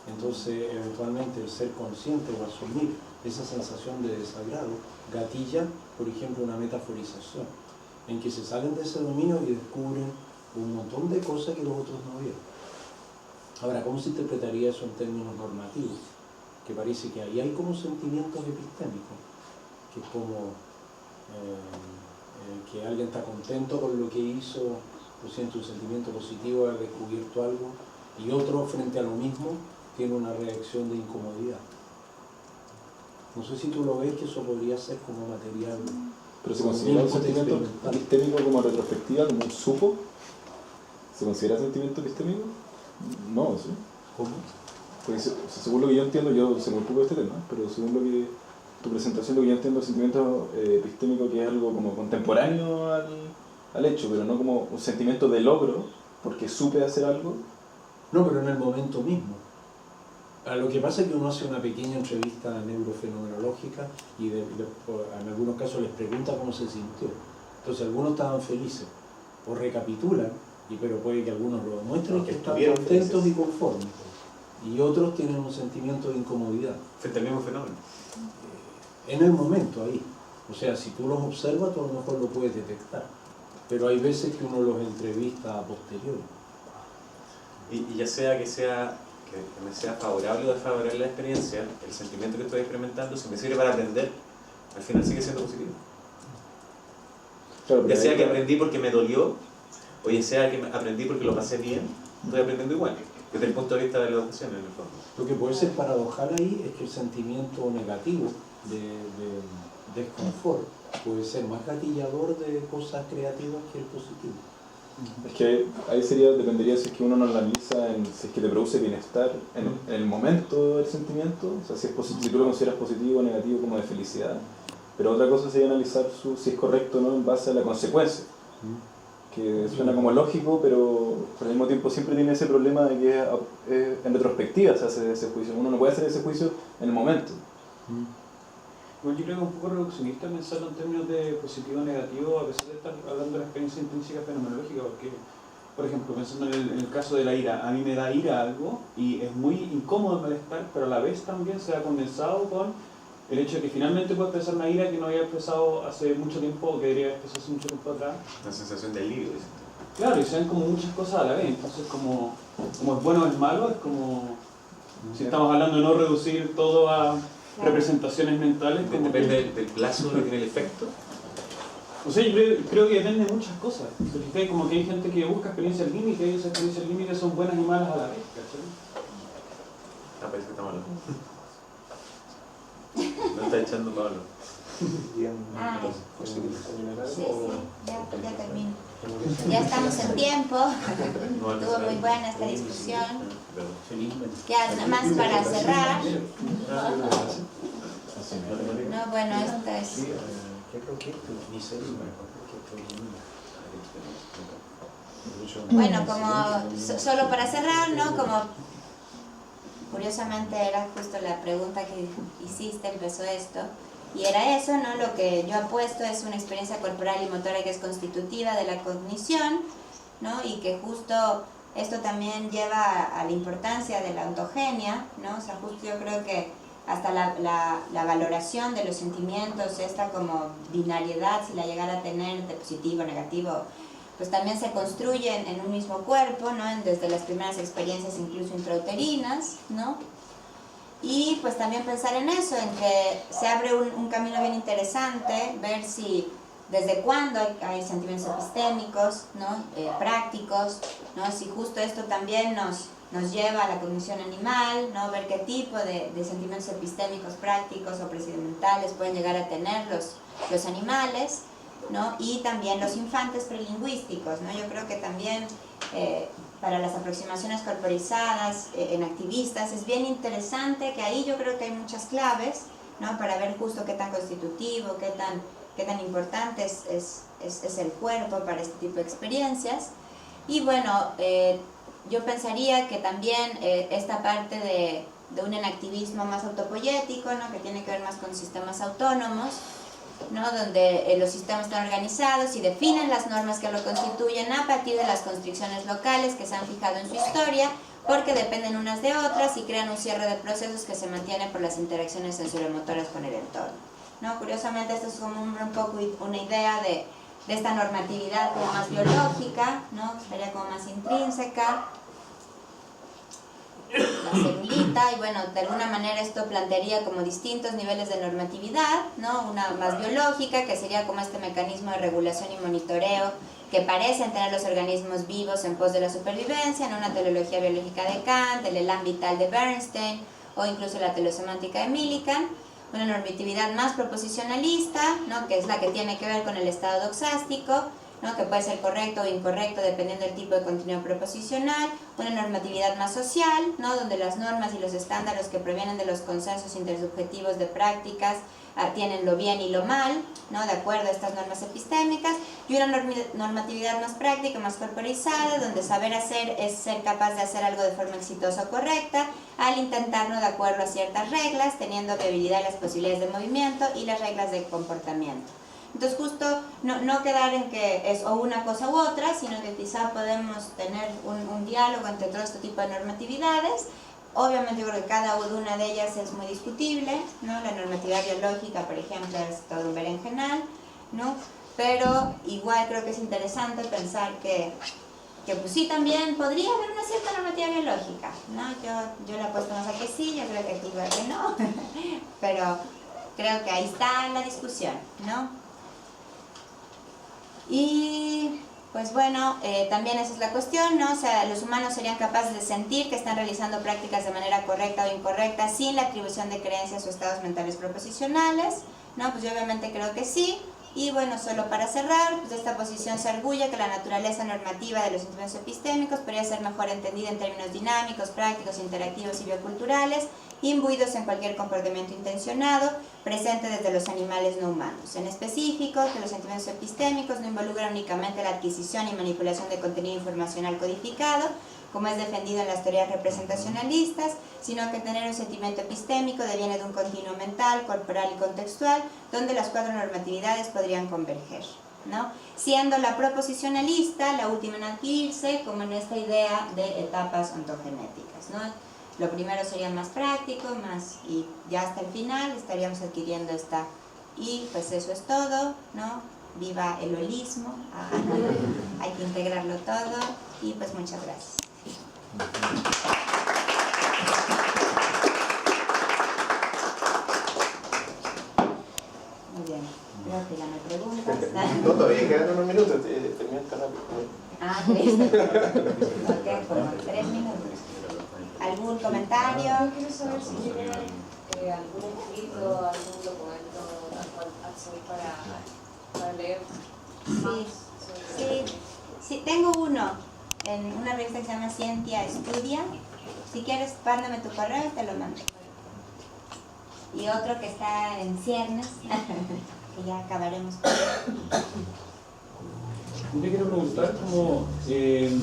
Entonces, eventualmente, el ser consciente o asumir esa sensación de desagrado gatilla, por ejemplo, una metaforización, en que se salen de ese dominio y descubren un montón de cosas que los otros no vieron. Ahora, ¿cómo se interpretaría eso en términos normativos? Que parece que ahí hay como sentimientos epistémicos, que es como que alguien está contento con lo que hizo, o siente un sentimiento positivo de haber descubierto algo, y otro frente a lo mismo tiene una reacción de incomodidad. No sé si tú lo ves, que eso podría ser como material. ¿Pero se considera un sentimiento epistémico como retrospectiva, como un supo? ¿Se considera sentimiento epistémico? No, ¿sí? ¿Cómo? Pues, según lo que yo entiendo, yo sé muy poco de este tema, pero según lo que tu presentación, lo que yo entiendo, el sentimiento epistémico, que es algo como contemporáneo al hecho, pero no como un sentimiento de logro, porque supe hacer algo. No, pero en el momento mismo. Lo que pasa es que uno hace una pequeña entrevista neurofenomenológica y en algunos casos les pregunta cómo se sintió. Entonces algunos estaban felices o recapitulan, pero puede que algunos lo muestren que están contentos y conformes. Y otros tienen un sentimiento de incomodidad. Frente al mismo fenómeno. En el momento ahí. O sea, si tú los observas, tú a lo mejor lo puedes detectar. Pero hay veces que uno los entrevista a posteriori. Y ya sea que me sea favorable o desfavorable la experiencia, el sentimiento que estoy experimentando, si me sirve para aprender, al final sigue siendo positivo. Claro, ya sea que aprendí porque me dolió, o ya sea que aprendí porque lo pasé bien, estoy aprendiendo igual, desde el punto de vista de la educación en el fondo. Lo que puede ser paradojal ahí es que el sentimiento negativo de desconfort puede ser más gatillador de cosas creativas que el positivo. Es que ahí dependería si es que uno no analiza si es que te produce bienestar en el momento del sentimiento, o sea, si tú lo consideras positivo o negativo como de felicidad, pero otra cosa sería analizar si es correcto o no en base a la consecuencia, que suena como lógico, pero al mismo tiempo siempre tiene ese problema de que en retrospectiva se hace ese juicio, uno no puede hacer ese juicio en el momento. Bueno, yo creo que es un poco reduccionista pensarlo en términos de positivo o negativo, a pesar de estar hablando de la experiencia intrínseca fenomenológica, porque, por ejemplo, pensando en el caso de la ira, a mí me da ira algo y es muy incómodo el malestar, pero a la vez también se ha condensado con el hecho de que finalmente puedo expresar una ira que no había expresado hace mucho tiempo o que debería haber expresado hace mucho tiempo atrás. Una sensación de alivio. Claro, y se ven como muchas cosas a la vez, entonces como es bueno o es malo, es como si estamos hablando de no reducir todo a representaciones mentales. Depende del plazo que tiene el efecto. O sea, yo creo que depende de muchas cosas. Como que hay gente que busca experiencias límites y esas experiencias límites son buenas y malas a la vez, ¿cachai? Parece que está malo. No está echando Pablo. Sí, ya termino. Ya estamos en tiempo. Estuvo muy buena esta discusión. Ya, nada más para cerrar. No, bueno, esto es... Bueno, como solo para cerrar, ¿no? Como curiosamente era justo la pregunta que hiciste, empezó esto. Y era eso, ¿no? Lo que yo apuesto es una experiencia corporal y motora que es constitutiva de la cognición, ¿no? Y que justo esto también lleva a la importancia de la ontogenia, ¿no? O sea, justo yo creo que hasta la valoración de los sentimientos, esta como binariedad, si la llegara a tener, de positivo, negativo, pues también se construyen en un mismo cuerpo, ¿no? Desde las primeras experiencias incluso intrauterinas, ¿no? Y pues también pensar en eso, en que se abre un camino bien interesante, ver si desde cuándo hay sentimientos epistémicos, ¿no? Prácticos, ¿no? Si justo esto también nos lleva a la cognición animal, ¿no? Ver qué tipo de sentimientos epistémicos prácticos o procedimentales pueden llegar a tener los animales, ¿no? Y también los infantes prelingüísticos, ¿no? Yo creo que también para las aproximaciones corporizadas en activistas es bien interesante, que ahí yo creo que hay muchas claves, ¿no? Para ver justo qué tan constitutivo, qué tan importante es el cuerpo para este tipo de experiencias. Y bueno, yo pensaría que también esta parte de un enactivismo más autopoyético, ¿no? Que tiene que ver más con sistemas autónomos, ¿no? Donde los sistemas están organizados y definen las normas que lo constituyen a partir de las constricciones locales que se han fijado en su historia, porque dependen unas de otras y crean un cierre de procesos que se mantienen por las interacciones sensoriomotoras con el entorno, ¿no? Curiosamente, esto es como un poco una idea de esta normatividad como más biológica, ¿no? Sería como más intrínseca. La cellulita, y bueno, de alguna manera esto plantearía como distintos niveles de normatividad, ¿no? Una más biológica, que sería como este mecanismo de regulación y monitoreo que parecen tener los organismos vivos en pos de la supervivencia, en una teleología biológica de Kant, el elan vital de Bernstein, o incluso la teleosemántica de Millikan. Una normatividad más proposicionalista, ¿no? Que es la que tiene que ver con el estado doxástico, ¿no? Que puede ser correcto o incorrecto dependiendo del tipo de contenido proposicional, una normatividad más social, ¿no? Donde las normas y los estándares que provienen de los consensos intersubjetivos de prácticas tienen lo bien y lo mal, ¿no? De acuerdo a estas normas epistémicas, y una normatividad más práctica, más corporizada, donde saber hacer es ser capaz de hacer algo de forma exitosa o correcta, al intentarlo de acuerdo a ciertas reglas, teniendo viabilidad y las posibilidades de movimiento y las reglas de comportamiento. Entonces justo no quedar en que es o una cosa u otra, sino que quizá podemos tener un diálogo entre todo este tipo de normatividades. Obviamente yo creo que cada una de ellas es muy discutible, ¿no? La normatividad biológica, por ejemplo, es todo un berenjenal, ¿no? Pero igual creo que es interesante pensar que pues sí, también podría haber una cierta normativa biológica, ¿no? Yo le apuesto más a que sí, yo creo que aquí igual que no, pero creo que ahí está la discusión, ¿no? Y pues bueno, también esa es la cuestión, ¿no? O sea, los humanos serían capaces de sentir que están realizando prácticas de manera correcta o incorrecta sin la atribución de creencias o estados mentales proposicionales, ¿no? Pues yo obviamente creo que sí. Y bueno, solo para cerrar, pues de esta posición se arguye que la naturaleza normativa de los instrumentos epistémicos podría ser mejor entendida en términos dinámicos, prácticos, interactivos y bioculturales, imbuidos en cualquier comportamiento intencionado, presente desde los animales no humanos. En específico, que los sentimientos epistémicos no involucran únicamente la adquisición y manipulación de contenido informacional codificado, como es defendido en las teorías representacionalistas, sino que tener un sentimiento epistémico deviene de un continuo mental, corporal y contextual, donde las cuatro normatividades podrían converger, ¿no? Siendo la proposicionalista la última en adquirirse, como en esta idea de etapas ontogenéticas, ¿no? Lo primero sería más práctico, y ya hasta el final estaríamos adquiriendo esta. Y pues eso es todo, ¿no? Viva el holismo, hay que integrarlo todo, y pues muchas gracias. Muy bien, creo que ya me preguntas. No, todavía quedan unos minutos, termina tan rápido. Listo. Ok, como 3 minutos. ¿Algún comentario? Yo quiero saber si tienen algún escrito, algún documento al cual acceder para leer más. Sí, tengo uno en una revista que se llama Scientia Studia. Si quieres, mándame tu correo y te lo mando. Y otro que está en ciernes, que ya acabaremos con él. Yo te quiero preguntar como si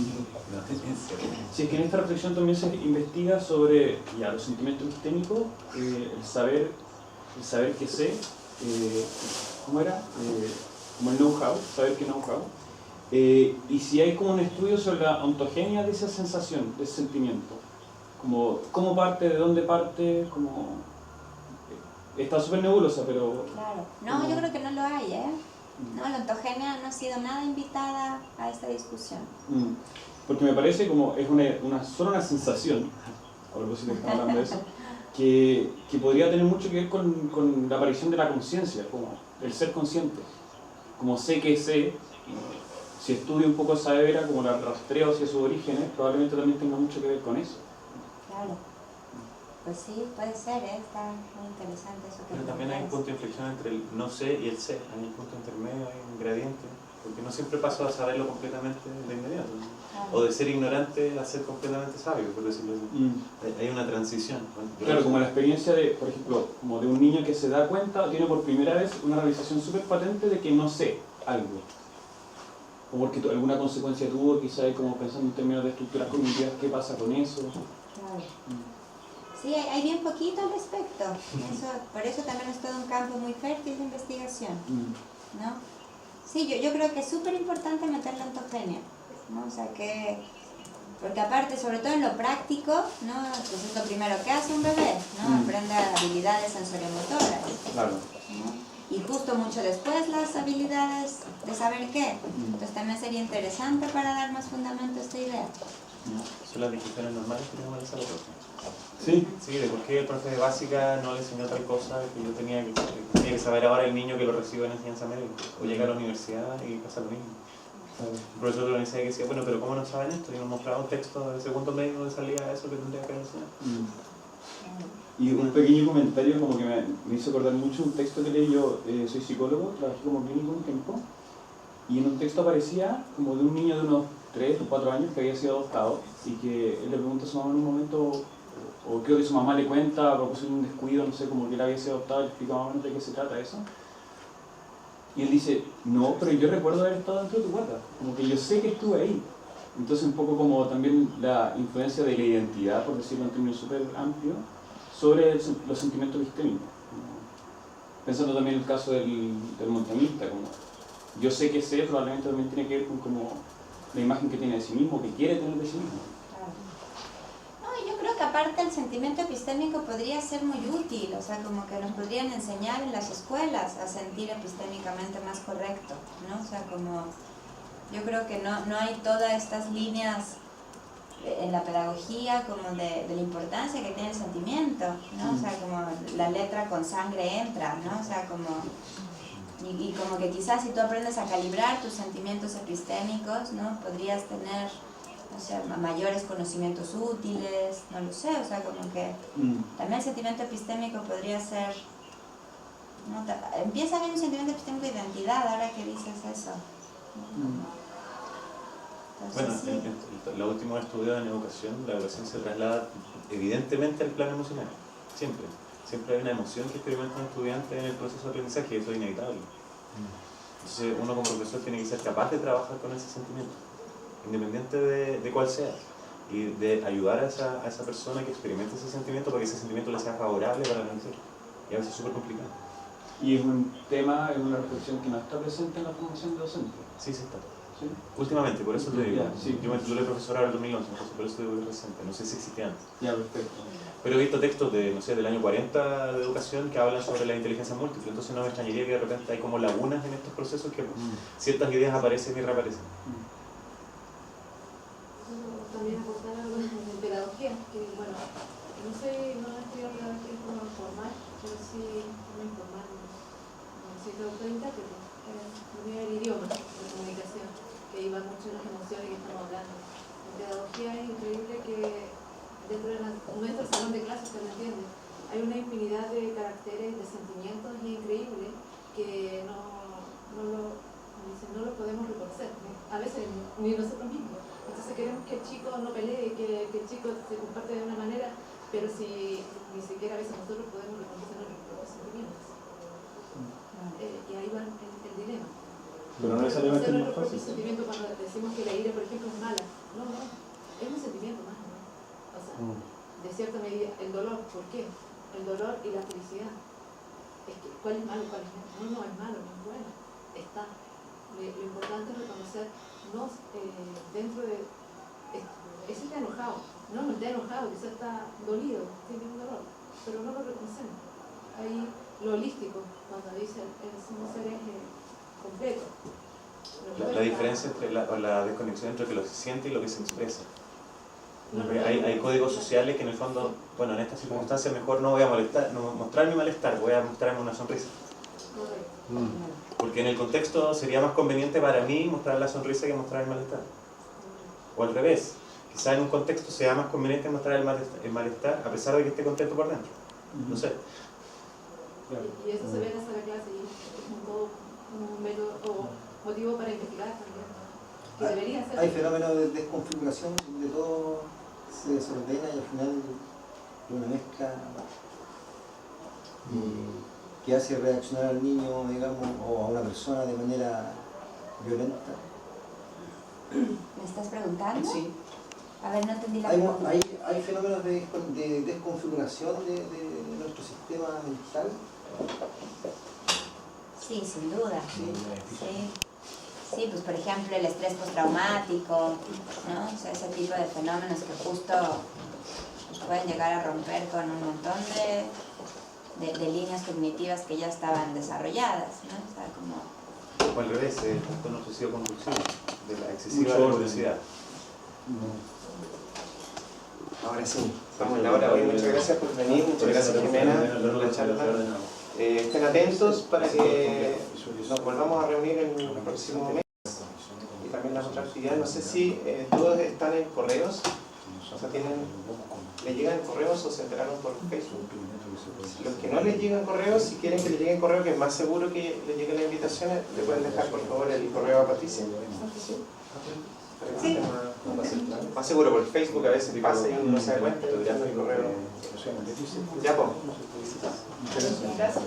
es que en esta reflexión también se investiga sobre los sentimientos epistémicos, el saber que sé, ¿cómo era? Como el know-how, saber que know-how. Y si hay como un estudio sobre la ontogenia de esa sensación, de ese sentimiento, como cómo parte, de dónde parte, como está súper nebulosa, pero... Claro, no, yo creo que no lo hay, ¿eh? No, la ontogenia no ha sido nada invitada a esta discusión. Porque me parece como es solo una sensación, a propósito que estamos hablando de eso, que podría tener mucho que ver con la aparición de la conciencia, como el ser consciente. Como sé que sé, si estudio un poco esa era, como la rastreo hacia sus orígenes, probablemente también tenga mucho que ver con eso. Claro. Pues sí, puede ser, está muy interesante eso que Pero también hay un punto de inflexión entre el no sé y el sé, hay un punto intermedio, hay un gradiente, porque no siempre paso a saberlo completamente de inmediato, ¿no? O de ser ignorante a ser completamente sabio, por decirlo así. Hay una transición. Claro, como la experiencia de, por ejemplo, como de un niño que se da cuenta, tiene por primera vez una realización súper patente de que no sé algo. O porque alguna consecuencia tuvo, quizá como pensando en términos de estructuras cognitivas, ¿qué pasa con eso? Claro. Sí, hay bien poquito al respecto. Por eso también es todo un campo muy fértil de investigación, ¿no? Sí, yo creo que es súper importante meter la ontogenia, ¿no? O sea que, porque aparte, sobre todo en lo práctico, ¿no? Pues es lo primero que hace un bebé, ¿no? Aprende habilidades sensoriomotoras, claro, ¿no? Y justo mucho después las habilidades de saber qué. Entonces también sería interesante para dar más fundamento a esta idea, ¿no? Son las discusiones normales que tenemos en la sala. Sí. Sí, de por qué el profe de básica no le enseñó tal cosa que yo tenía que saber ahora el niño que lo recibe en enseñanza media. O llega a la universidad y pasa lo mismo. El profesor de la universidad que decía, bueno, pero ¿cómo no saben esto? Y nos mostraba un texto del segundo medio donde salía eso que tendría que enseñar. Y un pequeño comentario como que me hizo acordar mucho un texto que leí yo, soy psicólogo, trabajé como clínico un tiempo, y en un texto aparecía como de un niño de unos 3 o 4 años que había sido adoptado y que él le pregunta a su mamá en un momento, o creo que su mamá le cuenta a propósito de un descuido, no sé, como que él había sido adoptado, le explica más o menos de qué se trata eso. Y él dice, no, pero yo recuerdo haber estado dentro de tu guata, como que yo sé que estuve ahí. Entonces un poco como también la influencia de la identidad, por decirlo en términos súper amplios, sobre los sentimientos epistémicos. Pensando también en el caso del montañista, como yo sé que sé, probablemente también tiene que ver con como la imagen que tiene de sí mismo, que quiere tener de sí mismo. No, yo creo que aparte el sentimiento epistémico podría ser muy útil, o sea, como que nos podrían enseñar en las escuelas a sentir epistémicamente más correcto, ¿no? O sea, como yo creo que no hay todas estas líneas en la pedagogía como de la importancia que tiene el sentimiento, ¿no? O sea, como la letra con sangre entra, ¿no? O sea, como y como que quizás si tú aprendes a calibrar tus sentimientos epistémicos, ¿no? Podrías tener, o sea, mayores conocimientos útiles, no lo sé, o sea, como que también el sentimiento epistémico podría ser, ¿no? Empieza a haber un sentimiento epistémico de identidad ahora que dices eso. Entonces, bueno, en los últimos estudios en educación, la educación se traslada evidentemente al plano emocional, siempre. Siempre hay una emoción que experimenta un estudiante en el proceso de aprendizaje y eso es inevitable. Entonces uno como profesor tiene que ser capaz de trabajar con ese sentimiento, independiente de cuál sea, y de ayudar a esa persona que experimente ese sentimiento para que ese sentimiento le sea favorable para aprender. Y a veces es súper complicado. Y es un tema, es una reflexión que no está presente en la formación de docente. Sí, sí está. ¿Sí? Últimamente, por eso te digo. Sí. Yo me titulé profesor ahora en 2011, entonces por eso te digo que es reciente. No sé si existía antes. Ya, perfecto. Pero he visto textos de, no sé, del año 40 de educación que hablan sobre la inteligencia múltiple, entonces no me extrañaría que de repente hay como lagunas en estos procesos que ciertas ideas aparecen y reaparecen. También aportar algo de pedagogía, que bueno, no sé, no he estudiado pedagogía de forma formal, pero sí no informal, soy traductor intérprete, el idioma, la comunicación, que iba mucho en las emociones que estamos hablando. En pedagogía es increíble que dentro de nuestro salón de clases, se lo entiende, hay una infinidad de caracteres, de sentimientos, y es increíble que no lo podemos reconocer, a veces ni nosotros mismos. Entonces queremos que el chico no pelee, que el chico se comparte de una manera, pero si ni siquiera a veces nosotros podemos reconocer nuestros propios sentimientos. Y ahí va el dilema. Pero no necesariamente es más fácil. Sentimiento cuando decimos que la ira, por ejemplo, es mala. No, es un sentimiento más, ¿no? O sea, de cierta medida, el dolor, ¿por qué? El dolor y la felicidad. Es que, ¿cuál es malo y cuál es bueno? No es malo, no es bueno. Está. Lo importante es reconocernos dentro de... Ese está enojado. No está enojado, quizás está dolido, tiene un dolor, pero no lo reconocemos. Ahí lo holístico, cuando dice somos seres completos. La diferencia entre la desconexión entre lo que se siente y lo que se expresa. Hay códigos sociales que en el fondo, bueno, en estas circunstancias mejor no voy a mostrar mi malestar, voy a mostrarme una sonrisa. Porque en el contexto sería más conveniente para mí mostrar la sonrisa que mostrar el malestar. O al revés, quizá en un contexto sea más conveniente mostrar el malestar a pesar de que esté contento por dentro. No sé. Y eso se ve en esa clase y es un método o motivo para investigar también. Que debería ser. Hay fenómenos de desconfiguración donde todo se desordena y al final una mezcla que hace reaccionar al niño, digamos, o a una persona de manera violenta. ¿Me estás preguntando? Sí. A ver, no entendí la pregunta. Hay fenómenos de desconfiguración de nuestro sistema mental. Sí, sin duda. Sí, pues por ejemplo el estrés postraumático, ¿no? O sea, ese tipo de fenómenos que justo pues, pueden llegar a romper con un montón de líneas cognitivas que ya estaban desarrolladas, ¿no? O sea, como... O al revés, el trastorno obsesivo compulsivo, de la excesiva curiosidad. Ahora sí, estamos en la hora. Muchas gracias por venir, muchas gracias Jimena por la charla. Estén atentos para que nos volvamos a reunir en el próximo mes y también las otras actividades. No sé si todos están en correos. O sea, le llegan correos o se enteraron por Facebook. Los que no les llegan correos, si quieren que les lleguen correos, que es más seguro que les lleguen las invitaciones, le pueden dejar por favor el correo a Patricia. Sí. Más seguro, porque Facebook a veces pasa y uno no se da cuenta y ya no hay correo. Ya, pues. Gracias.